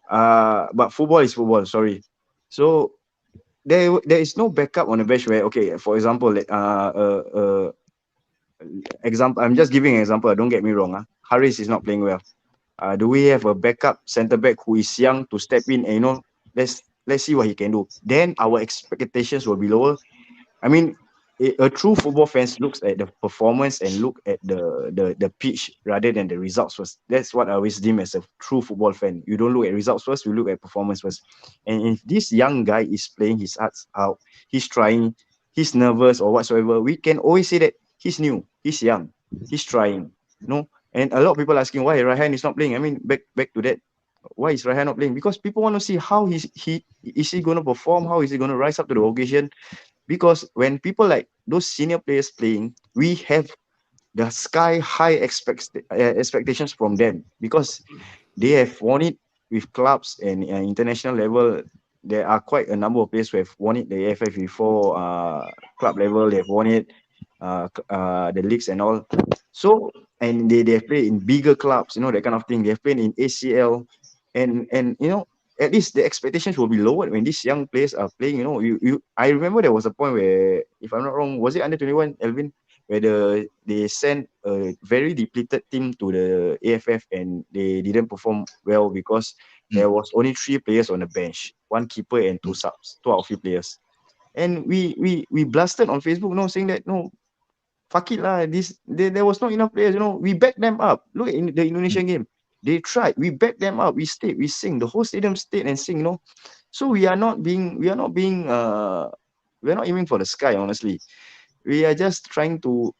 But football is football. Sorry. So there is no backup on the bench where, okay, for example, example, I'm just giving an example. Don't get me wrong. Haris is not playing well. Do we have a backup centre back who is young to step in and let's see what he can do? Then our expectations will be lower. I mean, a true football fan looks at the performance and look at the pitch rather than the results first. That's what I always deem as a true football fan. You don't look at results first, you look at performance first. And if this young guy is playing his hearts out, he's trying, he's nervous or whatsoever, we can always say that he's new, he's young, he's trying. And a lot of people asking why Raihan is not playing. I mean, back to that. Why is Raihan not playing? Because people want to see how is he going to perform, how is he going to rise up to the occasion. Because when people like those senior players playing, we have the sky high expectations from them because they have won it with clubs and international level. There are quite a number of players who have won it the AFF before club level. They have won it the leagues and all. So and they have played in bigger clubs, that kind of thing. They have played in ACL, and at least the expectations will be lowered when these young players are playing. I remember there was a point where, if I'm not wrong, was it under 21, Elvin, where they sent a very depleted team to the AFF and they didn't perform well because there was only 3 players on the bench, 1 keeper and 2 subs, 2 outfield players. And we blasted on Facebook, saying that fuck it lah. There was not enough players. We backed them up. Look at the Indonesian game. They tried. We backed them up. We stayed. We sing. The whole stadium stayed and sing. So we are not aiming for the sky. Honestly, we are just trying to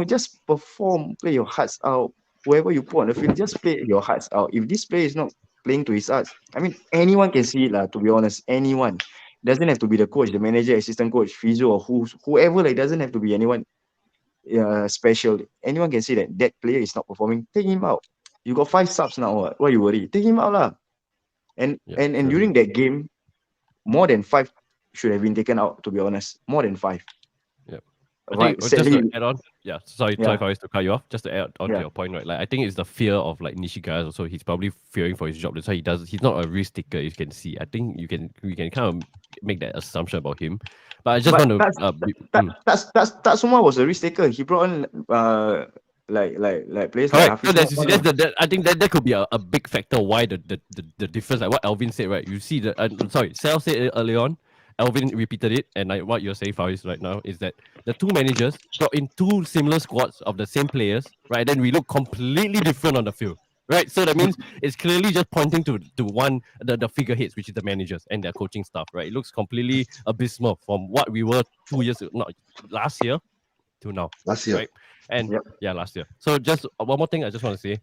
just perform, play your hearts out. Whoever you put on the field, just play your hearts out. If this player is not playing to his hearts, I mean, anyone can see it lah. To be honest, anyone. Doesn't have to be the coach, the manager, assistant coach, physio, or whoever. Like, doesn't have to be anyone special. Anyone can see that player is not performing. Take him out. You got 5 subs now. Why you worry? Take him out lah. And during that game, more than 5 should have been taken out. To be honest, more than 5. Yep. Right. Just to add on, sorry for us to cut you off. Just to add on to your point, right? Like, I think it's the fear of like Nishigaya also. He's probably fearing for his job. That's why he's not a risk taker. You can see. I think we can kind of make that assumption about him. But I just want to. Tatsuma was a risk taker. He brought on like players. Correct. So I think that could be a big factor why the difference, like what Alvin said, right? You see Sal said it early on. Alvin repeated it, and like what you're saying, Faris, right now is that the 2 managers brought in 2 similar squads of the same players, right? Then we look completely different on the field. Right, so that means it's clearly just pointing to one the figureheads, which is the managers and their coaching staff. Right, it looks completely abysmal from what we were 2 years, not last year, to now. Last year, right? And last year. So just one more thing, I just want to say,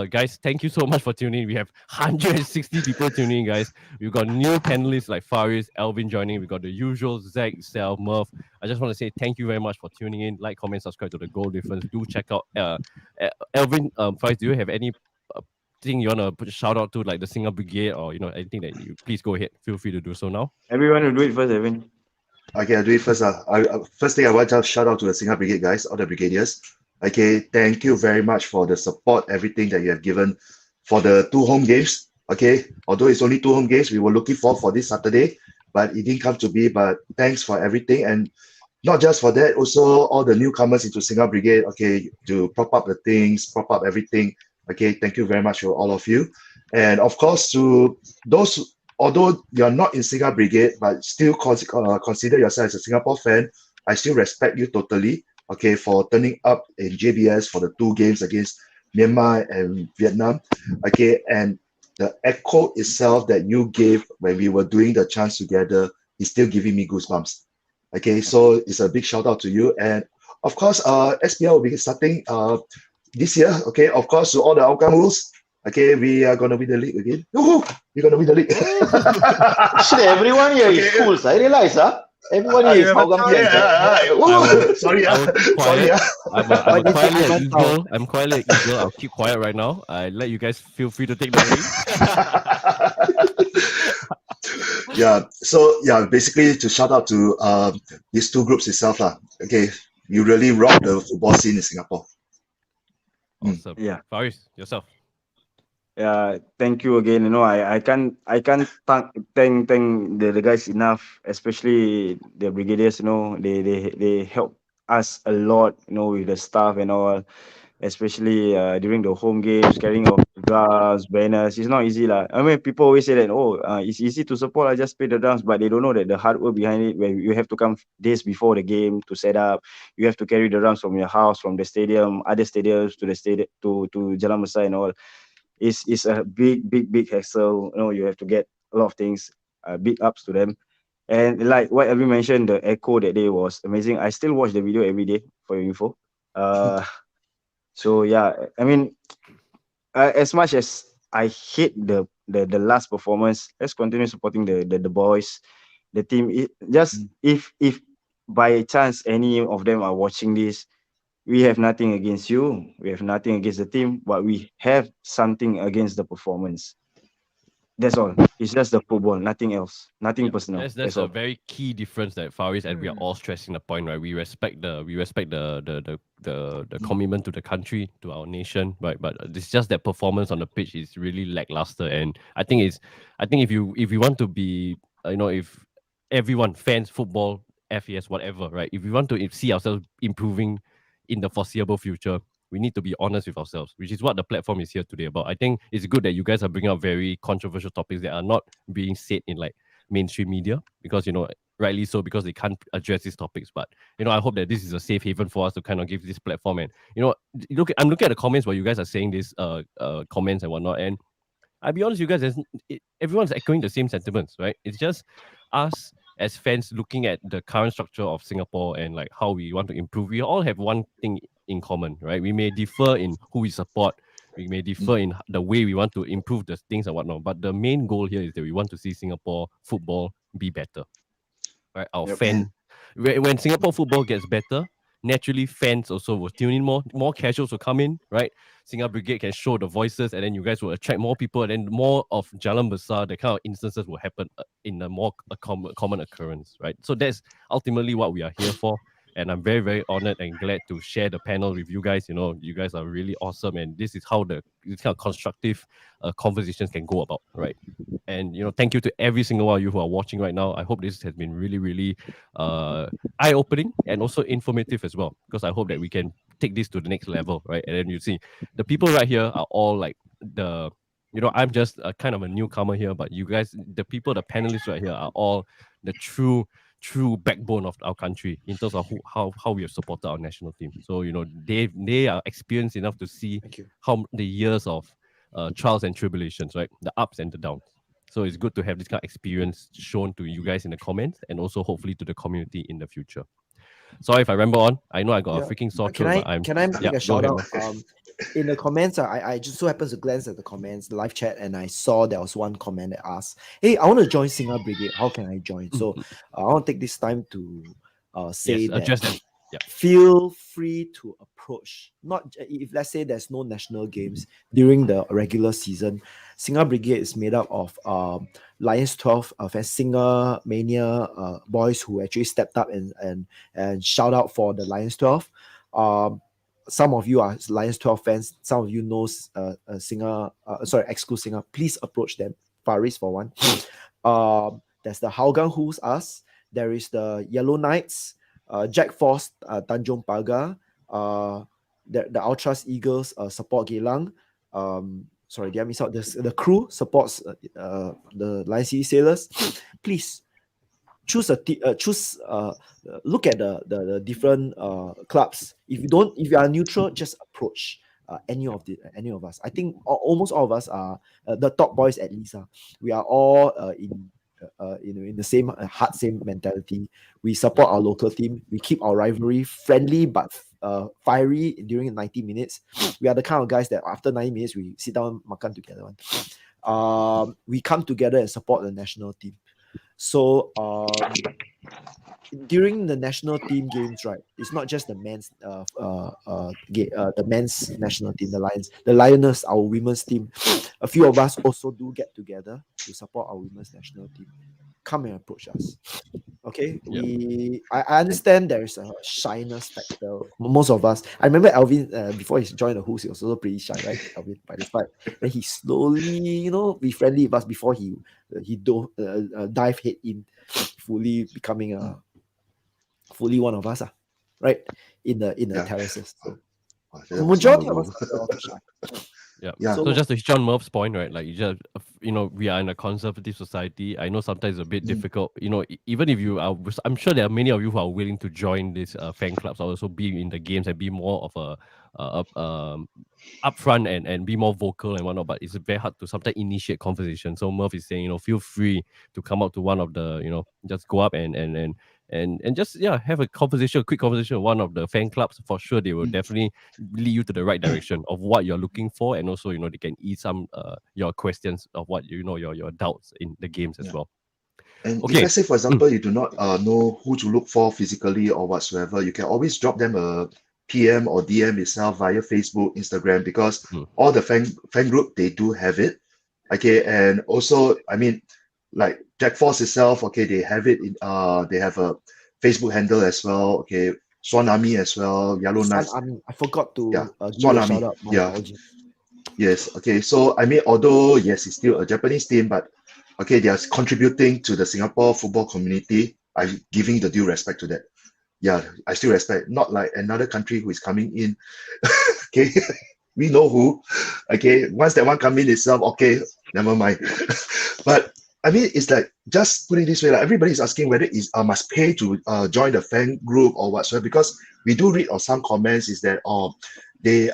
guys, thank you so much for tuning in. We have 160 people tuning in, guys. We've got new panelists like Faris, Alvin joining. We've got the usual Zach, Sal, Murph. I just want to say thank you very much for tuning in. Like, comment, subscribe to the Goal Difference. Do check out Alvin, Faris. Do you have any thing you want to put a shout out to, like the Singer Brigade, or anything that you please go ahead, feel free to do so now. Everyone will do it first, Evan. Okay, I'll do it first. First thing I want to shout out to the Singer Brigade guys, all the brigadiers. Okay, thank you very much for the support, everything that you have given for the 2 home games. Okay, although it's only 2 home games, we were looking for this Saturday, but it didn't come to be. But thanks for everything, and not just for that, also all the newcomers into Singer Brigade. Okay, to prop up the things, prop up everything. Okay, thank you very much for all of you. And of course, to those, although you're not in Singer Brigade, but still consider yourself as a Singapore fan, I still respect you totally, okay, for turning up in JBS for the 2 games against Myanmar and Vietnam. Okay, and the echo itself that you gave when we were doing the chants together is still giving me goosebumps. Okay, so it's a big shout out to you. And of course, SPL will be starting this year. Okay, of course, to all the outcome rules. Okay, we are gonna win the league again. Woohoo! We're gonna win the league. Actually, everyone here is Okay. schools. I realize, everyone here is Hougang Yeah, fans. woo! Sorry, I will keep sorry. quiet. I'm Why a did you quietly an Ivan eagle. I'm quietly an eagle. I'll keep quiet right now. I let you guys feel free to take the reins. Yeah. So yeah, basically to shout out to these two groups itself lah. Okay, you really rock the football scene in Singapore. Awesome. Yeah. Faris, yourself. Yeah, thank you again. I can't thank the guys enough, especially the brigadiers. They help us a lot. With the staff and all, especially during the home games, carrying of drums, banners. It's not easy lah. I mean, people always say that it's easy to support. I just play the drums, but they don't know that the hard work behind it. Where you have to come days before the game to set up. You have to carry the drums from your house, from the stadium, other stadiums to the stadium to Jalan Besar and all. Is a big hassle. You have to get a lot of things. Big ups to them. And like what Elvin mentioned, the echo that day was amazing. I still watch the video every day for your info. So yeah, I mean, as much as I hate the last performance, let's continue supporting the boys, the team. Just if by chance any of them are watching this, we have nothing against you. We have nothing against the team, but we have something against the performance. That's all. It's just the football, nothing else, nothing personal. That's That's a all. very key difference that Faris and we are all stressing the point, right? We respect the commitment to the country, to our nation, right? But it's just that performance on the pitch is really lackluster, and I think if you want to be, if everyone fans football, FES, whatever, right? If we want to see ourselves improving in the foreseeable future, we need to be honest with ourselves, which is what the platform is here today about. I think it's good that you guys are bringing up very controversial topics that are not being said in like mainstream media, because rightly so, because they can't address these topics. But I hope that this is a safe haven for us to kind of give this platform. And I'm looking at the comments where you guys are saying this comments and whatnot, and I'll be honest, you guys, everyone's echoing the same sentiments, right? It's just us as fans looking at the current structure of Singapore and like how we want to improve. We all have one thing in common, right? We may differ in who we support, we may differ in the way we want to improve the things and whatnot, but the main goal here is that we want to see Singapore football be better, right? Our Yep. fan, when Singapore football gets better, naturally fans also will tune in more casuals will come in, right? Singapore Brigade can show the voices, and then you guys will attract more people, and then more of Jalan Besar, the kind of instances will happen in a more common occurrence, right? So that's ultimately what we are here for. And I'm very, very honored and glad to share the panel with you guys. You guys are really awesome, and this is how this kind of constructive conversations can go about, right? And thank you to every single one of you who are watching right now. I hope this has been really, really eye-opening and also informative as well, because I hope that we can take this to the next level, right? And then you see the people right here are all like I'm just a kind of a newcomer here, but you guys, the panelists right here are all the true backbone of our country in terms of how we have supported our national team. So they are experienced enough to see how the years of trials and tribulations, right, the ups and the downs. So it's good to have this kind of experience shown to you guys in the comments, and also hopefully to the community in the future. Sorry if I ramble on. I know I got a freaking sore throat, but Can I make a go shout ahead, out? man. In the comments, I just so happens to glance at the comments, the live chat, and I saw there was one comment that asked, "Hey, I want to join Singer Brigade. How can I join?" So I want to take this time to say Yes, that address them. Yeah. feel free to approach. Not if let's say there's no national games during the regular season. Singer Brigade is made up of Lions 12 Singer Mania boys who actually stepped up and shout out for the Lions 12. Some of you are Lions 12 fans. Some of you knows Singer, Exclu Singer. Please approach them. Faris for one. There's the Hougang Who's Us. There is the Yellow Knights. Jack Force, Tanjong Pagar, the Ultras Eagles support Geylang. Did I miss out? The crew supports the Lion City Sailors. Please choose look at the different clubs. If you are neutral, just approach any of us. I think almost all of us are the top boys at least. We are all in the same heart, same mentality. We support our local team. We keep our rivalry friendly but fiery during 90 minutes. We are the kind of guys that after 90 minutes we sit down makan together. We come together and support the national team. So during the national team games, right, it's not just the men's the men's national team, the Lions, the Lioness, our women's team. A few of us also do get together to support our women's national team. Come and approach us. Okay, I understand there is a shyness factor. Most of us, I remember Alvin before he joined the Who's, he was also pretty shy, right? Alvin, by the fight, then he slowly, be friendly with us before he dive head in, fully becoming fully one of us, right? In the terraces. So majority of us are also shy. Yeah. So just to hit on Murph's point, right? Like you just, we are in a conservative society. I know sometimes it's a bit difficult. Even if you are, I'm sure there are many of you who are willing to join these fan clubs, or also be in the games and be more of upfront and be more vocal and whatnot. But it's very hard to sometimes initiate conversation. So Murph is saying, feel free to come up to one of the, just go up and just have a quick conversation with one of the fan clubs. For sure, they will definitely lead you to the right direction of what you're looking for, and also they can ease some your questions of what your doubts in the games as well. And Okay. if let's say, for example, you do not know who to look for physically or whatsoever, you can always drop them a PM or DM itself via Facebook, Instagram, because all the fan group, they do have it. Okay, and also, I mean, like Jack Force itself, okay, they have it in they have a Facebook handle as well. Okay, Swan Army as well, Yellow Sun Knights. Army. I forgot to give Swan a Army. shout out. My Yeah. apologies. Yes. Okay. So I mean, although yes, it's still a Japanese team, but okay, they are contributing to the Singapore football community. I'm giving the due respect to that. Yeah, I still respect. Not like another country who is coming in. Okay, we know who. Okay, once that one come in itself, okay, never mind. But I mean, it's like, just putting it this way, like everybody is asking whether it's must pay to join the fan group or whatsoever, because we do read of some comments is that they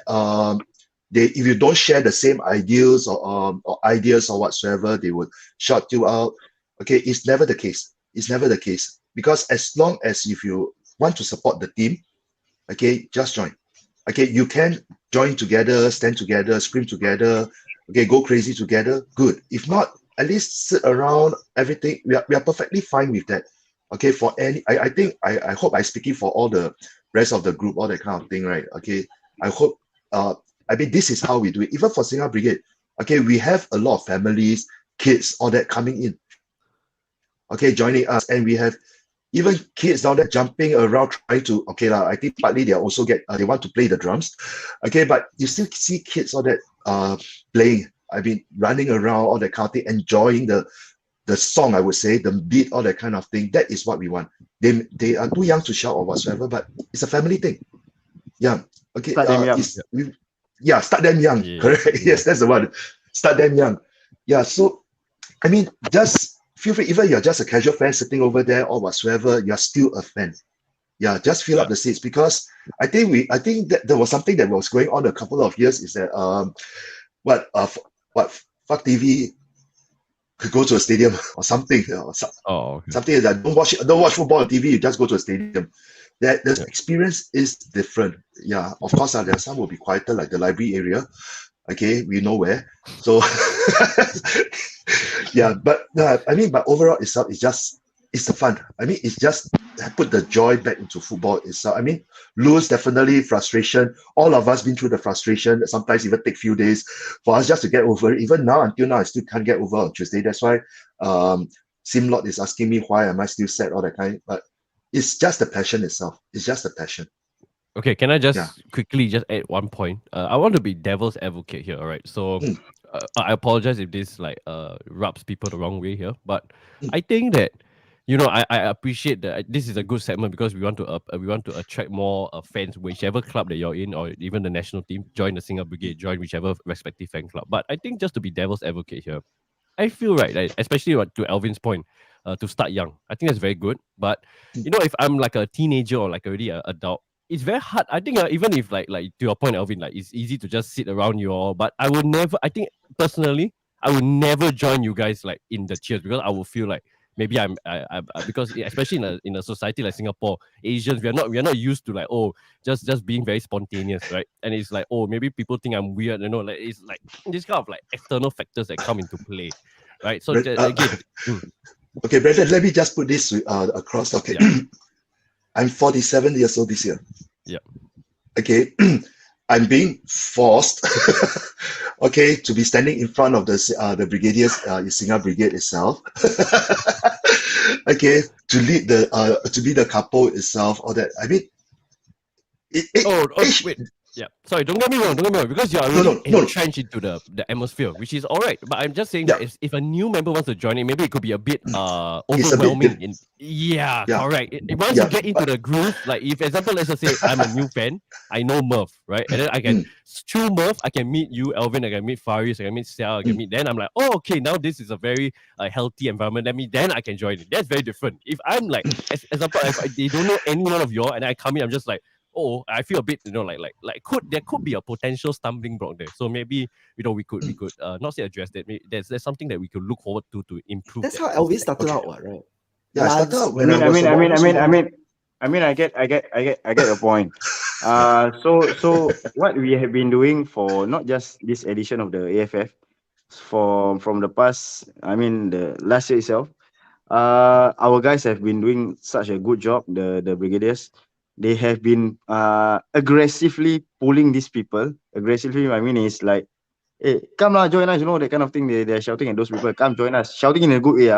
if you don't share the same ideals or ideas or whatsoever, they would shut you out. Okay, it's never the case. It's never the case, because as long as if you want to support the team, okay, just join. Okay, you can join together, stand together, scream together, okay, go crazy together, good. If not, at least sit around, everything. We are perfectly fine with that. Okay, for any, I think, I hope I'm speaking for all the rest of the group, all that kind of thing, right? Okay, I hope, I mean, this is how we do it. Even for Singapore Brigade, okay, we have a lot of families, kids, all that coming in, okay, joining us, and we have even kids down there jumping around trying to, okay, I think partly they also they want to play the drums, okay, but you still see kids all that playing, I mean, running around, all that kind of thing, enjoying the song, I would say, the beat, all that kind of thing. That is what we want. They are too young to shout or whatsoever, but it's a family thing. Yeah, okay. Start them young. Start them young. Yeah. Correct. Yes, that's the one. Start them young. Yeah. So, I mean, just feel free. Even you're just a casual fan sitting over there or whatsoever, you're still a fan. Yeah, just fill up the seats, because I think that there was something that was going on a couple of years, is that Fuck TV could go to a stadium or something. Okay. Something that don't watch football on TV. You just go to a stadium. That the experience is different. Yeah, of course, there are some will be quieter, like the library area. Okay, we know where. So yeah, but I mean, but overall itself, it's the fun. I mean, it's just put the joy back into football itself. I mean, lose, definitely frustration. All of us been through the frustration. Sometimes even take few days for us just to get over it. Even now, until now, I still can't get over on Tuesday. That's why Simlot is asking me why am I still sad, all that kind. But it's just the passion itself. It's just the passion. Okay, can I just quickly just add one point? I want to be devil's advocate here, all right? So I apologize if this rubs people the wrong way here, but I think that I appreciate that this is a good segment, because we want to attract more fans, whichever club that you're in, or even the national team. Join the Singapore Brigade, join whichever respective fan club. But I think, just to be devil's advocate here, I feel right, especially to Alvin's point, to start young. I think that's very good. But if I'm like a teenager or like already an adult, it's very hard. I think even if like to your point, Alvin, like it's easy to just sit around you all, but I would never. I think personally, I would never join you guys like in the cheers, because I would feel like maybe because especially in a society like Singapore, Asians, we're not used to like, oh, just being very spontaneous, right? And it's like, oh, maybe people think I'm weird, like it's like this kind of like external factors that come into play, right? So again, Okay, Brandon, let me just put this across. Okay, yeah. I'm 47 years old this year. Yeah. Okay, I'm being forced, okay, to be standing in front of the brigadiers, Singa Brigade itself. Okay, to lead to be the couple itself, all that. I mean, wait. Yeah, sorry. Don't get me wrong. Because you are already entrenched into the atmosphere, which is all right. But I'm just saying that if a new member wants to join it, maybe it could be a bit overwhelming. Correct. Once you get into the groove, like if example, let's just say I'm a new fan, I know Murph, right, and then I can through Murph, I can meet you, Alvin, I can meet Faris, I can meet Sia, I can meet. Then I'm like, oh, okay, now this is a very healthy environment. Then I can join it. That's very different. If I'm like, example, if they don't know any one of y'all, and I come in, I'm just like, oh, I feel a bit, there could be a potential stumbling block there. So maybe we could not say address that. Maybe there's something that we could look forward to improve. That's how Elvis started out, right? Yeah, I started out when I get your point. So what we have been doing for not just this edition of the AFF, from the past, the last year itself, our guys have been doing such a good job. The brigadiers, they have been aggressively pulling these people. Aggressively, is like, hey, come lah, join us, that kind of thing. They're shouting at those people, come join us, shouting in a good way.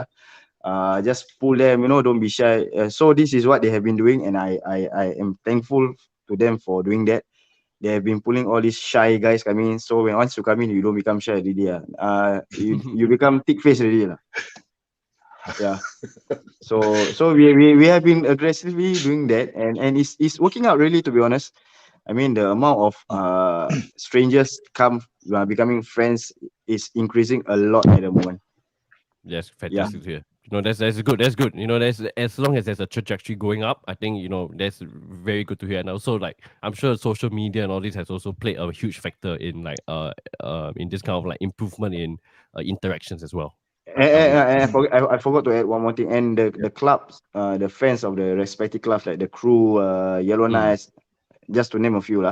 Just pull them, don't be shy. So this is what they have been doing, and I am thankful to them for doing that. They have been pulling all these shy guys coming in. So once you come in, you don't become shy already. You become thick face already. Yeah. So we have been aggressively doing that, and it's working out, really, to be honest. The amount of strangers becoming friends is increasing a lot at the moment. Yes, fantastic to hear. That's good. That's good. There's as long as there's a trajectory going up, I think that's very good to hear. And also, like, I'm sure social media and all this has also played a huge factor in in this kind of like improvement in interactions as well. I forgot to add one more thing. And the clubs, the fans of the respective clubs, like the Crew, Yellow Knights, just to name a few,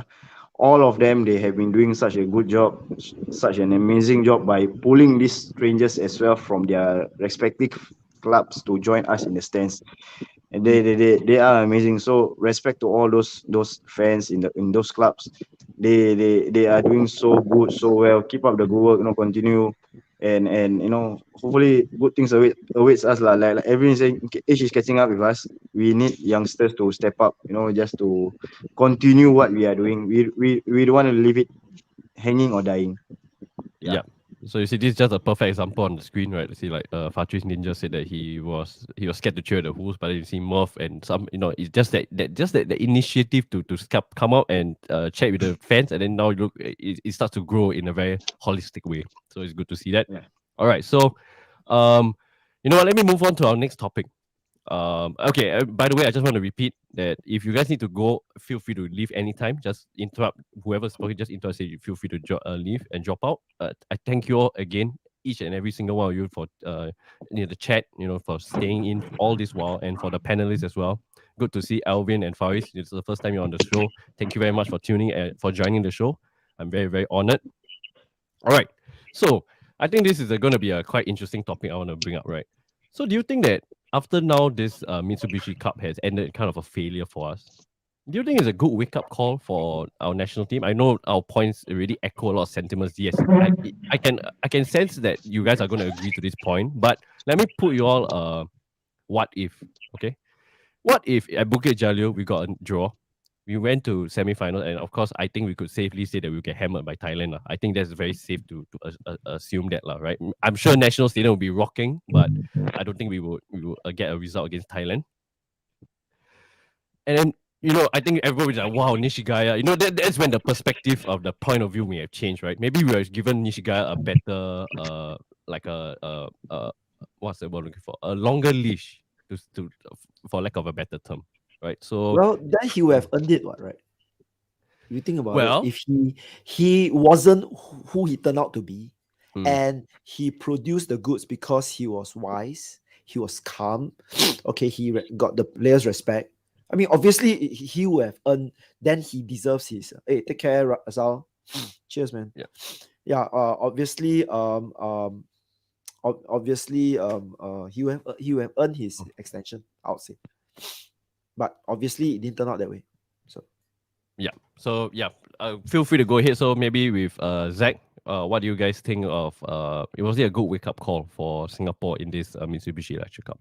all of them, they have been doing such a good job, such an amazing job by pulling these strangers as well from their respective clubs to join us in the stands. And they are amazing. So respect to all those fans in those clubs. They are doing so good, so well. Keep up the good work. Continue, and hopefully good things awaits us. Like everyone saying, age is catching up with us. We need youngsters to step up. Just to continue what we are doing. We don't want to leave it hanging or dying. Yeah. So you see, this is just a perfect example on the screen, right? You see, like Fatris Ninja said that he was scared to cheer the Who's, but then you see Murph and some, it's just that the initiative to come out and chat with the fans, and then now look, it starts to grow in a very holistic way. So it's good to see that. Yeah. All right, so you know what? Let me move on to our next topic. Okay, by the way, I just want to repeat that if you guys need to go, feel free to leave anytime. Just interrupt whoever's talking, just interrupt, say feel free to leave and drop out. I thank you all again, each and every single one of you, for the chat, for staying in all this while, and for the panelists as well. Good to see Alvin and Faris. It's the first time you're on the show. Thank you very much for tuning and for joining the show. I'm very, very honored. All right, so I think this is going to be a quite interesting topic I want to bring up, right? So do you think that after now this Mitsubishi Cup has ended kind of a failure for us, do you think it's a good wake-up call for our national team? I know our points already echo a lot of sentiments. Yes, I can sense that you guys are going to agree to this point, but let me put you all what if, okay? What if at Bukit Jalil we got a draw? We went to semi-final, and of course, I think we could safely say that we'll get hammered by Thailand. I think that's very safe to assume that, right? I'm sure national stadium will be rocking, but I don't think we will get a result against Thailand. And then, I think everybody was like, wow, Nishigaya. That's when the perspective of the point of view may have changed, right? Maybe we were given Nishigaya a better, what's the word looking for? A longer leash, to for lack of a better term. Right, so then he would have earned it, right? If you think about it, if he wasn't who he turned out to be, and he produced the goods because he was wise, he was calm. Okay, he got the players' respect. I mean, obviously he will have earned. Then he deserves his. Hey, take care, Azal. Cheers, man. Yeah. Yeah. Obviously, he will have earned his extension, I would say. But obviously, it didn't turn out that way. So Yeah. So yeah, feel free to go ahead. So maybe with Zach, what do you guys think of? It was a good wake up call for Singapore in this Mitsubishi Electric Cup.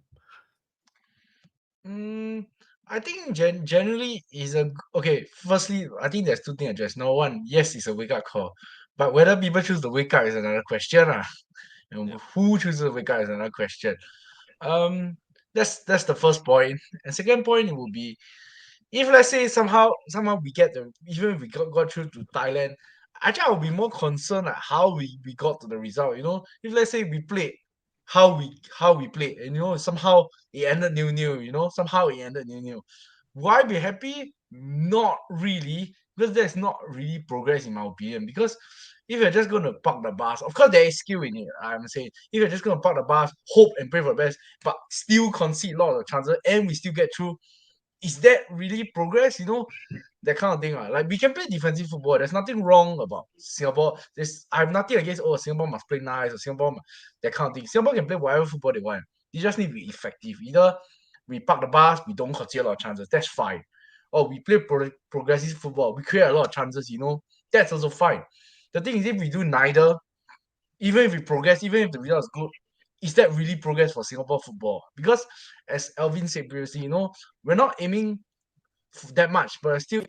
I think generally is okay. Firstly, I think there's two things addressed. Number one, yes, it's a wake up call, but whether people choose to wake up is another question. And who chooses to wake up is another question. That's the first point. And second point, it will be if let's say somehow we get the even if we got through to Thailand, actually I'll be more concerned at how we got to the result. If let's say we played how we played, and somehow it ended 0-0. Somehow it ended 0-0. Will I be happy? Not really, because there's not really progress in my opinion. Because if you're just gonna park the bus, of course there is skill in it. I'm saying if you're just gonna park the bus, hope and pray for the best, but still concede a lot of chances, and we still get through, is that really progress? That kind of thing. Like we can play defensive football. There's nothing wrong about Singapore. I have nothing against Singapore must play nice or that kind of thing. Singapore can play whatever football they want. They just need to be effective. Either we park the bus, we don't concede a lot of chances. That's fine. Or we play progressive football. We create a lot of chances. That's also fine. The thing is, if we do neither, even if we progress, even if the result is good, is that really progress for Singapore football? Because as Alvin said previously, we're not aiming that much, but still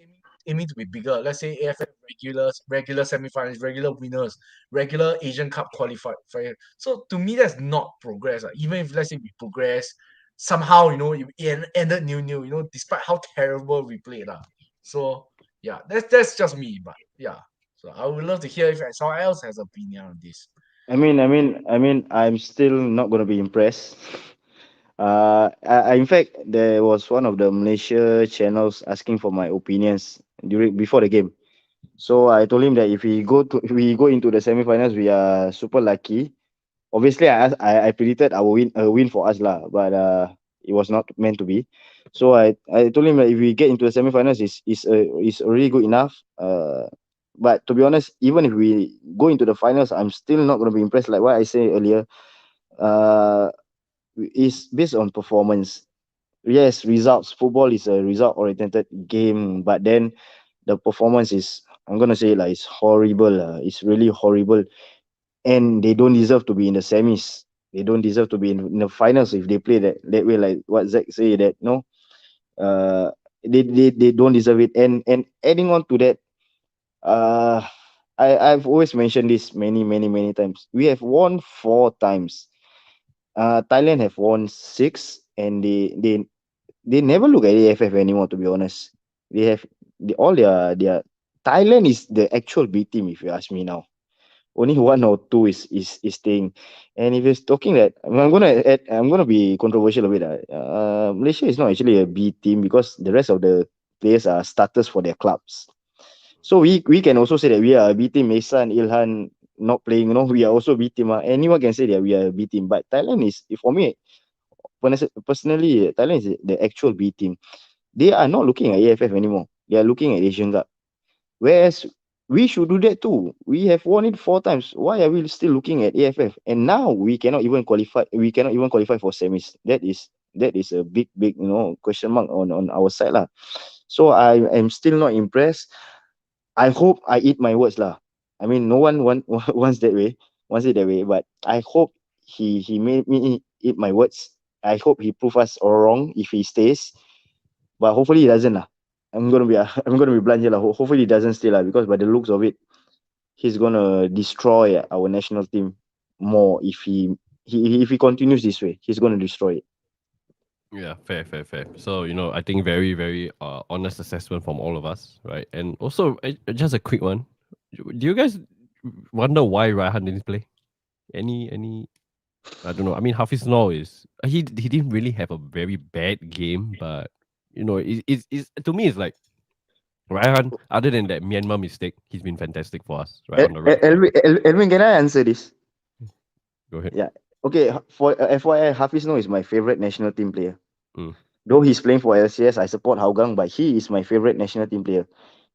aiming to be bigger. Let's say AFF regular semi-finals, regular winners, regular Asian Cup qualified. So to me, that's not progress. Even if let's say we progress, somehow it ended 0-0. Despite how terrible we played. So yeah, that's just me. But yeah, so I would love to hear if someone else has opinion on this. I'm still not gonna be impressed. In fact, there was one of the Malaysia channels asking for my opinions before the game. So I told him that if we go into the semi-finals, we are super lucky. Obviously, I predicted a win for us lah, but it was not meant to be. So I told him that if we get into the semi-finals, is already good enough. But to be honest, even if we go into the finals, I'm still not going to be impressed. Like what I said earlier, uh, is based on performance. Yes, results. Football is a result-oriented game, but then the performance is, I'm gonna say, like, it's horrible. It's really horrible, and they don't deserve to be in the semis. They don't deserve to be in the finals if they play that way. Like what Zach say, that no, uh, they don't deserve it. And adding on to that, uh, I've always mentioned this many times. We have won 4 times. Thailand have won 6, and they never look at AFF anymore. To be honest, they have all their Thailand is the actual B team. If you ask me now, only 1 or 2 is staying. And if you're talking that, I'm gonna be controversial a bit. Malaysia is not actually a B team because the rest of the players are starters for their clubs. So we can also say that we are a B team. Mesan, Ilhan not playing, we are also B team. Anyone can say that we are a B team. But Thailand is, for me, personally, Thailand is the actual B team. They are not looking at AFF anymore. They are looking at Asian Cup. Whereas we should do that too. We have won it 4 times. Why are we still looking at AFF? And now we cannot even qualify. We cannot even qualify for semis. That is a big question mark on our side lah. So I am still not impressed. I hope I eat my words lah. I mean, no one wants that way. Wants it that way. But I hope he made me eat my words. I hope he prove us wrong if he stays. But hopefully he doesn't lah. I'm gonna be blunt here lah. Hopefully he doesn't stay lah, because by the looks of it, he's gonna destroy our national team more if he continues this way. He's gonna destroy it. Yeah, fair. So, I think very, very honest assessment from all of us, right? And also, just a quick one. Do you guys wonder why Raihan didn't play? Any, I don't know. I mean, Hafiz Noor he didn't really have a very bad game, but it's to me, it's like Raihan, other than that Myanmar mistake, he's been fantastic for us, right on the right. Elvin, can I answer this? Go ahead. Yeah. Okay, for FYI, Hafiz Noh is my favorite national team player. Mm. Though he's playing for LCS, I support Hougang, but he is my favorite national team player.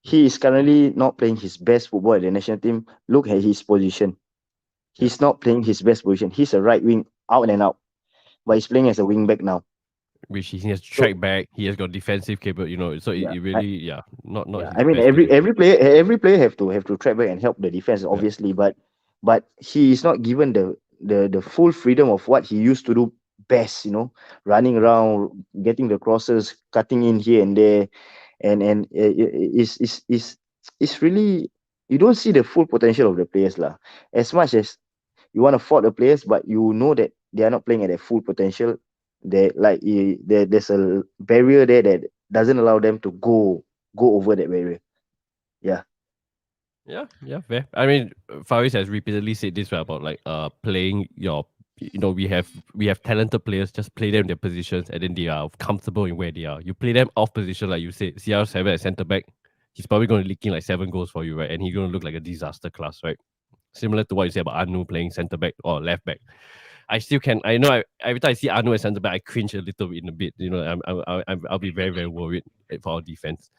He is currently not playing his best football at the national team. Look at his position. Yeah. He's not playing his best position. He's a right wing, out and out, but he's playing as a wing back now. Which he has to So track back. He has got defensive capable, so yeah, it really, not yeah. his I mean, best every position. every player have to track back and help the defense, Yeah. obviously, but he is not given the full freedom of what he used to do best. Running around, getting the crosses, cutting in here and there, and is really, you don't see the full potential of the players lah. As much as you want to fault the players, but you know that they are not playing at their full potential. There's a barrier there that doesn't allow them to go over that barrier. Yeah. Yeah, fair. I mean, Faris has repeatedly said this, right, about like playing your, we have talented players, just play them in their positions, and then they are comfortable in where they are. You play them off position, like you said, CR7 at centre back, he's probably going to leak in like 7 goals for you, right? And he's going to look like a disaster class, right? Similar to what you said about Anu playing centre back or left back. I still can. I know. Every time I see Anu at centre back, I cringe a little bit in a bit. I'll be very very worried for our defense.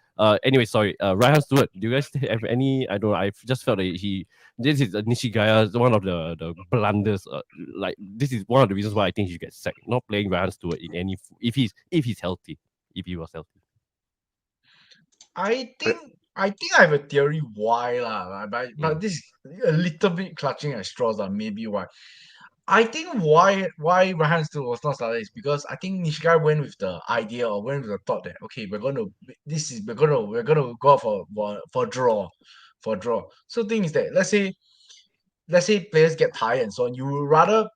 Anyway, sorry. Ryan Stewart, do you guys have any? I don't know. I just felt that this is Nishigaya, one of the blunders. Like this is one of the reasons why I think he should get sacked. Not playing Ryan Stewart in any if he's healthy, if he was healthy. I think I have a theory why lah, but this is a little bit clutching at straws lah. Maybe why. I think why Rahan still was not started is because I think Nishigaya went with the idea or went with the thought that okay, we're gonna go out for draw. So thing is that let's say players get tired and so on, you would rather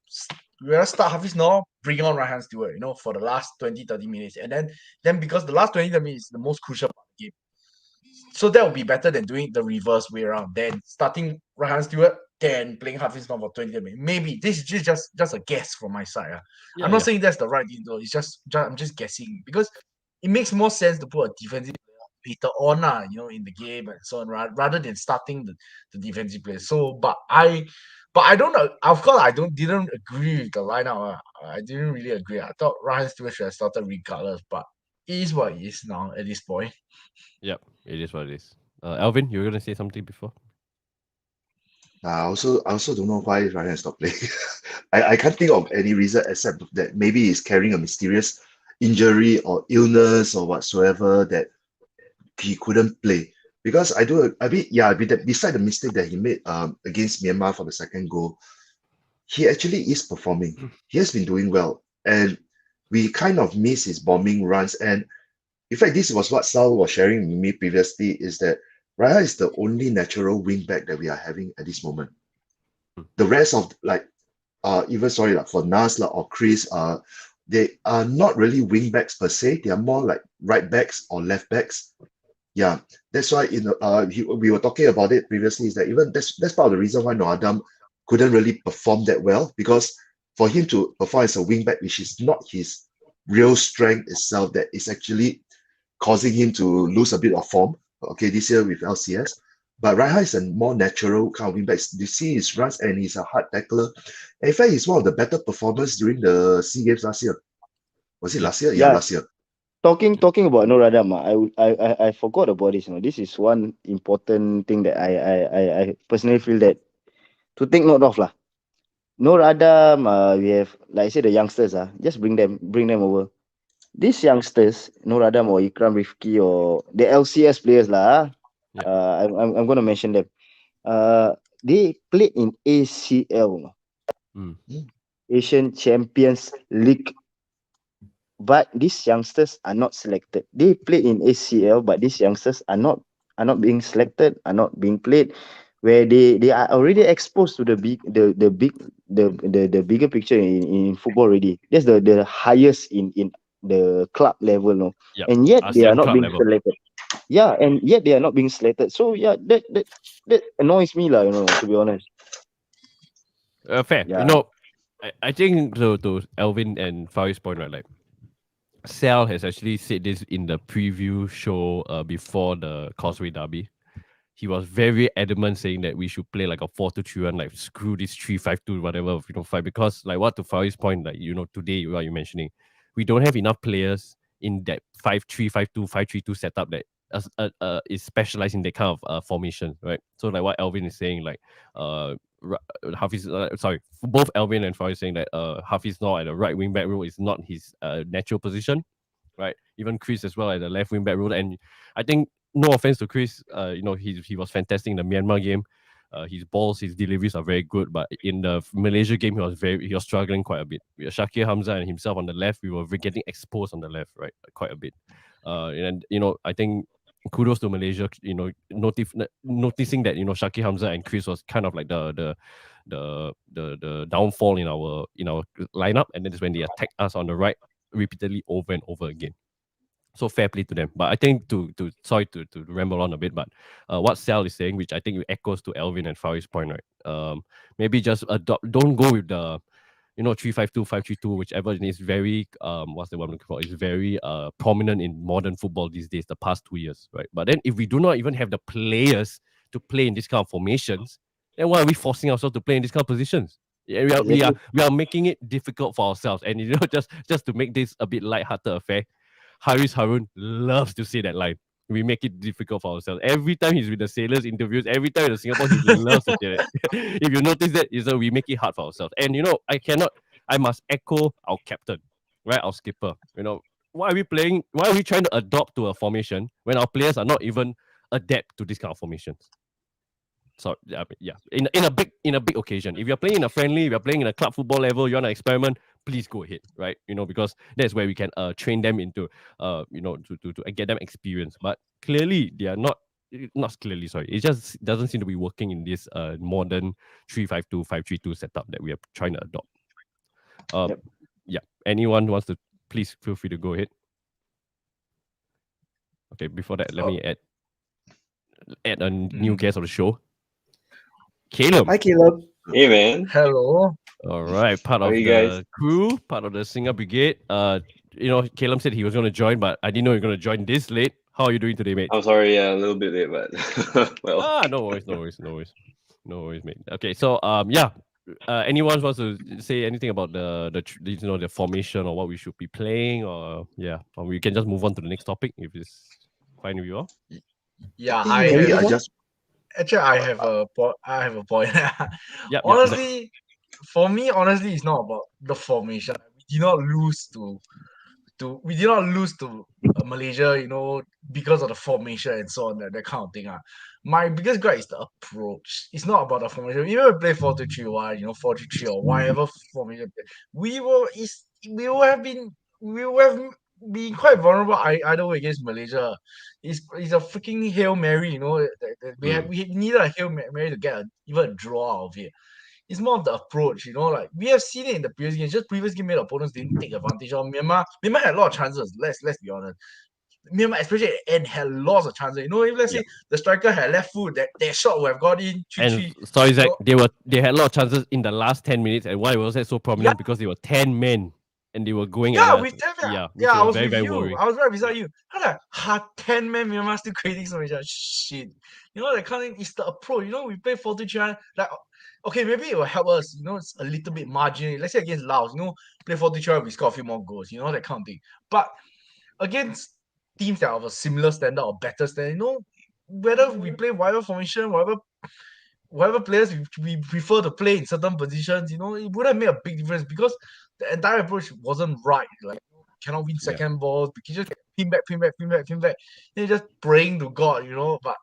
start Hafiz now, bring on Rahan Stewart, for the last 20-30 minutes. And then because the last 20 minutes is the most crucial part of the game. So that would be better than doing the reverse way around. Then starting Rahan Stewart, then playing Hafiz now for 20 minutes. Maybe this is just a guess from my side. I'm not saying that's the right thing though. It's just I'm just guessing because it makes more sense to put a defensive player later on, in the game and so on, rather than starting the defensive player. So, but I don't know. Of course, I didn't agree with the lineup. I didn't really agree. I thought Ryan Stewart should have started regardless, but it is what it is now at this point. Yep, it is what it is. Alvin, you were gonna say something before? I also don't know why Ryan stopped playing. I can't think of any reason except that maybe he's carrying a mysterious injury or illness or whatsoever that he couldn't play. Because beside the mistake that he made against Myanmar for the second goal, he actually is performing. He has been doing well. And we kind of miss his bombing runs. And in fact, this was what Sal was sharing with me previously, is that Raya is the only natural wing back that we are having at this moment. The rest of for Nas or Chris, they are not really wing backs per se. They are more like right backs or left backs. Yeah, that's why we were talking about it previously. Is that even that's part of the reason why Noadam couldn't really perform that well, because for him to perform as a wing back, which is not his real strength itself, that is actually causing him to lose a bit of form. Okay, this year with LCS. But Raiha is a more natural kind of wing back. You see his runs and he's a hard tackler. And in fact, he's one of the better performers during the SEA Games last year. Was it last year? Yeah, last year. Talking about Noradam, I forgot about this. This is one important thing that I personally feel that to take note of lah. Noradam, we have, like I said, the youngsters, just bring them over. These youngsters, Noradam or Ikram Rifki or the LCS players lah. I'm gonna mention them. They played in ACL, Asian Champions League. But these youngsters are not selected. They play in ACL, but these youngsters are not being selected, are not being played, where they are already exposed to the bigger picture in football already. That's the highest in the club level, no. Yep. And yet they are ASEAN not club being level. selected. Yeah, and yet they are not being selected. So yeah, that annoys me lah, to be honest. Fair. Yeah. I think to Alvin and Faris' point, right, like Sal has actually said this in the preview show before the Causeway Derby. he was very adamant saying that we should play like a 4-2-3-1, like screw this 3-5-2, whatever, fight. Because like what to Fari's point, like today what you're mentioning, we don't have enough players in that 5-3-5-2, 5-3-2 setup that is specialized in that kind of formation, right? So like what Alvin is saying, like Hafiz, both Alvin and Faris saying that Hafiz now at the right wing back role is not his natural position, right? Even Chris as well at the left wing back role, and I think no offense to Chris, he was fantastic in the Myanmar game. His balls, his deliveries are very good, but in the Malaysia game, he was struggling quite a bit. Shakir Hamza and himself on the left, we were getting exposed on the left, right, quite a bit. And I think kudos to Malaysia, noticing that Shakir Hamza and Chris was kind of like the downfall in our lineup, and then it's when they attacked us on the right repeatedly over and over again. So fair play to them. But I think to ramble on a bit, but what Sal is saying, which I think echoes to Alvin and Fari's point, right? Maybe just don't go with the 3-5-2, 5-3-2, whichever it is. Very what's the one I'm looking for? It's very prominent in modern football these days, the past 2 years, right? But then if we do not even have the players to play in this kind of formations, then why are we forcing ourselves to play in these kind of positions? Yeah, we are making it difficult for ourselves. And just to make this a bit light-hearted affair, Haris Harun loves to say that line. We make it difficult for ourselves. Every time he's with the Sailors interviews, every time in Singapore, he loves to say that. If you notice that, is that we make it hard for ourselves. And I must echo our captain, right? Our skipper. Why are we trying to adopt to a formation when our players are not even adept to this kind of formations? So yeah, in a big occasion, if you're playing in a friendly, if you're playing in a club football level, you want to experiment, please go ahead, right? Because that's where we can train them into to get them experience. But clearly they are not clearly, sorry, it just doesn't seem to be working in this modern 3-5-2, 5-3-2 setup that we are trying to adopt. Yeah, anyone wants to, please feel free to go ahead. Okay, before that, let me add a new guest of the show. Caleb. Hi, Caleb. Hey, man. Hello. All right, part of the crew, part of the Singer Brigade. Caleb said he was going to join, but I didn't know you were going to join this late. How are you doing today, mate? I'm sorry, yeah, a little bit late, but well. No worries, mate. Okay, so anyone wants to say anything about the formation or what we should be playing, or we can just move on to the next topic if it's fine with you all. Yeah, Actually, I have a point. Honestly, for me, it's not about the formation. We did not lose to Malaysia, because of the formation and so on, that kind of thing. My biggest gripe is the approach. It's not about the formation. Even if we play 4-2-3-1, 4-3-3 or whatever formation, we will have been quite vulnerable either way against Malaysia. It's a freaking Hail Mary, we needed a Hail Mary to get even a draw out of it. It's more of the approach, like we have seen it in the previous games. Just previous game, made opponents didn't take advantage of Myanmar. Myanmar had a lot of chances. Let's be honest. Myanmar, especially and had lots of chances. If let's say the striker had left foot, that shot would have got in. And sorry, Zach, they had a lot of chances in the last 10 minutes. And why was that so prominent? Because they were 10 men. And they were going with 10 men. I was very, with you. worrying. I was right beside you. How like 10 men Myanmar still creating so much shit. That kind of thing is the approach. We play 4-2-3-1. Like, okay, maybe it will help us. It's a little bit marginal. Let's say against Laos, play 4-2-3-1, we score a few more goals. That kind of thing. But against teams that have a similar standard or better standard, whether we play whatever formation, whatever players we prefer to play in certain positions, it wouldn't make a big difference because the entire approach wasn't right. Like, cannot win second balls. We can just pin back. Then just praying to God, But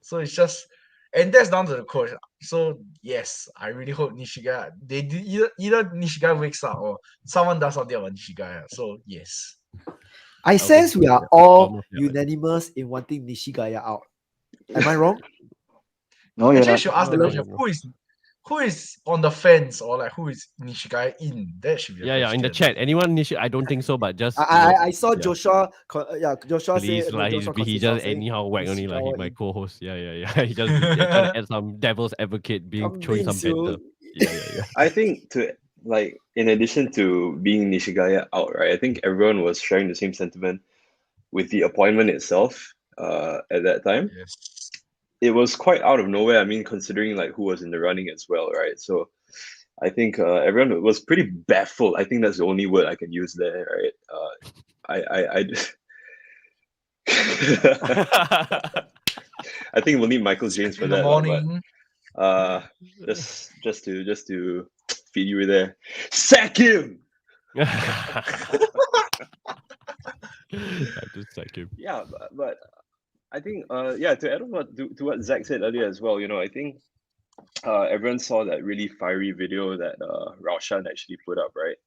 so it's just, and that's down to the coach. So yes, I really hope Nishigaya, either Nishigaya wakes up or someone does something about Nishigaya. So yes. I sense we are all unanimous in wanting Nishigaya out. Am I wrong? No, actually, I should ask the question: who is on the fence, or like who is Nishigaya in? That should be in the chat. Anyone I don't think so, but just I saw Joshua. Joshua please, said he just anyhow whack only like my co-host. He just trying to add some devil's advocate, showing some banter. Yeah. I think in addition to being Nishigaya out, right? I think everyone was sharing the same sentiment with the appointment itself at that time. Yes. it was quite out of nowhere. I mean, considering like who was in the running as well, right? So I think everyone was pretty baffled. I think that's the only word I can use there, right? I I think we'll need Michael James for In the that, morning. just to feed you there. Sack him. I just like him. Yeah, but I think yeah, to add on to what Zach said earlier as well, I think everyone saw that really fiery video that Raushan actually put up, right?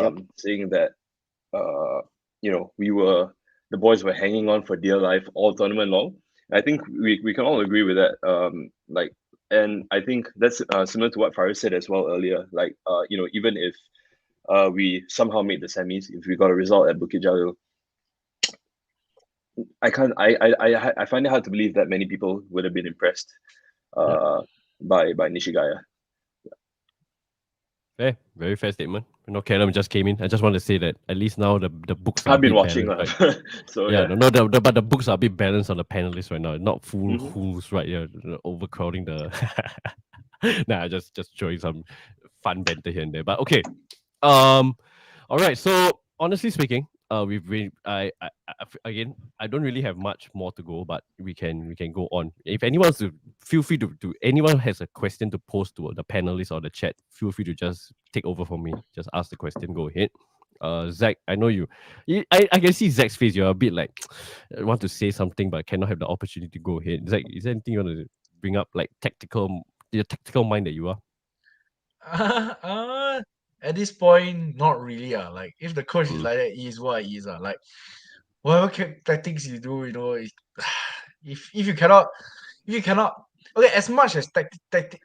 Yep. Saying that the boys were hanging on for dear life all tournament long. I think we can all agree with that. And I think that's similar to what Faris said as well earlier. Like, even if we somehow made the semis, if we got a result at Bukit Jalil, I can't. I find it hard to believe that many people would have been impressed by Nishigaya. Fair, very fair statement. Callum just came in. I just want to say that at least now the books are I've a been bit watching, balanced, right? so Yeah, yeah. no, but the books are a bit balanced on the panelists right now. Not full Mhm. who's right here, overcrowding the. Nah, just showing some fun banter here and there. But okay, all right. So honestly speaking, we've been. Again, I don't really have much more to go, but we can go on. If anyone wants to, feel free to anyone has a question to post to the panelists or the chat, feel free to just take over for me. Just ask the question. Go ahead. Zach, I know I can see Zach's face. You're a bit like want to say something, but cannot have the opportunity to go ahead. Zach, is there anything you want to bring up, like your tactical mind that you are? At this point, not really. Like if the coach is like that, he is what he is. Like whatever tactics you do, if you cannot. Okay, as much as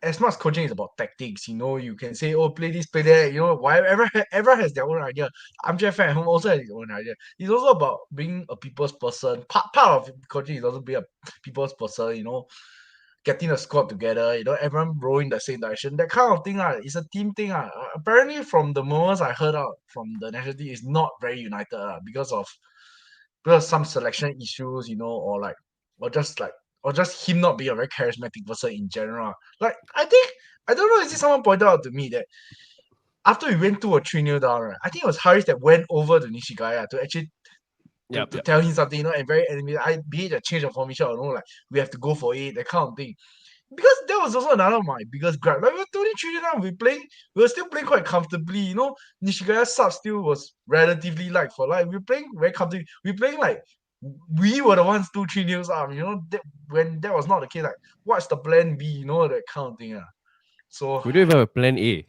as much coaching is about tactics, you can say, oh, play this, play that, whatever, everyone has their own idea. Armchair fan at home also has his own idea. It's also about being a people's person. Part of coaching is also being a people's person, getting a squad together, everyone rowing the same direction. That kind of thing, it's a team thing. Apparently, from the moments I heard out from the national team, is not very united because of some selection issues, or just him not being a very charismatic person in general. Like I don't know, is it someone pointed out to me that after we went 2 or 3 nil down, right? I think it was Haris that went over to Nishigaya to actually to tell him something, and very animated. Be it a change of formation or like we have to go for it, that kind of thing. Because that was also another of my biggest gripe. Like we were 23 now, we were still playing quite comfortably. Nishigaya's sub still was relatively light for we were playing very comfortably. We were playing like we were the ones 2-3 nils up. When that was not the case, like what's the plan B? That kind of thing. So We don't even have a plan A.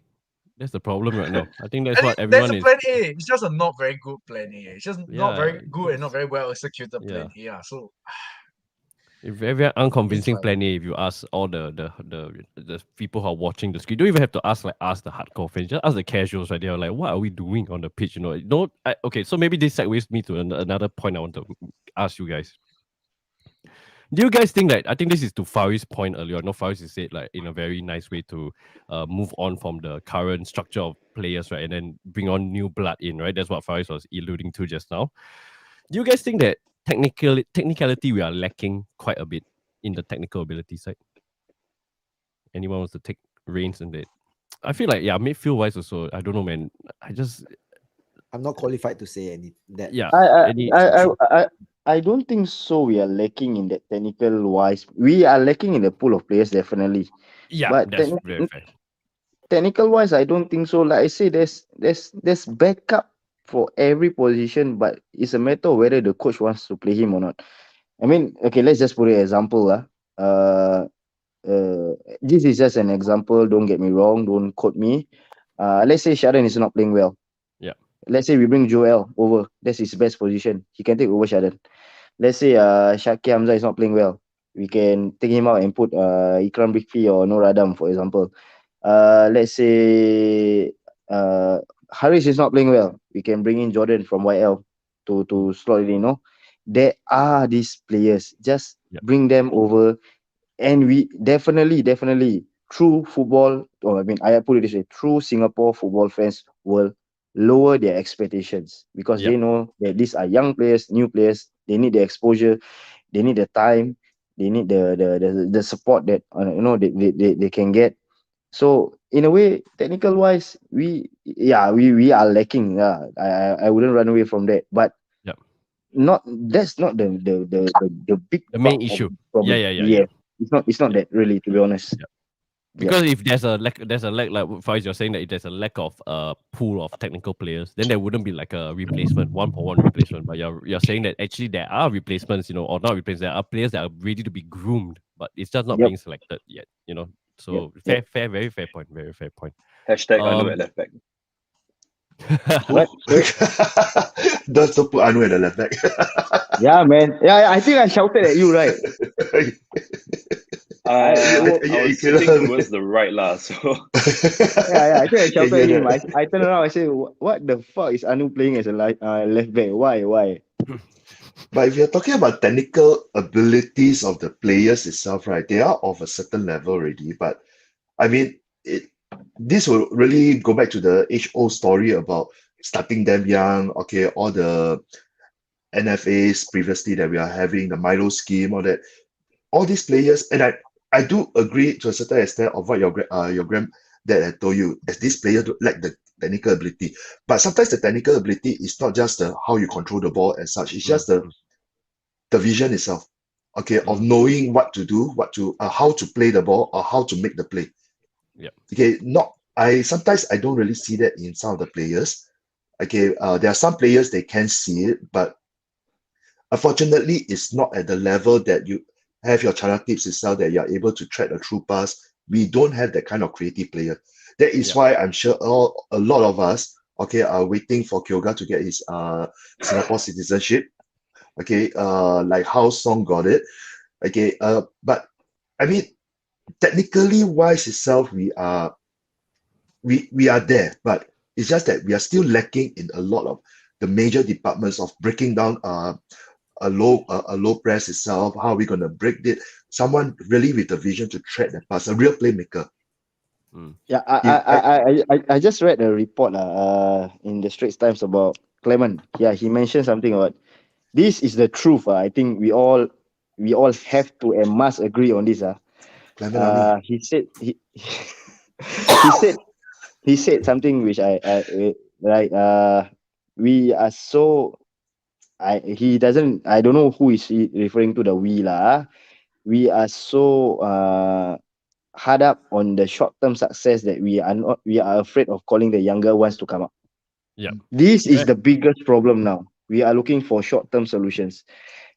That's the problem right now. I think that's I think what there's everyone a is. plan A. It's just a not very good plan A. It's just not Yeah, very good and not very well executed plan A. So a very unconvincing like plan A. If you ask all the people who are watching the screen, you don't even have to ask the hardcore fans. Just ask the casuals right there. Like, what are we doing on the pitch? Okay, so maybe this segues me to another point I want to ask you guys. Do you guys think that, I think this is to Faris' point earlier, Faris has said like in a very nice way to move on from the current structure of players, right? And then bring on new blood in, right? That's what Faris was alluding to just now. Do you guys think that technicality we are lacking quite a bit in the technical ability side? Anyone wants to take reins in that? I feel like, midfield wise also, I don't know, man. I'm not qualified to say any that. Yeah. I don't think so. We are lacking in that technical wise. We are lacking in the pool of players, definitely. Yeah, But that's very fair. technical wise, I don't think so. Like I say, there's backup for every position, but it's a matter of whether the coach wants to play him or not. I mean, okay, let's just put an example. Uh, this is just an example. Don't get me wrong. Don't quote me. Let's say Sharon is not playing well. Yeah. Let's say we bring Joel over. That's his best position. He can take over Sharon. Let's say Shaki Hamza is not playing well. We can take him out and put Ikram Bikfi or Nur Adam, for example. Let's say Haris is not playing well. We can bring in Jordan from YL to slot it in. There are these players. Just bring them over, and we definitely true football, or I mean, I put it this way: true Singapore football fans will lower their expectations because they know that these are young players, new players. They need the exposure, they need the time. They need the support that they can get. So in a way, technical wise, we are lacking. I wouldn't run away from that. But Yep. that's not the big The main part of issue. the problem. Yeah. It's not Yeah. that really, to be honest. Yeah. Because if there's a lack, like Faiz, you're saying that if there's a lack of pool of technical players, then there wouldn't be like a replacement, 1-for-1 replacement. But you're saying that actually there are replacements, or not replacements. There are players that are ready to be groomed, but it's just not Yep. being selected yet. So Yep. very fair point. Very fair point. Hashtag Anu at left back. What? Don't put Anu at the left back. Yeah, man. Yeah, I think I shouted at you, right? I yeah, was you sitting towards the right lah, so Yeah, I think I shouted at him. yeah. I turned around. I said, "What the fuck is Anu playing as a left back? Why?" But if you're talking about technical abilities of the players itself, right, they are of a certain level already. But I mean, this will really go back to the age-old story about starting them young. Okay, all the NFAs previously that we are having, the Milo scheme, all that, all these players, and I do agree to a certain extent of what your granddad had told you, as these players don't lack the technical ability. But sometimes the technical ability is not just how you control the ball as such. It's just the vision itself. Okay, of knowing what to do, how to play the ball, or how to make the play. Yep. Okay, sometimes I don't really see that in some of the players. Okay, there are some players they can see it, but unfortunately, it's not at the level that you have your Chara tips itself that you are able to track a true pass. We don't have that kind of creative player. That is why I'm sure a lot of us, okay, are waiting for Kyoga to get his Singapore citizenship. Okay, like how Song got it. Okay, but I mean, technically wise itself, we are there, but it's just that we are still lacking in a lot of the major departments of breaking down a low press itself. How are we going to break it? Someone really with a vision to thread the pass, a real playmaker. Yeah, I just read a report in the Straits Times about Clement. Yeah, he mentioned something about this is the truth. I think we all have to and must agree on this. Clement Army. He said he said something which I like we are so I don't know who is he referring to, the we lah. We are so hard up on the short-term success that we are afraid of calling the younger ones to come up. Yeah. This is the biggest problem now. We are looking for short-term solutions.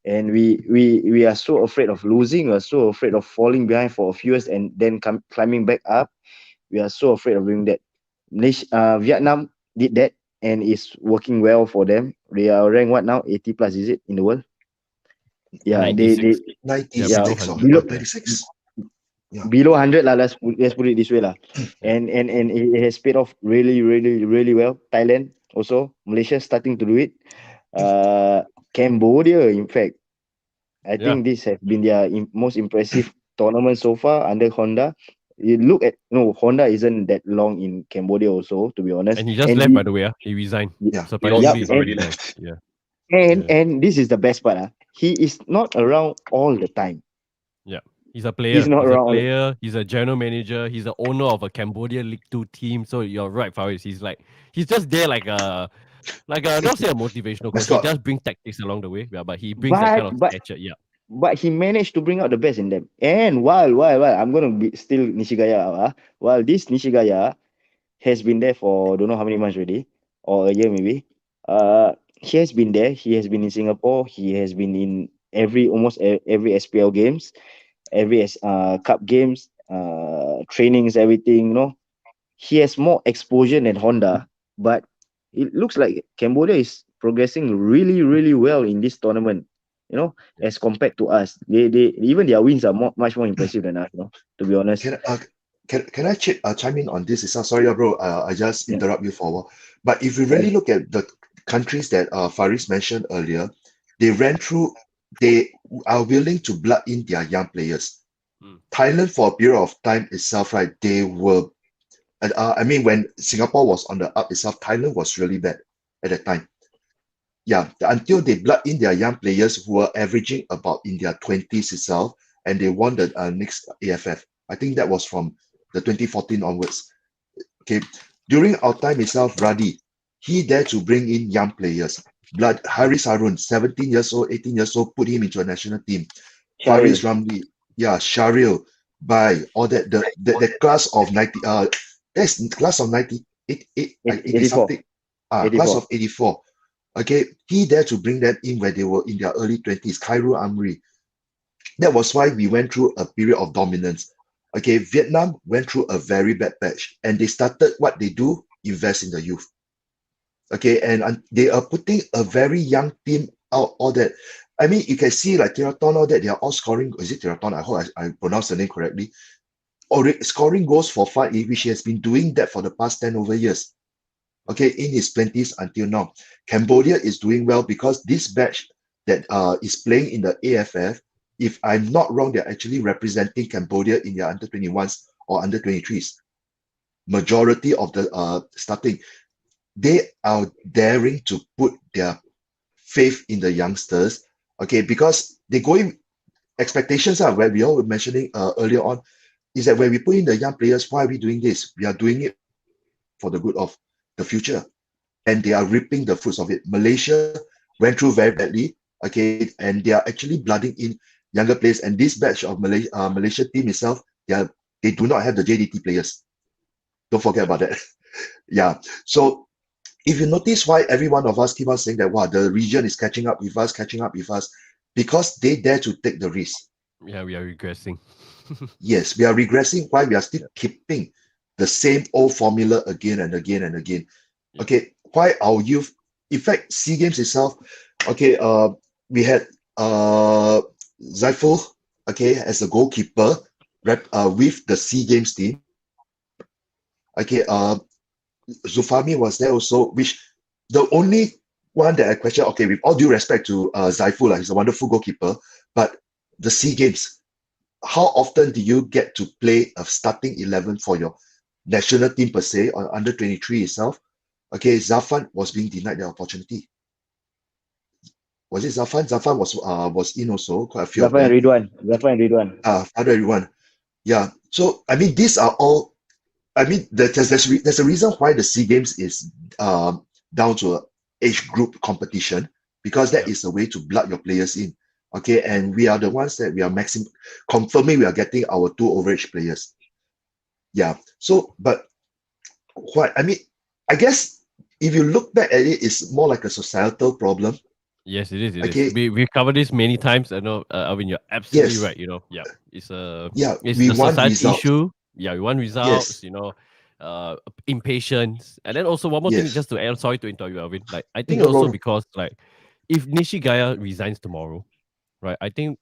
And we are so afraid of losing, we're so afraid of falling behind for a few years and then climbing back up. We are so afraid of doing that. Vietnam did that and it's working well for them. They are ranked what now? 80 plus, is it, in the world? Yeah, 96. 96 or below 96. Yeah. Below 100 lah. Let's put it this way lah. And it has paid off really, really, really well. Thailand also, Malaysia starting to do it. Cambodia, in fact, I think this has been their most impressive tournament so far under Honda. You look at Honda isn't that long in Cambodia also, to be honest. And he just left, by the way. He resigned. Yeah. Surprisingly, he's already left. Yeah. And this is the best part. He is not around all the time. Yeah. He's a player. He's not around. A player. He's a general manager. He's the owner of a Cambodia League 2 team. So you're right, Faris. He's just there like a not say a motivational coach. He just brings tactics along the way. Yeah, but he brings that kind of stature. Yeah. But he managed to bring out the best in them. And while I'm gonna be still Nishigaya, while this Nishigaya has been there for don't know how many months already, or a year maybe. He has been there. He has been in Singapore. He has been in almost every SPL games, every cup games, trainings, everything. He has more exposure than Honda, but it looks like Cambodia is progressing really, really well in this tournament. As compared to us, they even their wins are much more impressive than us. To be honest. Can I chime in on this? Sorry, bro. I just interrupt you for a while. But if we really look at the countries that Faris mentioned earlier, they are willing to blood in their young players. Thailand, for a period of time itself, right, they were, when Singapore was on the up itself, Thailand was really bad at that time. Yeah, until they blood in their young players who were averaging about in their 20s itself, and they won the next AFF. I think that was from the 2014 onwards. Okay, during our time itself, Radi, he dared to bring in young players. Haris Harun, 17 years old, 18 years old, put him into a national team. Faris Ramli, yeah, Sharil, by all that the class of 90 that's class of 98 80 something class of 84. Okay, he dared to bring them in when they were in their early 20s. Khairul Amri. That was why we went through a period of dominance. Okay, Vietnam went through a very bad patch, and they started what they do: invest in the youth. Okay, and they are putting a very young team out. All that, I mean, you can see like Teraton, all that they are all scoring. Is it Teraton? I hope I pronounced the name correctly. Or scoring goals for fun, which he has been doing that for the past 10 over years. Okay, in his 20s until now. Cambodia is doing well because this batch that is playing in the AFF, if I'm not wrong, they're actually representing Cambodia in their under 21s or under 23s. Majority of the starting, they are daring to put their faith in the youngsters. Okay, because they going expectations are where we all were mentioning earlier on, is that when we put in the young players, why are we doing this? We are doing it for the good of the future, and they are reaping the fruits of it. Malaysia went through very badly, okay, and they are actually blooding in younger players. And this batch of Malaysia team itself, they do not have the JDT players. Don't forget about that. Yeah. So if you notice why every one of us keep on saying that, wow, the region is catching up with us, because they dare to take the risk. Yeah, we are regressing. Yes, we are regressing while we are still keeping the same old formula again and again and again. Yeah. Okay, why our youth? In fact, SEA Games itself, okay, we had Zaiful, okay, as a goalkeeper, with the SEA Games team. Okay, Zufami was there also, which the only one that I question, okay, with all due respect to Zaiful, he's a wonderful goalkeeper, but the SEA Games, how often do you get to play a starting 11 for your national team per se, or under 23 itself? Okay, Zafan was being denied the opportunity. Was it Zafan? Zafan was in also, quite a few of them. Zafan and Ridwan. Everyone. Yeah. So I mean, these are all. I mean, there's a reason why the SEA Games is down to a age group competition, because that is a way to blood your players in. Okay, and we are the ones that we are confirming we are getting our 2 overage players. Yeah. So, but what I mean, I guess if you look back at it, it's more like a societal problem. Yes, it is. It Okay. is. We've covered this many times. I know, Alvin, you're absolutely Yes. right. You know, yeah, it's a We the want society results. issue. Yeah, we want results. Yes. You know, impatience, and then also one more thing, Yes. just to add. Sorry to interrupt you, Alvin. Like, I think No also problem. because like, if Nishigaya resigns tomorrow, right? I think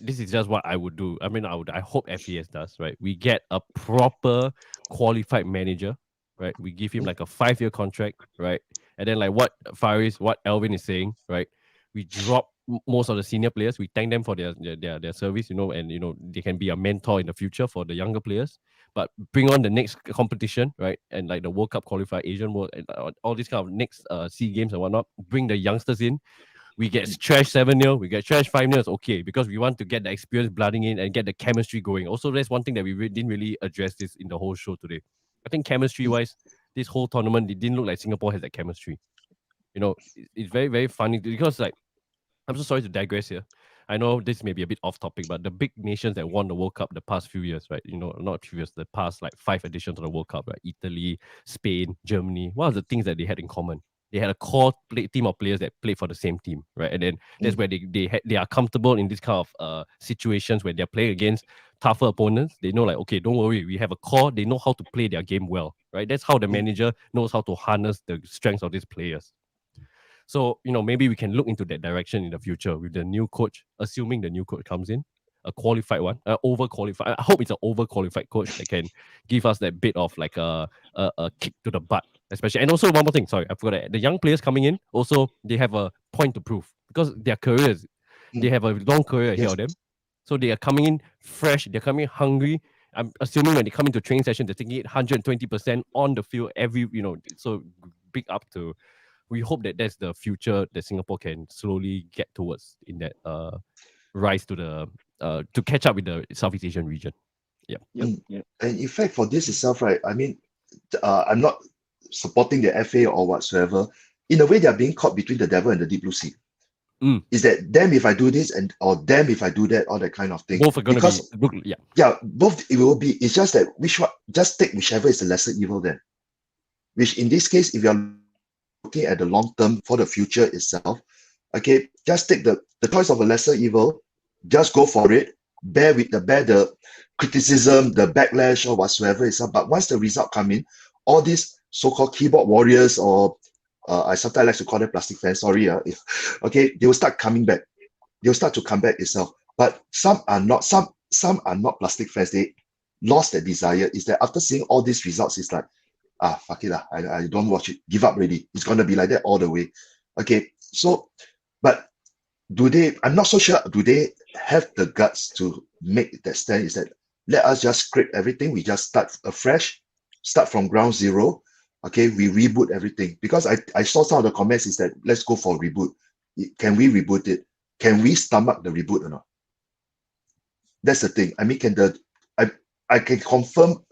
this is just what I would do. I mean, I hope FES does, right? We get a proper qualified manager, right? We give him like a 5-year contract, right? And then like what Alvin is saying, right? We drop most of the senior players. We thank them for their service, you know, and you know they can be a mentor in the future for the younger players. But bring on the next competition, right? And like the World Cup qualified, Asian World, and all these kind of next SEA Games and whatnot. Bring the youngsters in. We get trashed 7-0, we get trashed 5-0, it's okay, because we want to get the experience blooding in and get the chemistry going. Also, there's one thing that we didn't really address this in the whole show today. I think chemistry wise, this whole tournament, it didn't look like Singapore has that chemistry. You know, it's very, very funny because like, I'm so sorry to digress here. I know this may be a bit off topic, but the big nations that won the World Cup the past few years, right? You know, not few years, the past like 5 editions of the World Cup, right? Italy, Spain, Germany. What are the things that they had in common? They had a core team of players that played for the same team, right? And then that's where they are comfortable in this kind of situations where they're playing against tougher opponents. They know like, okay, don't worry, we have a core. They know how to play their game well, right? That's how the manager knows how to harness the strengths of these players. So, you know, maybe we can look into that direction in the future with the new coach, assuming the new coach comes in, a qualified one, overqualified. I hope it's an overqualified coach that can give us that bit of like a kick to the butt, especially. And also one more thing, sorry, I forgot that. The young players coming in, also they have a point to prove because their careers, they have a long career ahead of them. So they are coming in fresh, they're coming in hungry. I'm assuming when they come into training session, they're taking it 120% on the field every, you know, so big up to. We hope that that's the future that Singapore can slowly get towards in that rise to the to catch up with the Southeast Asian region. Yep. And in fact, for this itself, right, I mean, I'm not supporting the FA or whatsoever. In a way, they are being caught between the devil and the deep blue sea. Is that damn if I do this or damn if I do that, all that kind of thing. Both are going Because to be yeah. yeah, both it will be. It's just that just take whichever is the lesser evil then. Which in this case, if you're looking at the long term for the future itself, okay, just take the choice of a lesser evil, just go for it, bear the criticism, the backlash or whatsoever itself. But once the result come in, all these so-called keyboard warriors or I sometimes like to call them plastic fans, sorry, okay, they will start coming back. They'll start to come back itself. But some are not plastic fans. They lost their desire. Is that after seeing all these results, it's like, fuck it, I don't watch it. Give up already. It's gonna be like that all the way. Okay, so, but I'm not so sure, do they have the guts to make that stand? Is that let us just scrape everything, we just start afresh, start from ground zero, okay, we reboot everything. Because I saw some of the comments is that let's go for a reboot. Can we reboot it? Can we stomach the reboot or not? That's the thing. I mean, I can confirm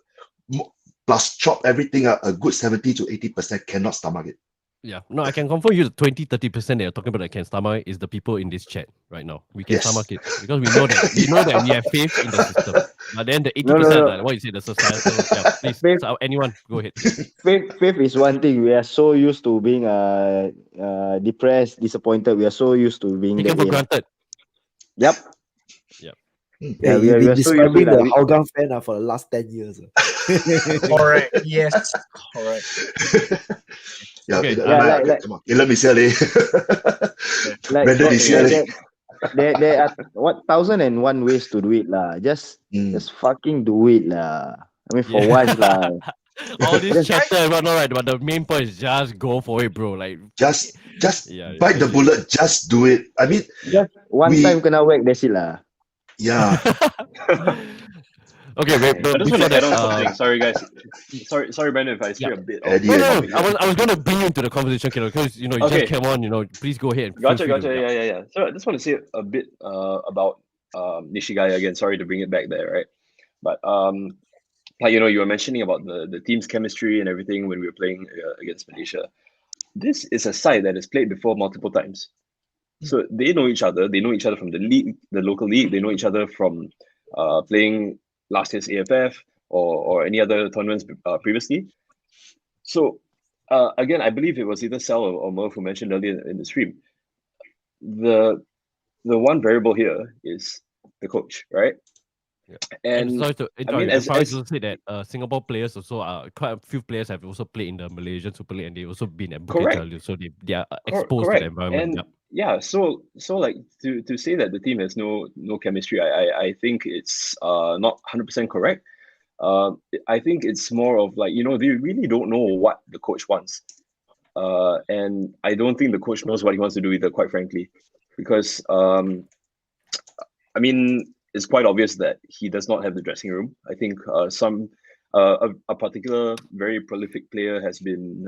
plus chop everything up, a good 70 to 80% cannot stomach it. Yeah, no, I can confirm you the 20-30% that you're talking about that can stomach is the people in this chat right now. We can stomach it because we know that we have faith in the system. But then the 80%, like what you said, the societal. Yeah, please, so anyone, go ahead. Faith is one thing. We are so used to being depressed, disappointed. We are so used to being taken for granted. Yep. Yep. Yeah, you've been describing the Hougang fan for the last 10 years. Correct. Yes. Correct. Okay. Come on. Let me say it. There are 1,001 ways to do it lah. Just fucking do it lah. I mean, for once lah. All this chatter and whatnot, right? But the main point is just go for it, bro. Like just bite the bullet. Just do it. I mean, just one time kena whack, that's it lah. Yeah. Okay, wait, I just want to add on something. Sorry, guys. Sorry, Brandon, if I steer a bit. No, I was going to bring you into the conversation, because you just came on. Please go ahead. Gotcha. Yeah. So I just want to say a bit about Nishigaya again. Sorry to bring it back there, right? But like you were mentioning about the team's chemistry and everything when we were playing against Malaysia. This is a side that has played before multiple times. So they know each other. They know each other from the league, the local league. They know each other from playing last year's AFF or any other tournaments previously. So again, I believe it was either Sal or Murph who mentioned earlier in the stream. The one variable here is the coach, right? Yeah. And sorry to interrupt, as also say that Singapore players also quite a few players have also played in the Malaysian Super League, and they've also been at Bukit Jalil, so they are exposed to the environment. And yeah, so like to say that the team has no chemistry, I think it's not 100% correct. I think it's more of like they really don't know what the coach wants, and I don't think the coach knows what he wants to do either, quite frankly, because I mean, it's quite obvious that he does not have the dressing room. I think a particular very prolific player has been.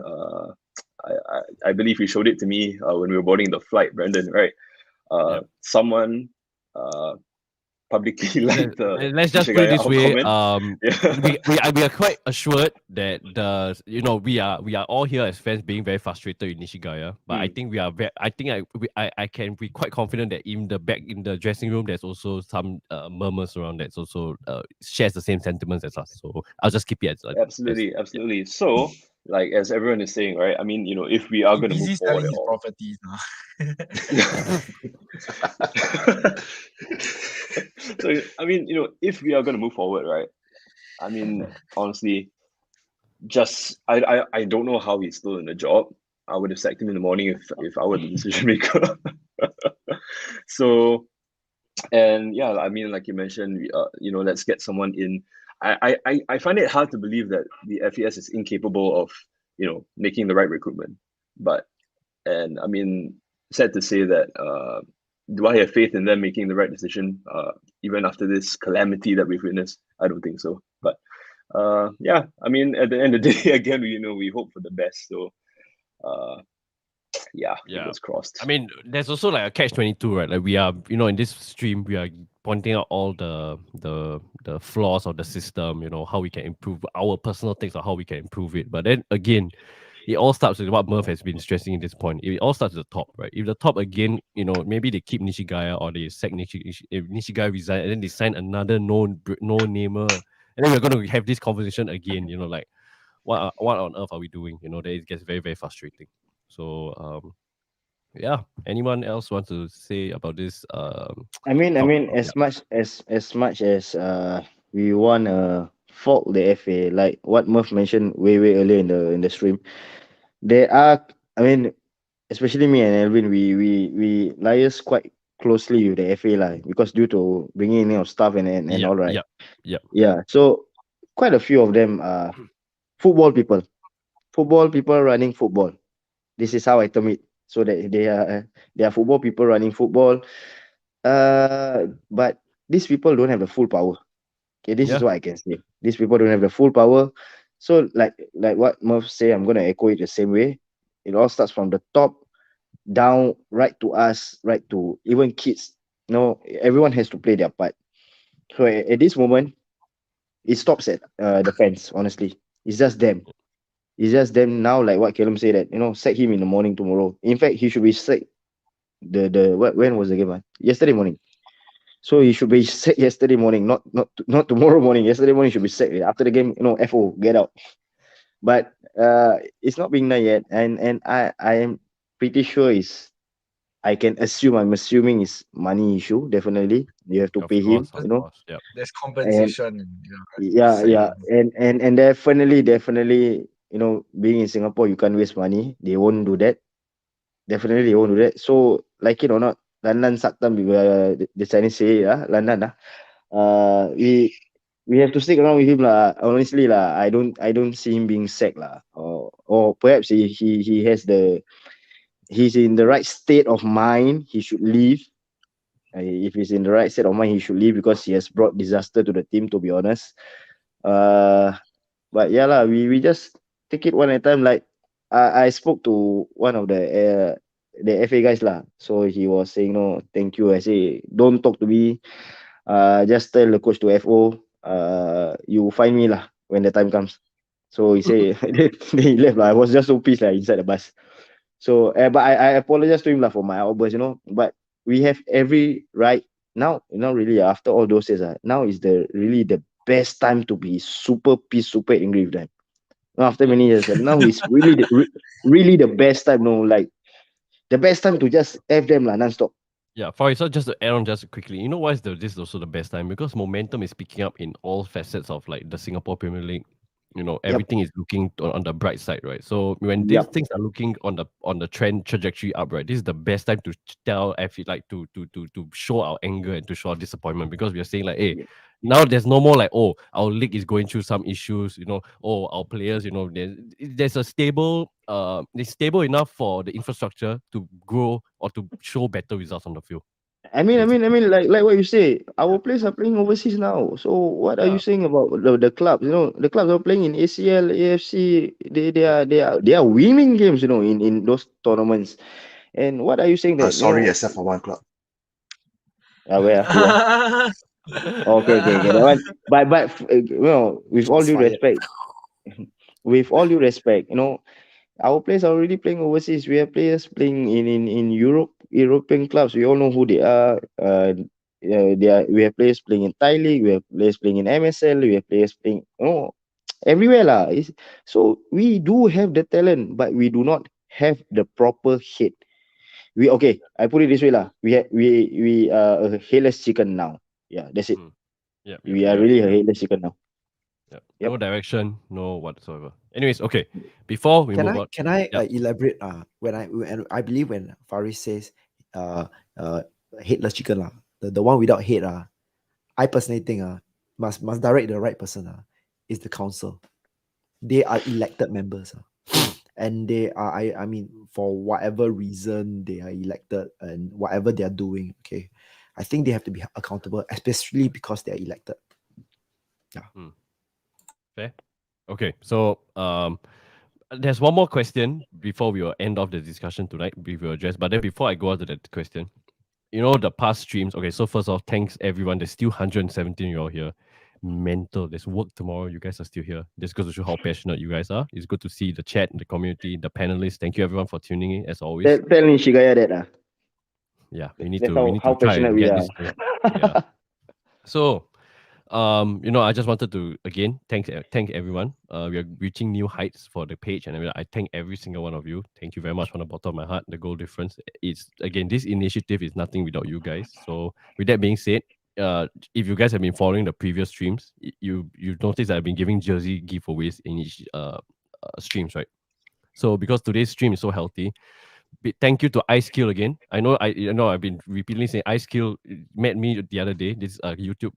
I believe he showed it to me when we were boarding the flight, Brandon. Right? Someone publicly liked the. Let's just put it this way. We are quite assured that we are all here as fans being very frustrated with Nishigaya, but I think I can be quite confident that in the dressing room there's also some murmurs around that also shares the same sentiments as us. So I'll just keep it as absolutely. So like as everyone is saying, right? I mean, if we are going to move forward, his properties now. So I mean, if we are going to move forward, right? I mean, honestly, just I don't know how he's still in the job. I would have sacked him in the morning if I were the decision maker. So, and yeah, I mean, like you mentioned, let's get someone in. I find it hard to believe that the FES is incapable of making the right recruitment. And I mean, sad to say that do I have faith in them making the right decision even after this calamity that we've witnessed? I don't think so. But yeah, I mean, at the end of the day, again, we hope for the best. So yeah, Yeah. fingers crossed. I mean, there's also like a catch-22, right? Like we are, in this stream, we are pointing out all the flaws of the system, how we can improve our personal things or how we can improve it. But then again, it all starts with what Murph has been stressing at this point. It all starts at the top, right? If the top again, maybe they keep Nishigaya or they sack if Nishigaya resign and then they sign another no-namer, and then we're going to have this conversation again, like what on earth are we doing? That it gets very, very frustrating. So, yeah. Anyone else want to say about this? I mean, Yeah. as much as we want to fault the FA, like what Murph mentioned way earlier in the stream, there are. I mean, especially me and Elvin, we liaise quite closely with the FA lah, because due to bringing in of staff and Yeah. all right. Yeah. Yeah. Yeah, so quite a few of them are football people, running football. This is how I term it. So that they are football people running football. But these people don't have the full power. Okay, this is Yeah. what I can say. These people don't have the full power. So like what Murph say, I'm gonna echo it the same way. It all starts from the top down, right to us, right to even kids. Everyone has to play their part. So at this moment, it stops at the fans. Honestly, it's just them. It's just them now. Like what Calum said, that sack him in the morning tomorrow. In fact, he should be sacked. When was the game? Yesterday morning. So he should be sacked yesterday morning, not tomorrow morning. Yesterday morning should be sacked. After the game, FO, get out. But it's not being done yet, and I am pretty sure I'm assuming it's money issue. Definitely, you have to Of pay him. course. Of course. Yeah. There's And compensation. yeah, and definitely, being in Singapore, you can't waste money. They won't do that. Definitely, they won't do that. So, like it or not, Landan Saktam, the Chinese say, Landan, we have to stick around with him lah. Honestly lah, I don't see him being sacked lah. Or perhaps he's in the right state of mind. He should leave. If he's in the right state of mind, he should leave, because he has brought disaster to the team. To be honest, uh, but yeah lah, we just take it one at a time. Like I spoke to one of the FA guys lah. So he was saying, no, thank you. I say, don't talk to me. Just tell the coach to FO. You find me lah when the time comes. So he say, then he left lah. I was just so pissed lah inside the bus. So, but I apologize to him lah for my outburst, But we have every right now. Really, after all those years, now is really the best time to be super pissed, super angry with them. After many years, now is really really the best time. Like the best time to just f them lah non-stop. Yeah, Faisal, just to add on just quickly, why this is also the best time? Because momentum is picking up in all facets of like the Singapore Premier League. Everything is looking on the bright side, right? So when these Yep. things are looking on the trend trajectory up, right, this is the best time to tell FA, like to show our anger and to show our disappointment, because we are saying like, hey, now there's no more like, oh, our league is going through some issues, oh, our players, there's a stable, it's stable enough for the infrastructure to grow or to show better results on the field. I mean, like what you say, our players are playing overseas now. So what are you Yeah. saying about the clubs? The clubs are playing in ACL, AFC. They are winning games, in those tournaments. And what are you saying that Sorry, except for one club. where who okay, that one. But with all Shots due fired. respect, our players are already playing overseas. We have players playing in European clubs. We all know who they are. We have players playing in Thai League. We have players playing in MSL. We have players playing everywhere lah. So we do have the talent, but we do not have the proper head. I put it this way lah. We are a headless chicken now. Yeah, that's it. Yeah. We are really a headless chicken now. Yeah. No direction, no whatsoever. Anyways, okay. Before we move on, Can I yeah. elaborate? When I believe when Faris says headless chicken the one without head I personally think must direct the right person is the council. They are elected members and they are I mean for whatever reason they are elected and whatever they are doing. Okay, I think they have to be accountable, especially because they are elected. Yeah. Fair. Okay, so there's one more question before we will end off the discussion tonight. We will address. But then before I go on to that question, the past streams. Okay, so first off, thanks everyone. There's still 117 you all here. Mental. There's work tomorrow. You guys are still here. This goes to show how passionate you guys are. It's good to see the chat, the community, the panelists. Thank you everyone for tuning in as always. Tell Nishigaya that. Yeah, we need That's to how try passionate and we get are. this thing. Yeah. So, I just wanted to again thank everyone. We are reaching new heights for the page, and I thank every single one of you. Thank you very much from the bottom of my heart. The goal difference. It's again, this initiative is nothing without you guys. So, with that being said, if you guys have been following the previous streams, you noticed that I've been giving jersey giveaways in each streams, right? So because today's stream is so healthy, thank you to iSkill again. I know I've been repeatedly saying iSkill met me the other day. This YouTube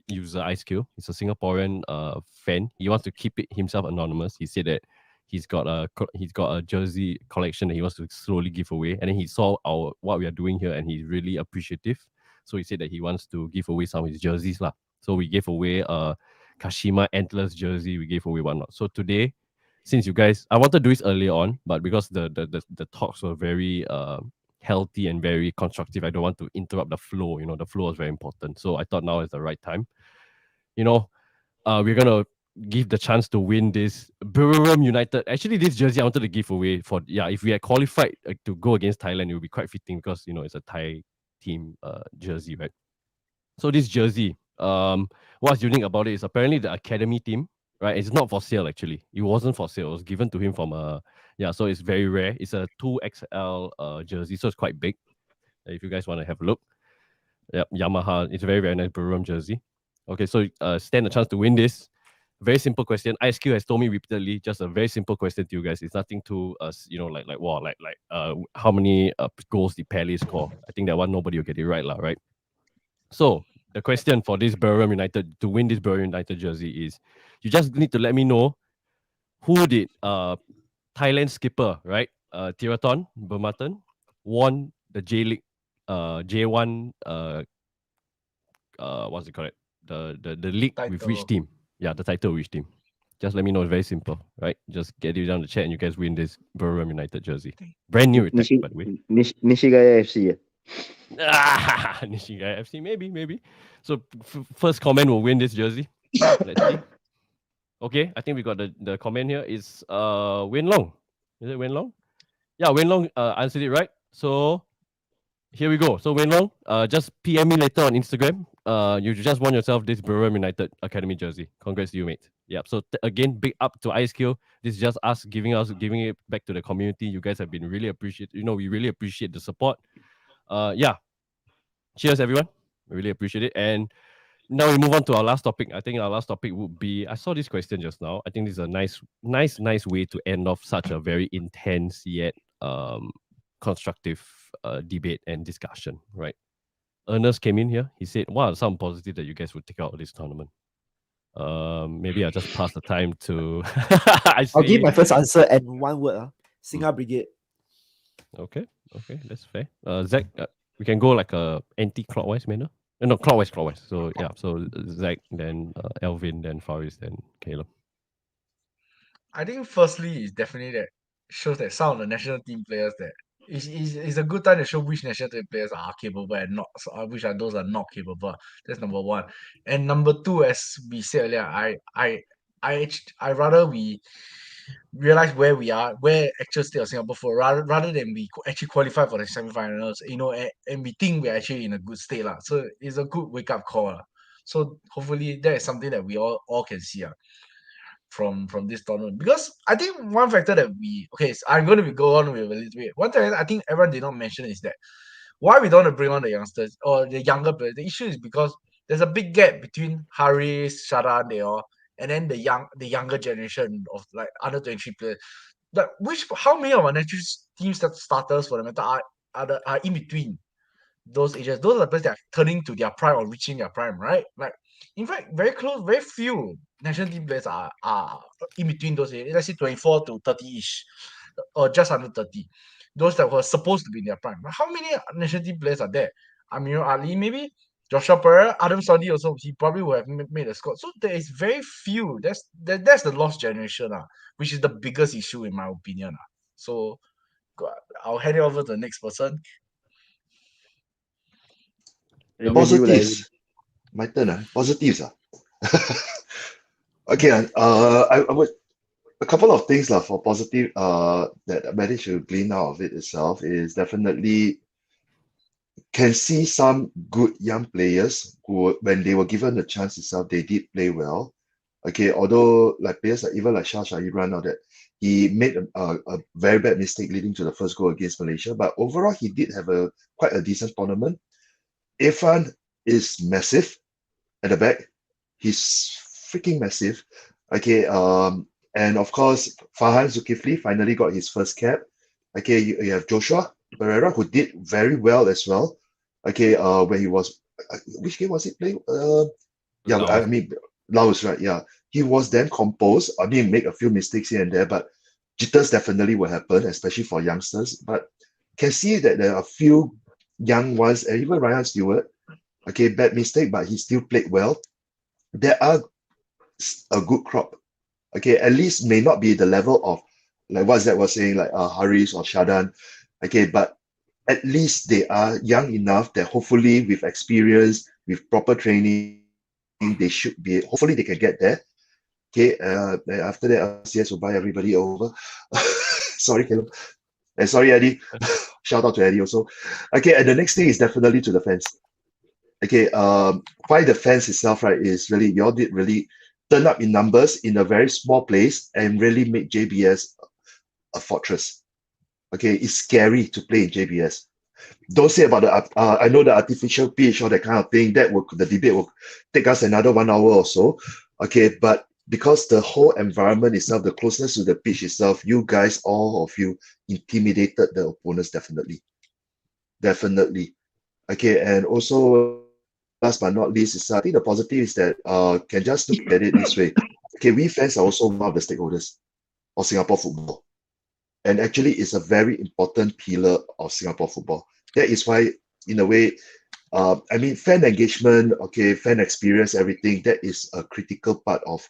user iSkill. He's a Singaporean fan. He wants to keep it himself anonymous. He said that he's got a jersey collection that he wants to slowly give away, and then he saw what we are doing here, and he's really appreciative. So he said that he wants to give away some of his jerseys lah. So we gave away Kashima Antlers jersey. We gave away one lot. So today, since you guys, I wanted to do this earlier on, but because the talks were very healthy and very constructive, I don't want to interrupt the flow. The flow is very important. So I thought now is the right time. We're gonna give the chance to win this Buriram United. Actually, this jersey I wanted to give away if we had qualified to go against Thailand, it would be quite fitting because it's a Thai team jersey, right? So this jersey, what's unique about it is apparently the academy team, right? It's not for sale actually. It wasn't for sale. It was given to him from so it's very rare. It's a 2XL jersey, so it's quite big. If you guys want to have a look. Yep, Yamaha. It's a very, very nice Buriram jersey. Okay, so stand a chance to win this. Very simple question. ISQ has told me repeatedly, just a very simple question to you guys. It's nothing too how many goals did Pele score? I think that one nobody will get it right, right? So the question for this Buriram United to win this Buriram United jersey is, you just need to let me know who did Thailand skipper, right? Tiraton Bermatan won the J League, J1 what's it called? The league with which Title. team? Yeah, the title of which team? Just let me know. It's very simple, right? Just get it down the chat and you guys win this Buriram United jersey. Brand new attack, by the way. Nishigaya FC. Nishigaya FC, maybe. So first comment will win this jersey. Let's see. Okay, I think we got the comment here. It's Wen Long. Is it Wen Long? Yeah, Wen Long answered it right. So here we go. So Wen Long, just PM me later on Instagram. You just won yourself this Buriram United Academy jersey. Congrats to you, mate. Yeah. So again, big up to iSkill. This is just us giving it back to the community. You guys have been really appreciated. We really appreciate the support. Cheers, everyone. We really appreciate it. And now we move on to our last topic. I think our last topic would be, I saw this question just now. I think this is a nice way to end off such a very intense yet constructive debate and discussion, right? Ernest came in here. He said, what are some positive that you guys would take out of this tournament? Maybe I'll just pass the time to I'll give my first answer and one word. Singa Brigade. Okay, that's fair. Zach, we can go like a anti-clockwise manner. No, clockwise. So yeah, so Zach, then Elvin, then Faris, then Caleb. I think firstly is definitely that shows that some of the national team players that is a good time to show which national team players are capable and not which are those are not capable. That's number one. And number two, as we said earlier, I rather we realize where we are, where actual state of Singapore for rather than we actually qualify for the semi-finals, and we think we're actually in a good state. So it's a good wake-up call. So hopefully that is something that we all can see from this tournament. Because I think one factor that so I'm going to go on with a little bit. One thing I think everyone did not mention is that why we don't want to bring on the youngsters or the younger players. The issue is because there's a big gap between Haris, Sharan, they all, and then the younger generation of like under 23 players. How many of our national team starters for the matter are in between those ages? Those are the players that are turning to their prime or reaching their prime, right? Like, in fact, very few national team players are in between those ages. Let's say 24 to 30-ish, or just under 30. Those that were supposed to be in their prime. How many national team players are there? Amir Ali, maybe Joshua Pereira, Adam Sadi also, he probably would have made a squad. So there is very few. That's the lost generation, which is the biggest issue in my opinion. So I'll hand it over to the next person. Positives. My turn. Positives. Okay. I would a couple of things for positive that I managed to glean out of it itself is definitely can see some good young players who, when they were given the chance itself, they did play well. Okay, although like players like even like Shah Iran now that he made a very bad mistake leading to the first goal against Malaysia, but overall he did have a quite a decent tournament. Irfan is massive at the back. He's freaking massive. Okay, and of course Farhan Zulkifli finally got his first cap. Okay, you have Joshua Pereira who did very well as well. Okay, when he was which game was he playing? Yeah, I Laos. mean Laos, right? Yeah, he was then composed. I mean, make a few mistakes here and there, but jitters definitely will happen, especially for youngsters. But can see that there are a few young ones, and even Ryan Stewart. Okay, bad mistake, but he still played well. There are a good crop. Okay, at least may not be the level of like what Zach was saying, like Haris or Shadan. Okay, but at least they are young enough that hopefully with experience, with proper training, they should be. Hopefully they can get there. Okay, then after that, CS will buy everybody over. Sorry, Caleb. And sorry, Eddie. Shout out to Eddie also. Okay, and the next thing is definitely to the fans. Okay, why the fans itself, right, is really, y'all did really turn up in numbers in a very small place and really make JBS a fortress. Okay, it's scary to play in JBS. Don't say about the, I know the artificial pitch or that kind of thing, the debate will take us another 1 hour or so. Okay, but because the whole environment itself, the closeness to the pitch itself, you guys, all of you, intimidated the opponents definitely. Definitely. Okay, and also last but not least is I think the positive is that can just look at it this way. Okay, we fans are also one of the stakeholders of Singapore football. And actually it's a very important pillar of Singapore football. That is why, in a way, I mean, fan engagement, okay, fan experience, everything, that is a critical part of,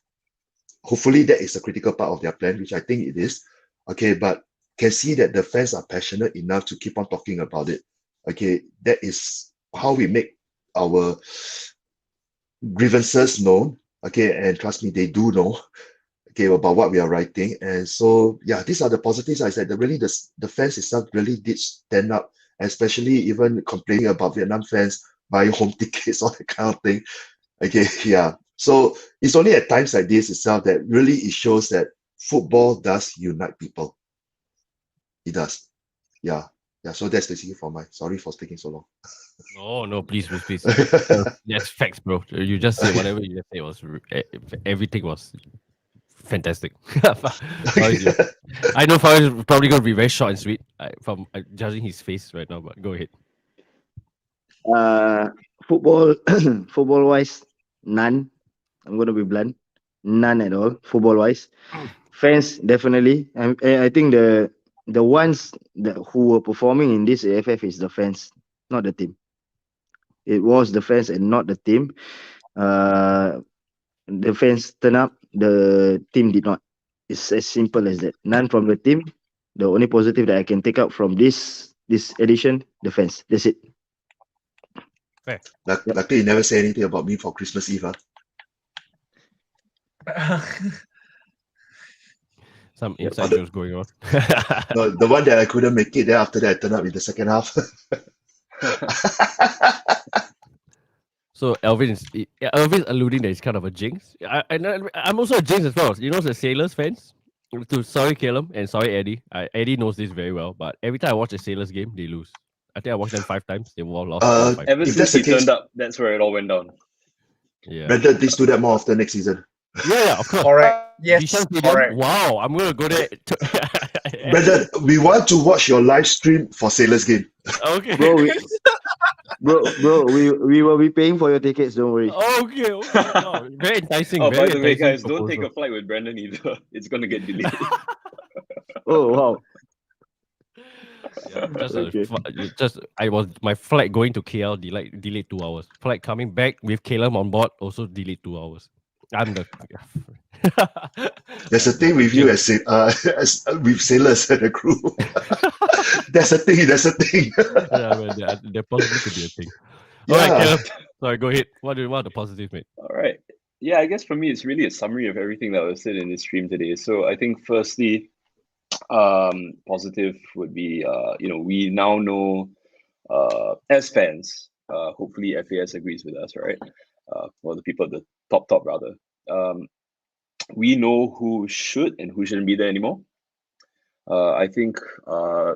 hopefully that is a critical part of their plan, which I think it is. Okay, but can see that the fans are passionate enough to keep on talking about it. Okay, that is how we make our grievances known. Okay, and trust me, they do know. Okay, about what we are writing. And so, yeah, these are the positives. I said that really the fans itself really did stand up, especially even complaining about Vietnam fans buying home tickets, all that kind of thing. Okay, yeah. So it's only at times like this itself that really it shows that football does unite people. It does. Yeah. Yeah. So that's basically for my sorry for speaking so long. No, please. That's facts, bro. You just said whatever you just said was everything was fantastic. Faris, I know Faris is probably going to be very short and sweet from judging his face right now, but go ahead. Football, football wise, none. I'm gonna be blunt, none at all. Football wise, fans definitely. I think the ones who were performing in this AFF is the fans, not the team. It was the fans and not the team. The fans turn up, the team did not. It's as simple as that. None from the team. The only positive that I can take out from this edition, the fans. That's it. Fair. Luckily, you never say anything about me for Christmas Eve. Some inside jokes going on. No, the one that I couldn't make it, then after that I turned up in the second half. So Elvin's alluding that he's kind of a jinx. I'm also a jinx as well. You know the Sailors fans? Sorry, Caleb, and sorry, Eddie. Eddie knows this very well, but every time I watch a Sailors game, they lose. I think I watched them 5 times. They all lost. all 5. Ever If since that's the he case- turned up, that's where it all went down. Yeah. Brandon, please do that more often next season. Yeah, of course. Correct. Yes, Bishan Stadium? correct. Wow, I'm gonna go there. Brandon, we want to watch your live stream for Sailors game. Okay. Bro, we will be paying for your tickets. Don't worry. Okay. Wow, very enticing. Oh, by very the way, enticing guys, don't take proposal. a flight with Brandon either. It's gonna get delayed. Oh wow. Okay. My flight going to KL delayed 2 hours. Flight coming back with Caleb on board also delayed 2 hours. I'm the There's a thing with you as with sailors and the crew. That's a thing. That's a thing. yeah, man, there possibly could be a thing. All right, Yeah. Caleb. Sorry, go ahead. What are the positives, mate? All right. Yeah, I guess for me, it's really a summary of everything that was said in this stream today. So I think firstly, positive would be, we now know, as fans, hopefully FAS agrees with us, right? Well, the people at the top rather. We know who should and who shouldn't be there anymore. I think,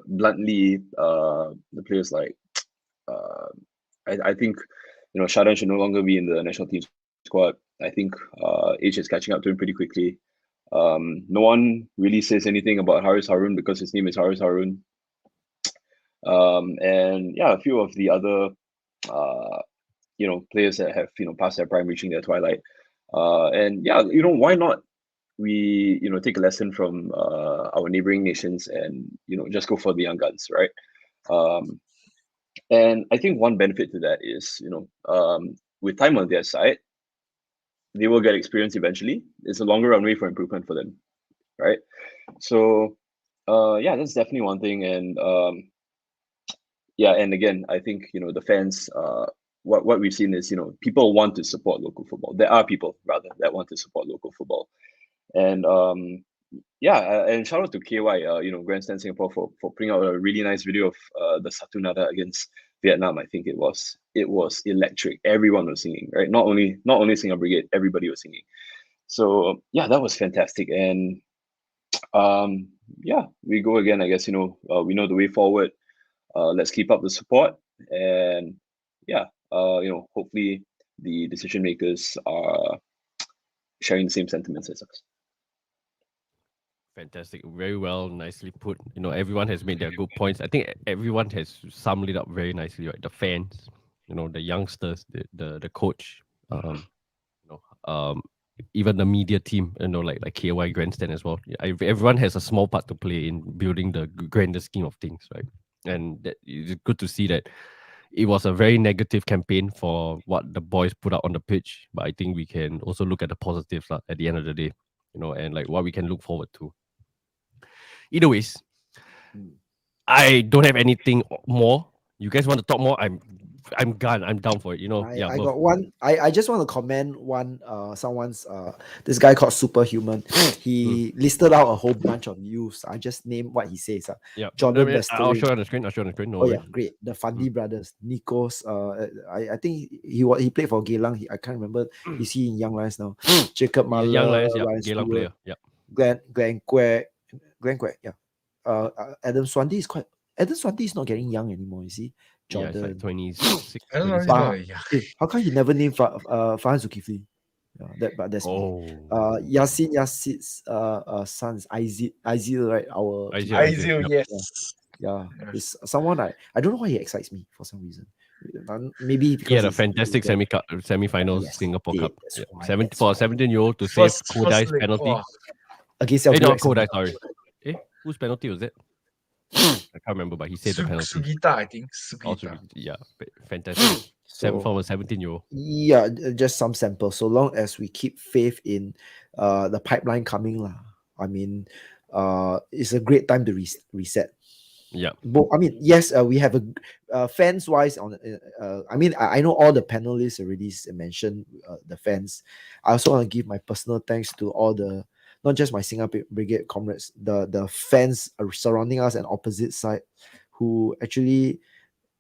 bluntly, the players like, I think, Shadan should no longer be in the national team squad. I think age is catching up to him pretty quickly. No one really says anything about Haris Harun because his name is Haris Harun. And yeah, a few of the other players that have past their prime, reaching their twilight. And yeah, why not we take a lesson from our neighboring nations and just go for the young guns, right? And I think one benefit to that is with time on their side, they will get experience eventually. It's a longer runway for improvement for them, right? So yeah, that's definitely one thing. And yeah, and again, I think the fans, what we've seen is people want to support local football. There are people rather that want to support local football. And yeah, and shout out to KY, Grandstand Singapore for putting out a really nice video of the Satu Nada against Vietnam. I think it was electric. Everyone was singing, right? Not only Singer Brigade, everybody was singing. So yeah, that was fantastic. And yeah, we go again. I guess we know the way forward. Let's keep up the support, and yeah, hopefully the decision makers are sharing the same sentiments as us. Fantastic. Very well, nicely put. Everyone has made their good points. I think everyone has summed it up very nicely, right? The fans, the youngsters, the coach, even the media team, like KY Grandstand as well. Everyone has a small part to play in building the grander scheme of things, right? And it's good to see that it was a very negative campaign for what the boys put out on the pitch, but I think we can also look at the positives at the end of the day, and like what we can look forward to. Either ways, I don't have anything more. You guys want to talk more? I'm gone. I'm down for it. I got one. I just want to comment one. Someone's this guy called Superhuman. He listed out a whole bunch of youths. I just named what he says. Yeah, Jordan I'll show Besterin. on the screen. No Oh yeah, worries. great. The Fandi brothers, Nikos. I think he played for Geylang. I can't remember. Is he in Young Lions now? Jacob Yeah, Mahler, Young Lions, yeah, Ryan Geylang Stewart, player. Yeah. Glenn Kwek, yeah. Adam Swandi is quite. Adam Swandi is not getting young anymore. You see, Yeah, Jordan. it's like 26. I don't know. 27. Bah, Yeah. how come he never named Farhan Zulkifli? Yeah, that's me. Oh. Yassin's sons, Aizil, right? Our Aizil, keeper. Aizil, Yep. yes. Yeah, Yes. it's someone I don't know why he excites me for some reason. Maybe because He had a he's- fantastic semi-finals Yes, Singapore he Cup. did. That's Yeah. why, 17-year-old to save First Kodai's leg, penalty. wow. against Not LBX. Kodai, sorry. Whose penalty was that? I can't remember, but he saved the penalty. Sugita, I think. Also, Sugita. yeah, fantastic. From a 17-year-old. Yeah, just some samples. So long as we keep faith in the pipeline coming lah. I mean, it's a great time to reset. Yeah. But I mean, yes, we have a fans wise on. I mean, I know all the panelists already mentioned the fans. I also want to give my personal thanks to all the, not just my Singapore Brigade comrades, the fans surrounding us and opposite side, who actually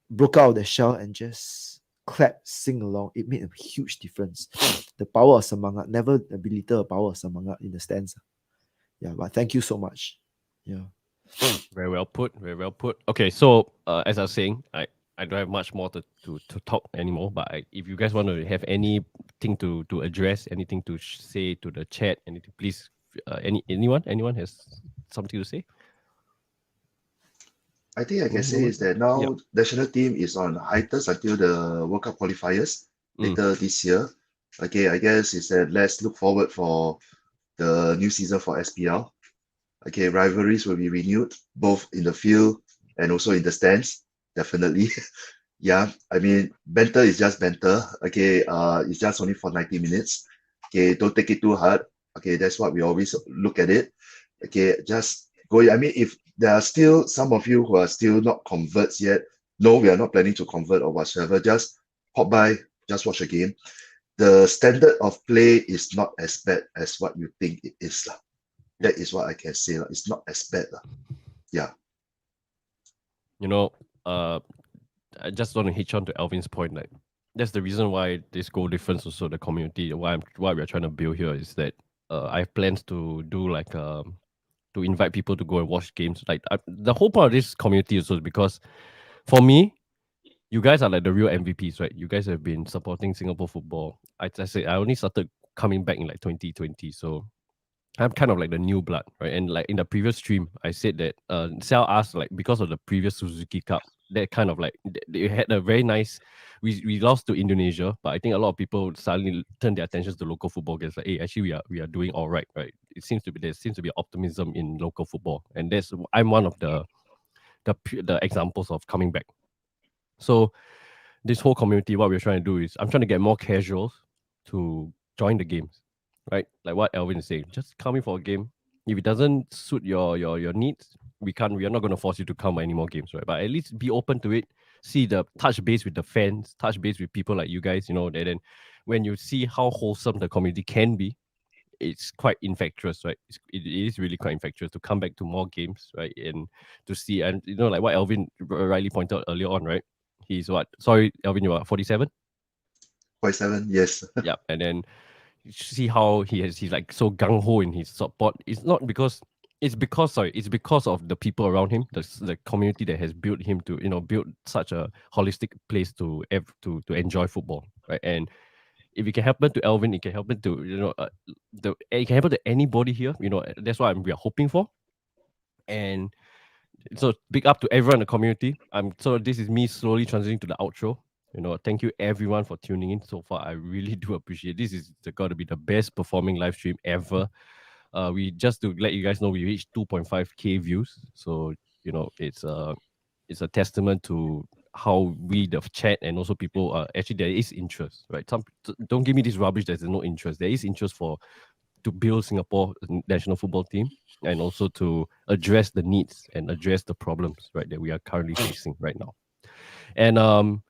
broke out of the shell and just clap, sing along. It made a huge difference. The power of Semangat, never belittle the power of Semangat in the stands. Yeah, but thank you so much. Yeah. Very well put. Very well put. Okay, so as I was saying, I don't have much more to talk anymore. But if you guys want to have anything to address, anything to say to the chat, anything, please. Anyone has something to say? I think I can say is that now Yeah. national team is on hiatus until the World Cup qualifiers later this year. Okay, I guess is that let's look forward for the new season for SPL. Okay, rivalries will be renewed both in the field and also in the stands, definitely. Yeah, I mean, banter is just banter. Okay, it's just only for 90 minutes. Okay, don't take it too hard. Okay, that's what we always look at it. Okay, just go. I mean, if there are still some of you who are still not converts yet, no, we are not planning to convert or whatsoever. Just pop by, just watch a game. The standard of play is not as bad as what you think it is, lah. That is what I can say, lah. It's not as bad, lah. Yeah. You know, I just want to hitch on to Alvin's point. Like, that's the reason why this goal difference also the community. Why we're trying to build here is that I have plans to do like to invite people to go and watch games. Like the whole point of this community also is because for me, you guys are like the real MVPs, right? You guys have been supporting Singapore football. I said I only started coming back in like 2020, so I'm kind of like the new blood, right? And like in the previous stream, I said that Sal asked like because of the previous Suzuki Cup, that kind of like they had a very nice. We lost to Indonesia, but I think a lot of people suddenly turned their attentions to local football. It's like, hey, actually we are doing all right, right? There seems to be optimism in local football, and I'm one of the examples of coming back. So this whole community, what we're trying to do is I'm trying to get more casuals to join the games, right? Like what Alvin is saying, just come in for a game. If it doesn't suit your needs, we are not going to force you to come any more games, right? But at least be open to it. See the touch base with the fans, touch base with people like you guys, and then when you see how wholesome the community can be, it's quite infectious, right? It is really quite infectious to come back to more games, right? And to see, and like what Alvin rightly pointed out earlier on, right? He's what? Sorry, Alvin, you are 47? 47, yes. Yeah, and then you see how he's like so gung ho in his support. It's because of the people around him, the community that has built him to build such a holistic place to enjoy football, right? And if it can happen to Alvin, it can happen to it can happen to anybody here. That's what we are hoping for. And so big up to everyone in the community. So this is me slowly transitioning to the outro. Thank you everyone for tuning in so far. I really do appreciate it. This is got to be the best performing live stream ever. We just to let you guys know we reached 2.5k views. So it's a testament to how we the chat and also people are actually there is interest, right? Don't give me this rubbish. There's no interest. There is interest to build Singapore national football team and also to address the needs and address the problems, right, that we are currently facing right now. And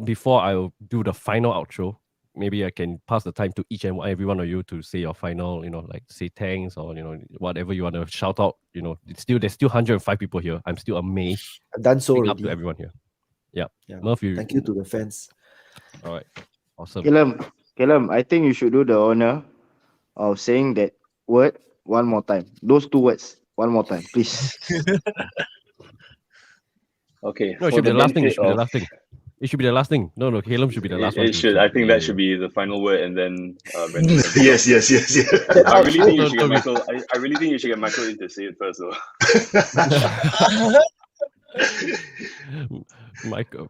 before I do the final outro, maybe I can pass the time to each and every one of you to say your final, like say thanks or whatever you want to shout out. There's still 105 people here. I'm still amazed. I've done so Big up already. to everyone here. Yeah. Yeah. Murph, Thank you to the fans. All right. Awesome. Caleb, I think you should do the honor of saying that word one more time. Those two words one more time, please. Okay. No, it for should be the last thing. It benefit should be the of- last thing. It should be the last thing. No, Caleb should be the last one. It should. I think that should be the final word, and then Brandon can Yes. I really think you No, should get Michael. I really think you should get Michael in to say it first, though.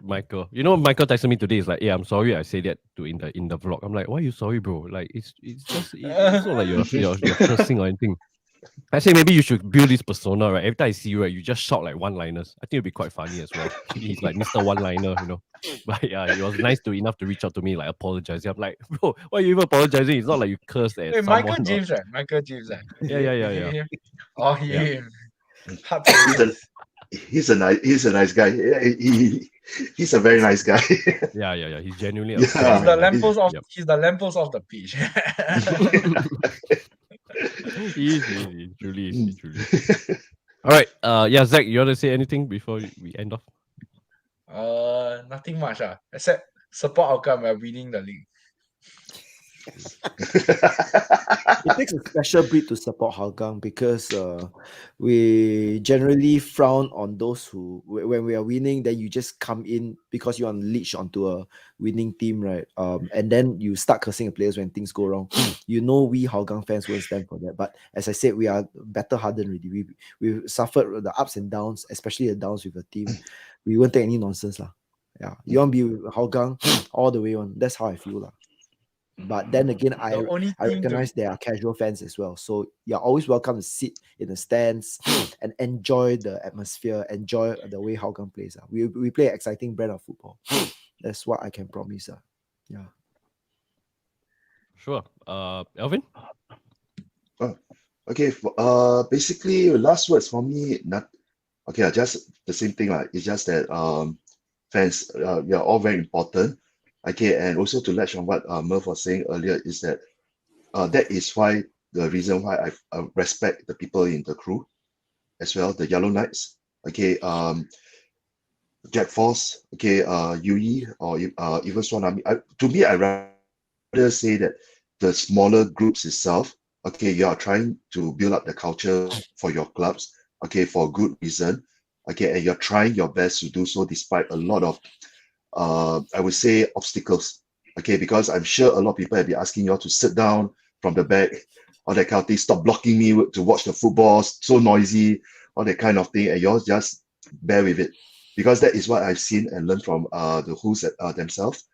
Michael. Michael texted me today. Is like, yeah, I'm sorry I said that in the vlog. I'm like, why are you sorry, bro? Like, it's not like you're cursing or anything. I say maybe you should build this persona, right? Every time I see you, right, you just shout like one-liners. I think it'd be quite funny as well. He's like Mr. One-liner, But yeah, it was nice enough to reach out to me, like apologizing. I'm like, bro, why are you even apologizing? It's not like you cursed at someone. Michael James, right? Michael James, right? Yeah. Oh, him. Yeah. Hard to He's a nice guy. He's a very nice guy. Yeah. He's genuinely Yeah. He's the lamppost of Yep. he's the lamppost of the pitch. He truly is. All right. Zach, you want to say anything before we end off? Nothing much, except support outcome by winning the league. It takes a special breed to support Hougang because we generally frown on those who, when we are winning, then you just come in because you're unleashed onto a winning team, right? And then you start cursing the players when things go wrong. We Hougang fans won't stand for that. But as I said, we are better hardened already. We've suffered the ups and downs, especially the downs with the team. We won't take any nonsense, lah. Yeah, you want to be with Hougang all the way on. That's how I feel, lah. But then again, I The only team to recognize there are casual fans as well. So you're always welcome to sit in the stands and enjoy the atmosphere, enjoy the way Hougang plays. We play an exciting brand of football. That's what I can promise. Yeah. Sure. Alvin? Okay, basically last words for me, not okay, just the same thing. It's just that fans, we are all very important. Okay, and also to latch on what Merv was saying earlier is that that is why the reason why I respect the people in the crew as well, the Yellow Knights. Okay, Jack Force, okay, Yui, or even Swan Army. To me, I rather say that the smaller groups itself, okay, you are trying to build up the culture for your clubs, okay, for good reason, okay, and you're trying your best to do so despite a lot of, I would say, obstacles, okay, because I'm sure a lot of people have been asking you all to sit down from the back, all that kind of thing, stop blocking me to watch the football, so noisy, all that kind of thing, and you all just bear with it, because that is what I've seen and learned from the Who's themselves.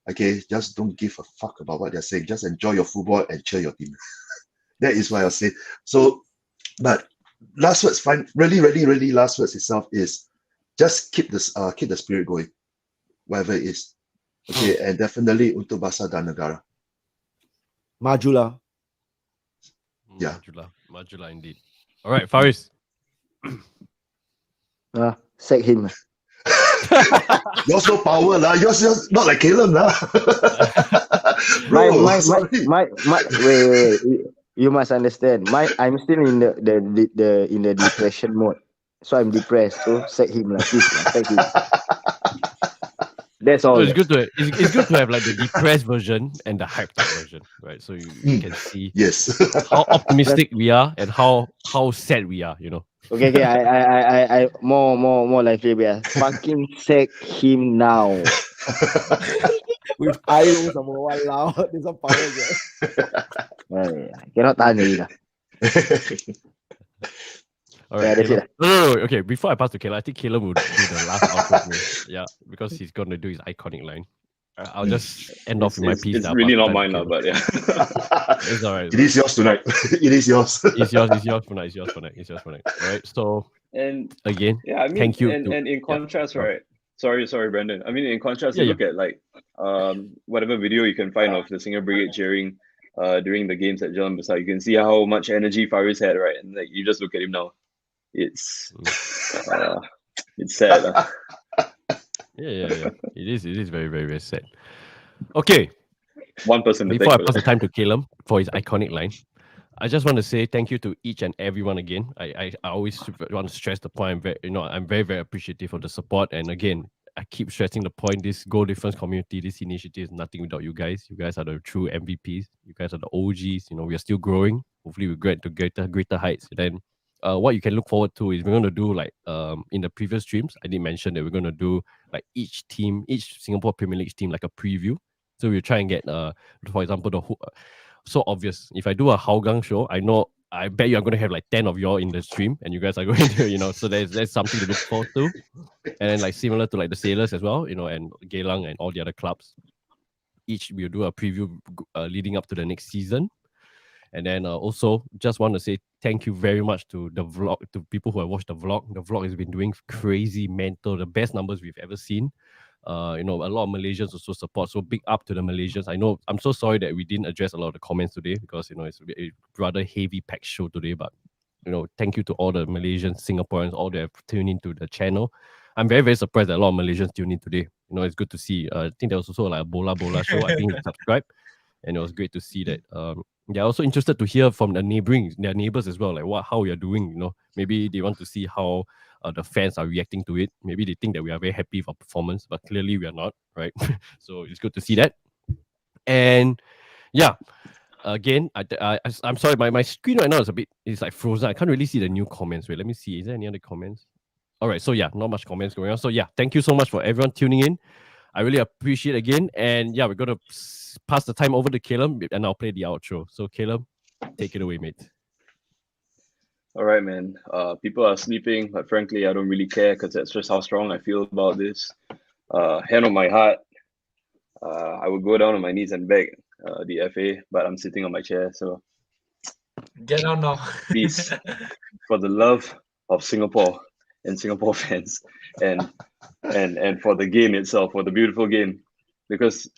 Okay, just don't give a fuck about what they're saying. Just enjoy your football and cheer your team. That is what I'll say. So, but last words, fine. Really, really, really, last words itself is just keep the spirit going, whatever it is. Okay, and definitely untuk bangsa dan negara. Majulah. Yeah. Majula indeed. All right, Faris. Sack him. Yours no power lah. Yours not like Caleb lah. My, Bro, sorry. wait. You must understand. I'm still in the depression mode. So I'm depressed. So sack him lah. Please, sack him. That's So all. it's good to have like the depressed version and the hyped up version, right? So you can see Yes. how optimistic we are and how sad we are, you know. Okay. I more likely we are fucking sack him now. With IO sama walao. There's some power there. Cannot tahan already lah. All right, that's Caleb. it. No. Okay, before I pass to Caleb, I think Caleb will do the last outro for me. Yeah, because he's gonna do his iconic line. I'll just end off with my piece. It's now, really pass not the time mine to now, Caleb. but yeah. It's all right. It is yours tonight. It is yours. It's yours for night. All right. So And again, yeah, I mean, thank you. and in contrast, right? Sorry, Brandon. I mean, in contrast, Yeah, you look at like whatever video you can find of the Singer Brigade cheering during the games at Jalan Besar, you can see how much energy Faris had, right? And like you just look at him now, it's sad. Yeah. It is very, very, very sad. Okay. One person to Before I thank pass for the time to Caleb for his iconic line, I just want to say thank you to each and everyone again. I always want to stress the point. I'm very, very appreciative of the support. And again, I keep stressing the point. This goal difference community, this initiative is nothing without you guys. You guys are the true MVPs. You guys are the OGs. You know, we are still growing. Hopefully, we get to greater heights. Then, what you can look forward to is we're going to do like in the previous streams. I did mention that we're going to do like each Singapore Premier League team like a preview. So we'll try and get for example so obvious. If I do a Hougang show, I bet you are going to have like 10 of y'all in the stream and you guys are going to, so there's something to look forward to. And then like similar to like the Sailors as well, and Geylang and all the other clubs. Each we'll do a preview leading up to the next season. And then also just want to say thank you very much to the vlog, to people who have watched the vlog. The vlog has been doing crazy mental, the best numbers we've ever seen. A lot of Malaysians also support. So big up to the Malaysians. I know I'm so sorry that we didn't address a lot of the comments today because it's a rather heavy packed show today. But thank you to all the Malaysians, Singaporeans, all that have tuned into the channel. I'm very, very surprised that a lot of Malaysians tuned in today. It's good to see. I think there was also like a Bola show. I think he subscribed, and it was great to see that. They're also interested to hear from their neighbors as well, like how we are doing. Maybe they want to see how the fans are reacting to it. Maybe they think that we are very happy with our performance, but clearly we are not, right? So it's good to see that. And yeah, again, I'm sorry, my screen right now is like frozen. I can't really see the new comments. Wait, let me see. Is there any other comments? All right, so yeah, not much comments going on. So yeah, thank you so much for everyone tuning in. I really appreciate it again. And yeah, we're going to pass the time over to Caleb and I'll play the outro. So Caleb, take it away, mate. All right, man. People are sleeping, but frankly, I don't really care because that's just how strong I feel about this. Hand on my heart, I would go down on my knees and beg the FA, but I'm sitting on my chair. So Get on now. please, for the love of Singapore and Singapore fans, and for the game itself, for the beautiful game, because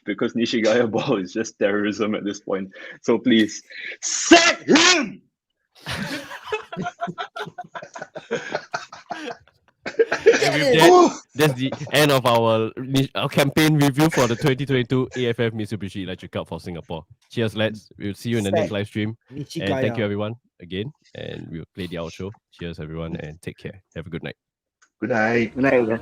Nishigaya ball is just terrorism at this point. So please, sack him! And with that, that's the end of our campaign review for the 2022 AFF Mitsubishi Electric Cup for Singapore. Cheers, lads. We'll see you in the next live stream. And thank you, everyone, again. And we'll play the outro. Cheers, everyone, and take care. Have a good night. Good night. Good night, man.